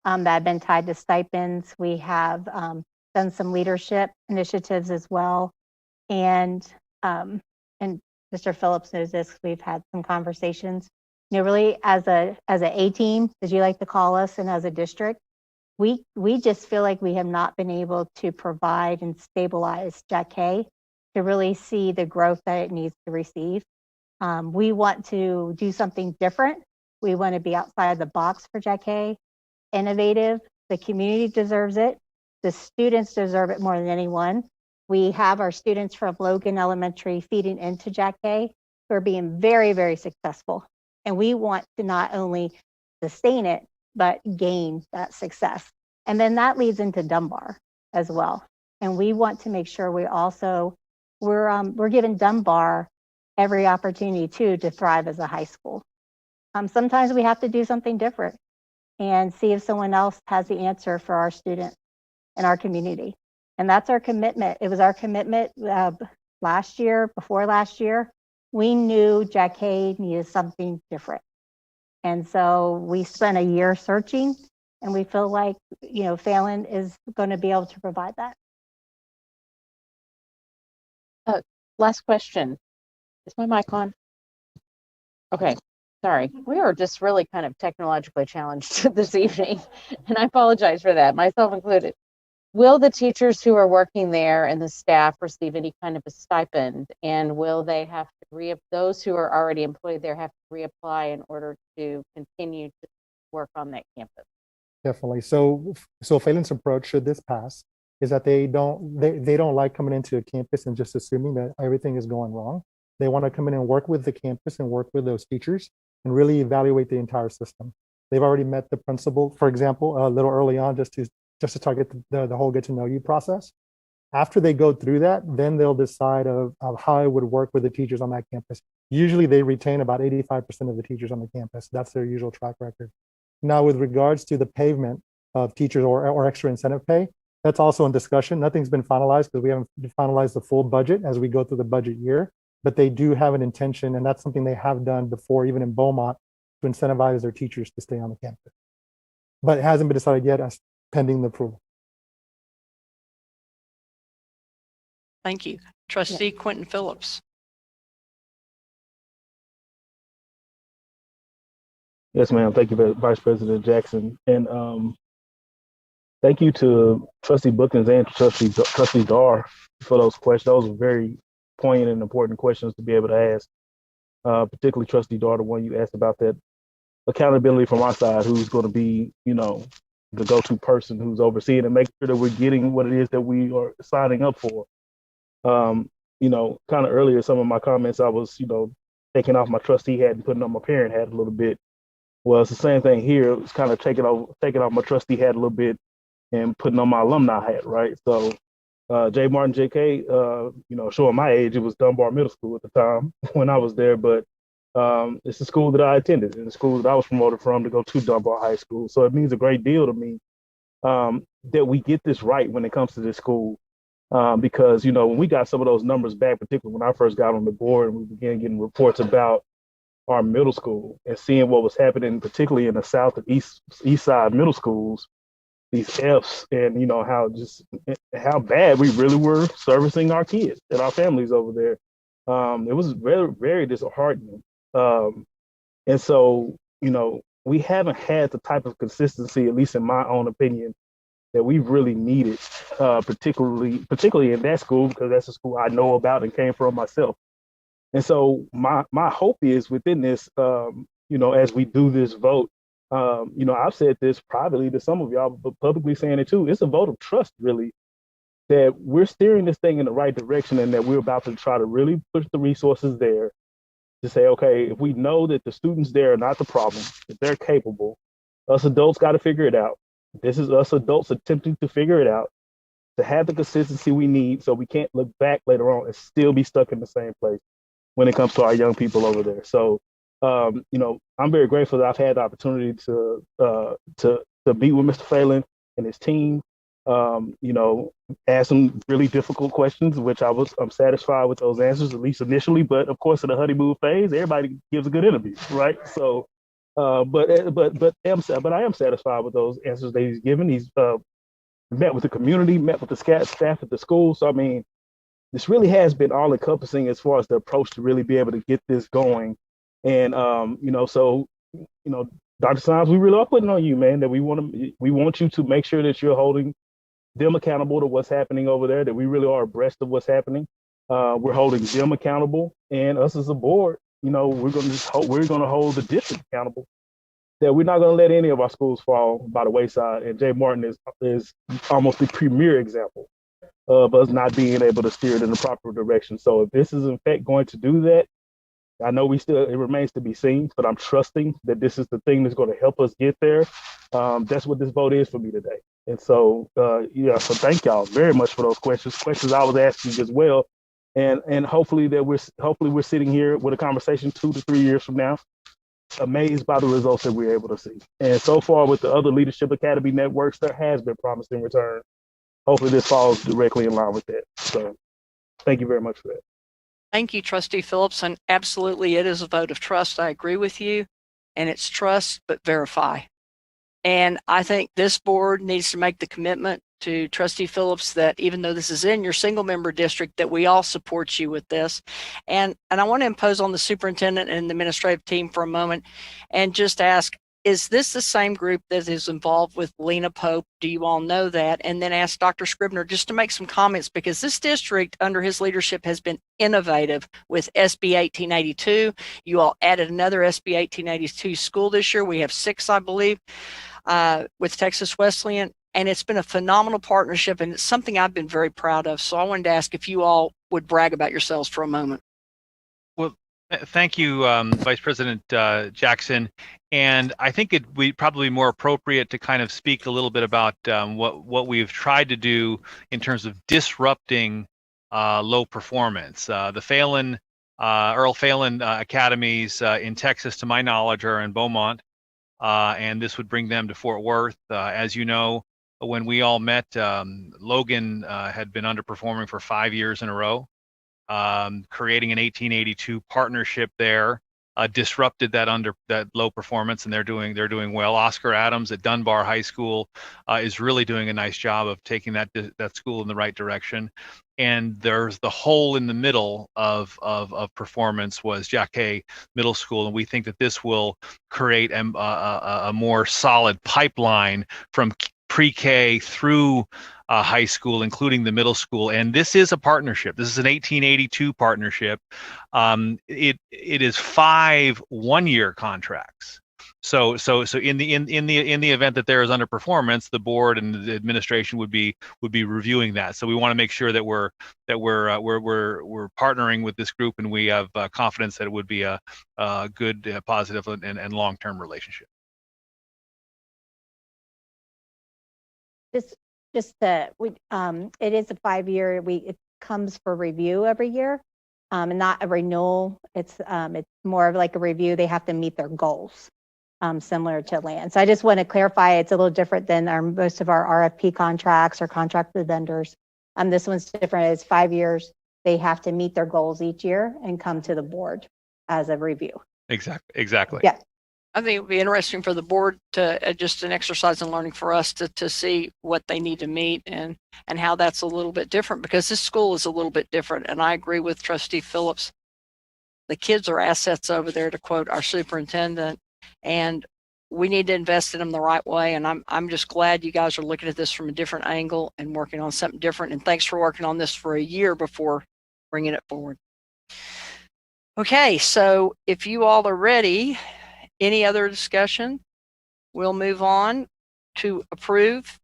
that have been tied to stipends. We have done some leadership initiatives as well, and Mr. Phillips knows this. We've had some conversations. You know, really, as a team, as you like to call us, and as a district, we just feel like we have not been able to provide and stabilize Jack K to really see the growth that it needs to receive. We want to do something different. We want to be outside the box for Jack K, innovative. The community deserves it. The students deserve it more than anyone. We have our students from Logan Elementary feeding into Jack K, who are being very, very successful. And we want to not only sustain it, but gain that success. And then that leads into Dunbar as well. And we want to make sure we're giving Dunbar every opportunity to thrive as a high school. Sometimes we have to do something different and see if someone else has the answer for our students and our community. And that's our commitment. It was our commitment last year, before last year. We knew Jack K needed something different. And so we spent a year searching, and we feel like, you know, Phelan is going to be able to provide that. Last question. Is my mic on? Okay, sorry. We are just really kind of technologically challenged this evening, and I apologize for that, myself included. Will the teachers who are working there and the staff receive any kind of a stipend? And will they have to those who are already employed there have to reapply in order to continue to work on that campus? Definitely. So Phelan's approach, should this pass, is that they don't like coming into a campus and just assuming that everything is going wrong. They want to come in and work with the campus and work with those teachers and really evaluate the entire system. They've already met the principal, for example, a little early on, just to target the whole get to know you process. After they go through that, then they'll decide of how it would work with the teachers on that campus. Usually they retain about 85% of the teachers on the campus. That's their usual track record. Now, with regards to the payment of teachers or extra incentive pay, that's also in discussion. Nothing's been finalized because we haven't finalized the full budget as we go through the budget year, but they do have an intention, and that's something they have done before, even in Beaumont, to incentivize their teachers to stay on the campus. But it hasn't been decided yet, as pending the approval. Thank you. Trustee Quentin Phillips. Yes, ma'am. Thank you, Vice President Jackson. And thank you to Trustee Bookins and Trustee Dar for those questions. Those were very poignant and important questions to be able to ask, particularly Trustee Dar, the one you asked about that accountability from our side, who's going to be, you know, the go-to person who's overseeing and making sure that we're getting what it is that we are signing up for. You know, kind of earlier, some of my comments, I was, you know, taking off my trustee hat and putting on my parent hat a little bit. Well, it's the same thing here. It's kind of taking off my trustee hat a little bit and putting on my alumni hat, right? So J. Martin JK, showing my age, it was Dunbar Middle School at the time when I was there, but it's the school that I attended and the school that I was promoted from to go to Dunbar High School. So it means a great deal to me that we get this right when it comes to this school. Because, when we got some of those numbers back, particularly when I first got on the board and we began getting reports about our middle school and seeing what was happening, particularly in the South and East Side middle schools, these F's, and how bad we really were servicing our kids and our families over there. It was very, very disheartening. And so, we haven't had the type of consistency, at least in my own opinion, that we've really needed, particularly in that school, because that's a school I know about and came from myself. And so my hope is within this, as we do this vote, I've said this privately to some of y'all, but publicly saying it too. It's a vote of trust, really, that we're steering this thing in the right direction and that we're about to try to really push the resources there to say, okay, if we know that the students there are not the problem, that they're capable, us adults got to figure it out. This is us adults attempting to figure it out, to have the consistency we need so we can't look back later on and still be stuck in the same place when it comes to our young people over there. So, I'm very grateful that I've had the opportunity to meet with Mr. Phelan and his team, ask some really difficult questions, which I'm satisfied with those answers, at least initially. But of course, in the honeymoon phase, everybody gives a good interview, right? So, but I am satisfied with those answers that he's given. He's met with the community, met with the staff at the school. So, I mean, this really has been all encompassing as far as the approach to really be able to get this going. And, Dr. Symes, we really are putting on you, man, that we want you to make sure that you're holding them accountable to what's happening over there, that we really are abreast of what's happening. We're holding them accountable, and us as a board, we're going to hold the district accountable, that we're not going to let any of our schools fall by the wayside. And Jay Martin is almost the premier example of us not being able to steer it in the proper direction. So if this is in fact going to do that, I know it remains to be seen, but I'm trusting that this is the thing that's going to help us get there. That's what this vote is for me today. And so, so thank y'all very much for those questions I was asking as well. And hopefully we're sitting here with a conversation 2 to 3 years from now, amazed by the results that we're able to see. And so far with the other Leadership Academy networks, there has been promise in return. Hopefully this falls directly in line with that. So thank you very much for that. Thank you, Trustee Phillips. And absolutely, it is a vote of trust. I agree with you. And it's trust, but verify. And I think this board needs to make the commitment to Trustee Phillips that even though this is in your single member district, that we all support you with this. And I want to impose on the superintendent and the administrative team for a moment and just ask, is this the same group that is involved with Lena Pope? Do you all know that? And then ask Dr. Scribner just to make some comments, because this district under his leadership has been innovative with SB 1882. You all added another SB 1882 school this year. We have 6, I believe, with Texas Wesleyan. And it's been a phenomenal partnership, and it's something I've been very proud of. So I wanted to ask if you all would brag about yourselves for a moment. Well, thank you, Vice President Jackson. And I think it would be probably more appropriate to kind of speak a little bit about what we've tried to do in terms of disrupting low performance. The Earl Phelan academies in Texas, to my knowledge, are in Beaumont, and this would bring them to Fort Worth. As you know, when we all met, Logan had been underperforming for 5 years in a row. Creating an 1882 partnership there disrupted that low performance, and they're doing well. Oscar Adams at Dunbar High School is really doing a nice job of taking that school in the right direction. And there's the hole in the middle of performance was Jack Hay Middle School, and we think that this will create a more solid pipeline from pre-K through high school, including the middle school. And this is a partnership. This is an 1882 partnership. It is 5 one-year contracts. So in the event that there is underperformance, the board and the administration would be reviewing that. So we want to make sure that we're partnering with this group, and we have confidence that it would be a good, positive, and long-term relationship. Just that it is a 5-year. It comes for review every year, and not a renewal. It's more of like a review. They have to meet their goals, similar to land. So I just want to clarify, it's a little different than most of our RFP contracts or contract with vendors. This one's different. It's 5 years. They have to meet their goals each year and come to the board as a review. Exactly. Yeah. I think it would be interesting for the board to just an exercise in learning for us to see what they need to meet and how that's a little bit different, because this school is a little bit different. And I agree with Trustee Phillips. The kids are assets over there, to quote our superintendent, and we need to invest in them the right way. And I'm just glad you guys are looking at this from a different angle and working on something different. And thanks for working on this for a year before bringing it forward. Okay, so if you all are ready, any other discussion? We'll move on to approve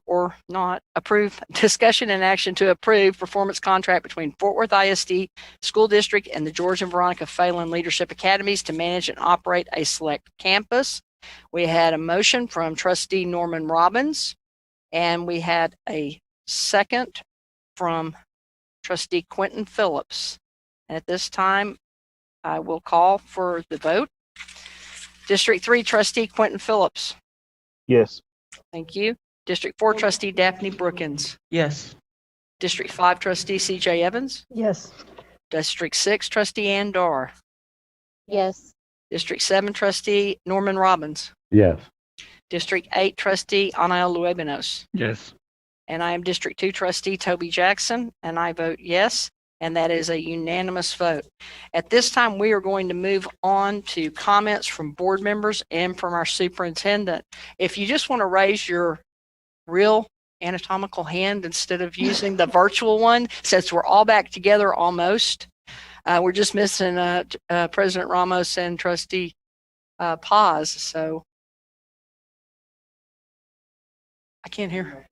or not approve, discussion and action to approve performance contract between Fort Worth ISD School District and the George and Veronica Phelan Leadership Academies to manage and operate a select campus. We had a motion from Trustee Norman Robbins, and we had a second from Trustee Quentin Phillips. And at this time, I will call for the vote. District 3, Trustee Quentin Phillips. Yes. Thank you. District 4, Trustee Daphne Brookins. Yes. District 5, Trustee CJ Evans. Yes. District 6, Trustee Ann Dar. Yes. District 7, Trustee Norman Robbins. Yes. District 8, Trustee Anael Luebenos. Yes. And I am District 2, Trustee Toby Jackson, and I vote yes. And that is a unanimous vote. At this time, we are going to move on to comments from board members and from our superintendent. If you just want to raise your real anatomical hand instead of using the virtual one, since we're all back together almost, we're just missing President Ramos and Trustee Paz. So I can't hear.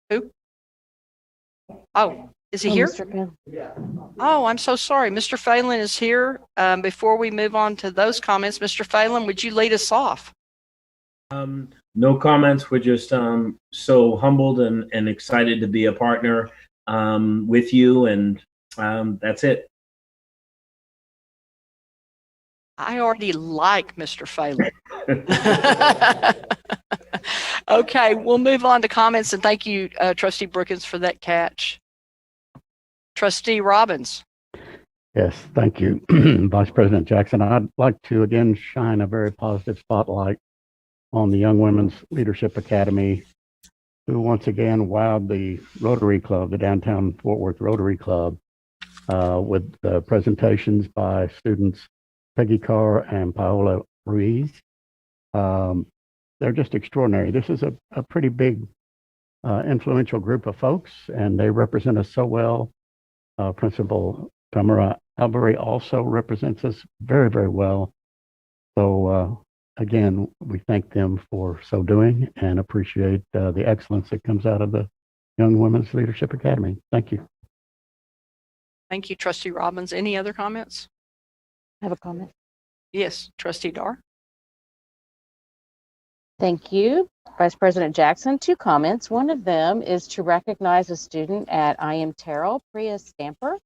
Who? Oh. Is he here? Oh, I'm so sorry. Mr. Phelan is here. Before we move on to those comments, Mr. Phelan, would you lead us off? No comments. We're just so humbled and excited to be a partner with you, and that's it. I already like Mr. Phelan. Okay, we'll move on to comments, and thank you, Trustee Brookins, for that catch. Trustee Robbins. Yes, thank you, Vice President Jackson. I'd like to again shine a very positive spotlight on the Young Women's Leadership Academy, who once again wowed the Rotary Club, the downtown Fort Worth Rotary Club, with presentations by students Peggy Carr and Paola Ruiz. They're just extraordinary. This is a pretty big, influential group of folks, and they represent us so well. Principal Tamara Albury also represents us very, very well. So again, we thank them for so doing and appreciate the excellence that comes out of the Young Women's Leadership Academy. Thank you. Thank you, Trustee Robbins. Any other comments? I have a comment. Yes, Trustee Dar. Thank you, Vice President Jackson. 2 comments. One of them is to recognize a student at IM Terrell, Priya Stamper.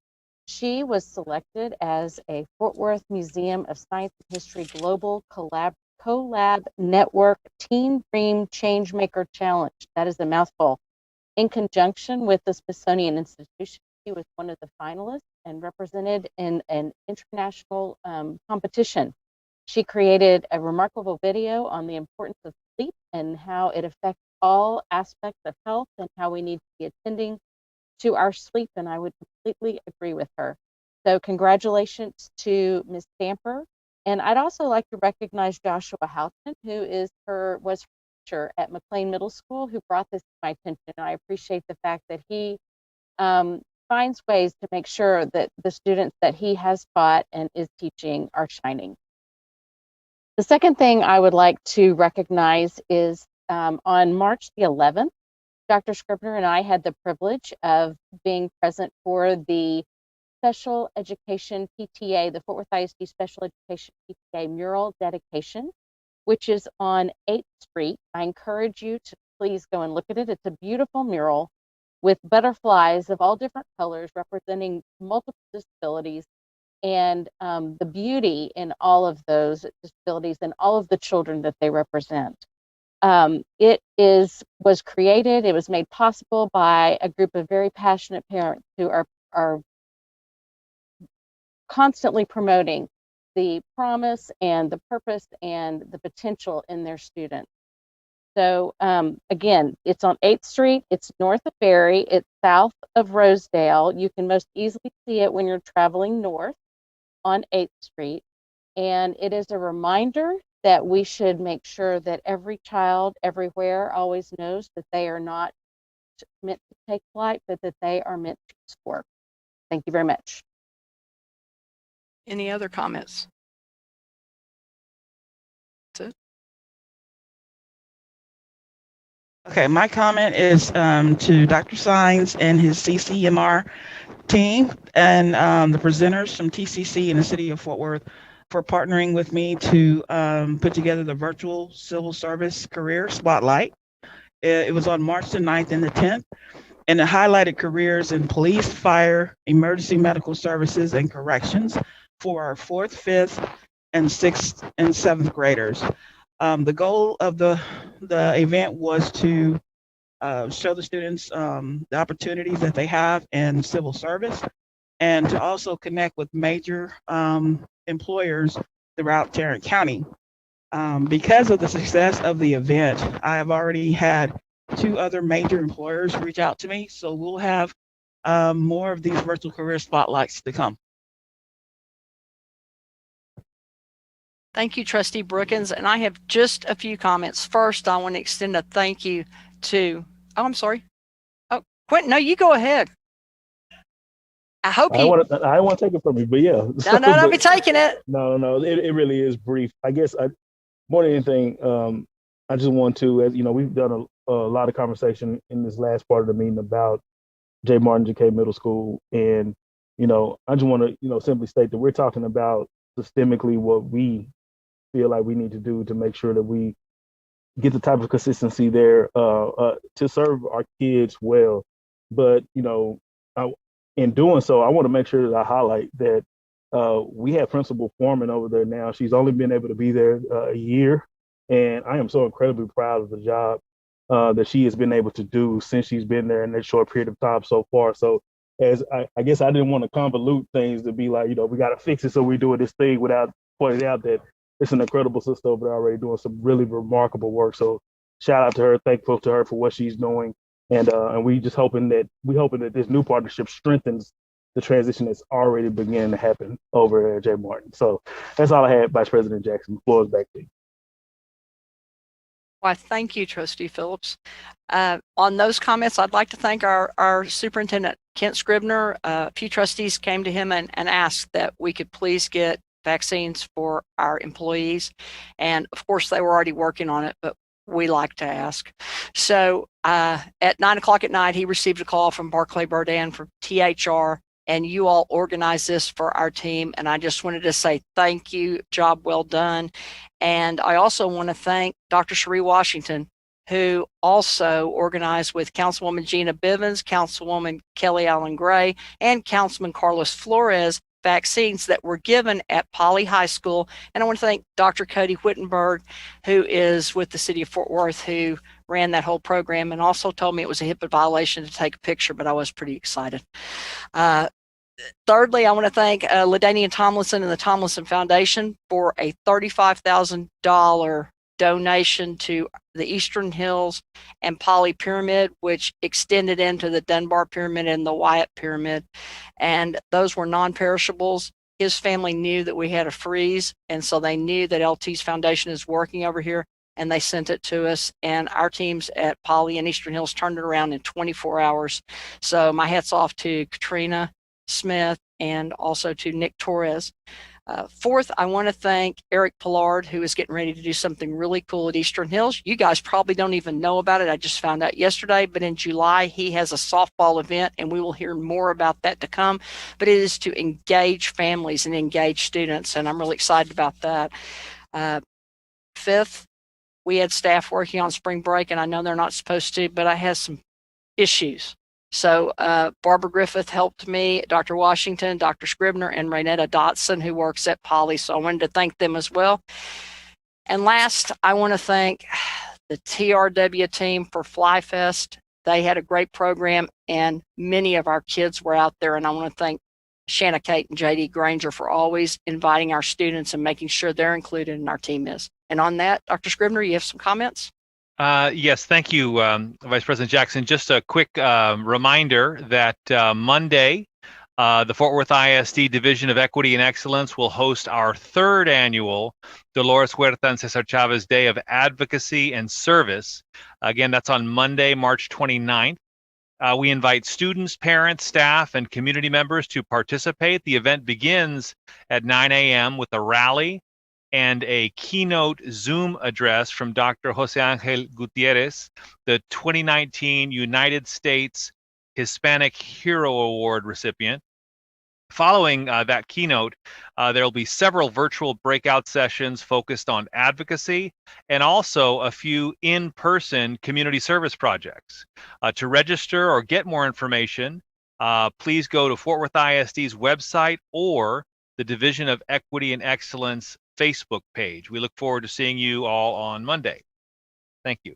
She was selected as a Fort Worth Museum of Science and History Global Collab Network Teen Dream Changemaker Challenge. That is a mouthful. In conjunction with the Smithsonian Institution, she was one of the finalists and represented in an international competition. She created a remarkable video on the importance of sleep and how it affects all aspects of health and how we need to be attending to our sleep, and I would completely agree with her. So congratulations to Ms. Stamper. And I'd also like to recognize Joshua Houghton, who was her teacher at McLean Middle School, who brought this to my attention. And I appreciate the fact that he finds ways to make sure that the students that he has taught and is teaching are shining. The second thing I would like to recognize is on March the 11th, Dr. Scribner and I had the privilege of being present for the Special Education PTA, the Fort Worth ISD Special Education PTA mural dedication, which is on 8th Street. I encourage you to please go and look at it. It's a beautiful mural with butterflies of all different colors representing multiple disabilities, and the beauty in all of those disabilities and all of the children that they represent. It was created, it was made possible by a group of very passionate parents who are constantly promoting the promise and the purpose and the potential in their students. So again, it's on 8th Street, it's north of Ferry, it's south of Rosedale. You can most easily see it when you're traveling north on 8th Street. And it is a reminder that we should make sure that every child everywhere always knows that they are not meant to take flight, but that they are meant to soar. Thank you very much. Any other comments? That's it. Okay, my comment is to Dr. Sines and his CCMR team and the presenters from TCC in the city of Fort Worth for partnering with me to put together the virtual civil service career spotlight. It was on March the 9th and the 10th, and it highlighted careers in police, fire, emergency medical services, and corrections for our 4th, 5th, and 6th and 7th graders. The goal of the event was to show the students the opportunities that they have in civil service, and to also connect with major employers throughout Tarrant County. Because of the success of the event, I have already had 2 other major employers reach out to me, so we'll have more of these virtual career spotlights to come. Thank you, Trustee Brookins. And I have just a few comments. First, I want to extend a thank you to, I'm sorry. Oh, Quentin, no, you go ahead. I hope I want to take it from you, but yeah. No, don't be taking it. No, it really is brief. I guess more than anything, I just want to, as you know, we've done a lot of conversation in this last part of the meeting about J. Martin GK Middle School, and you know, I just want to, you know, simply state that we're talking about systemically what we feel like we need to do to make sure that we get the type of consistency there to serve our kids well. But you know, in doing so, I want to make sure that I highlight that we have Principal Foreman over there now. She's only been able to be there a year, and I am so incredibly proud of the job that she has been able to do since she's been there in that short period of time so far. So as I guess I didn't want to convolute things to be like, you know, we got to fix it, so we're doing this thing without pointing out that it's an incredible sister over there already doing some really remarkable work. So shout out to her, thankful to her for what she's doing. And we just hoping that this new partnership strengthens the transition that's already beginning to happen over at J. Martin. So that's all I had, Vice President Jackson. The floor is back to you. Why, thank you, Trustee Phillips. On those comments, I'd like to thank our Superintendent, Kent Scribner. A few trustees came to him and asked that we could please get vaccines for our employees. And of course, they were already working on it, but we like to ask. So at 9 o'clock at night, he received a call from Barclay Burdan from THR, and you all organized this for our team. And I just wanted to say thank you, job well done. And I also want to thank Dr. Cherie Washington, who also organized with Councilwoman Gina Bivens, Councilwoman Kelly Allen Gray, and Councilman Carlos Flores, vaccines that were given at Poly High School. And I want to thank Dr. Cody Whittenberg, who is with the city of Fort Worth, who ran that whole program and also told me it was a HIPAA violation to take a picture, but I was pretty excited. Thirdly, I want to thank LaDainian Tomlinson and the Tomlinson Foundation for a $35,000 donation to the Eastern Hills and Poly Pyramid, which extended into the Dunbar Pyramid and the Wyatt Pyramid. And those were non-perishables. His family knew that we had a freeze, and so they knew that LT's foundation is working over here, and they sent it to us. And our teams at Poly and Eastern Hills turned it around in 24 hours. So my hat's off to Katrina Smith and also to Nick Torres. Fourth, I want to thank Eric Pillard, who is getting ready to do something really cool at Eastern Hills. You guys probably don't even know about it. I just found out yesterday, but in July, he has a softball event, and we will hear more about that to come. But it is to engage families and engage students, and I'm really excited about that. Fifth, we had staff working on spring break, and I know they're not supposed to, but I had some issues. So Barbara Griffith helped me, Dr. Washington, Dr. Scribner, and Raynetta Dotson, who works at Poly. So I wanted to thank them as well. And last, I want to thank the TRW team for FlyFest. They had a great program, and many of our kids were out there. And I want to thank Shanna Kate and JD Granger for always inviting our students and making sure they're included in our team is. And on that, Dr. Scribner, you have some comments? Yes, thank you, Vice President Jackson. Just a quick reminder that Monday, the Fort Worth ISD Division of Equity and Excellence will host our 3rd annual Dolores Huerta and Cesar Chavez Day of Advocacy and Service. Again, that's on Monday, March 29th. We invite students, parents, staff, and community members to participate. The event begins at 9 a.m. with a rally and a keynote Zoom address from Dr. Jose Angel Gutierrez, the 2019 United States Hispanic Hero Award recipient. Following that keynote, there will be several virtual breakout sessions focused on advocacy and also a few in-person community service projects. To register or get more information, please go to Fort Worth ISD's website or the Division of Equity and Excellence Facebook page. We look forward to seeing you all on Monday. Thank you.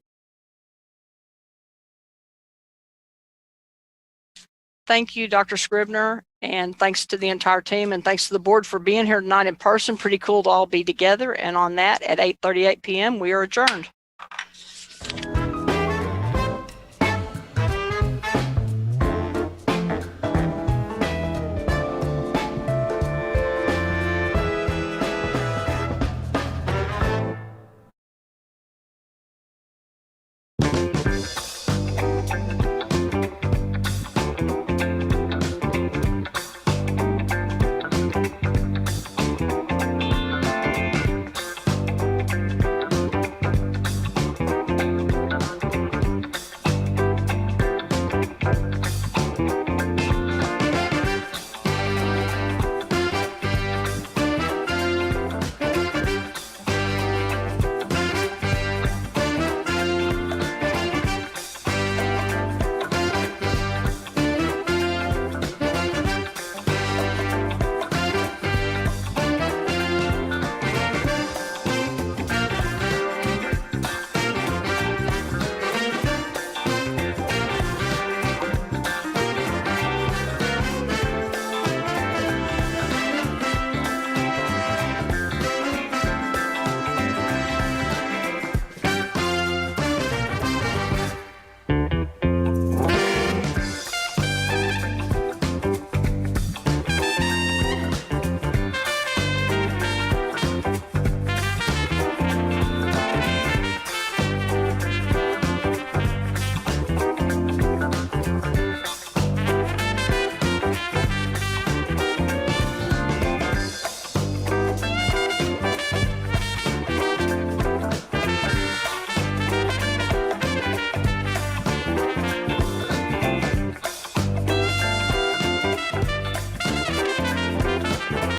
Thank you, Dr. Scribner, and thanks to the entire team, and thanks to the board for being here tonight in person. Pretty cool to all be together. And on that, at 8:38 p.m., we are adjourned.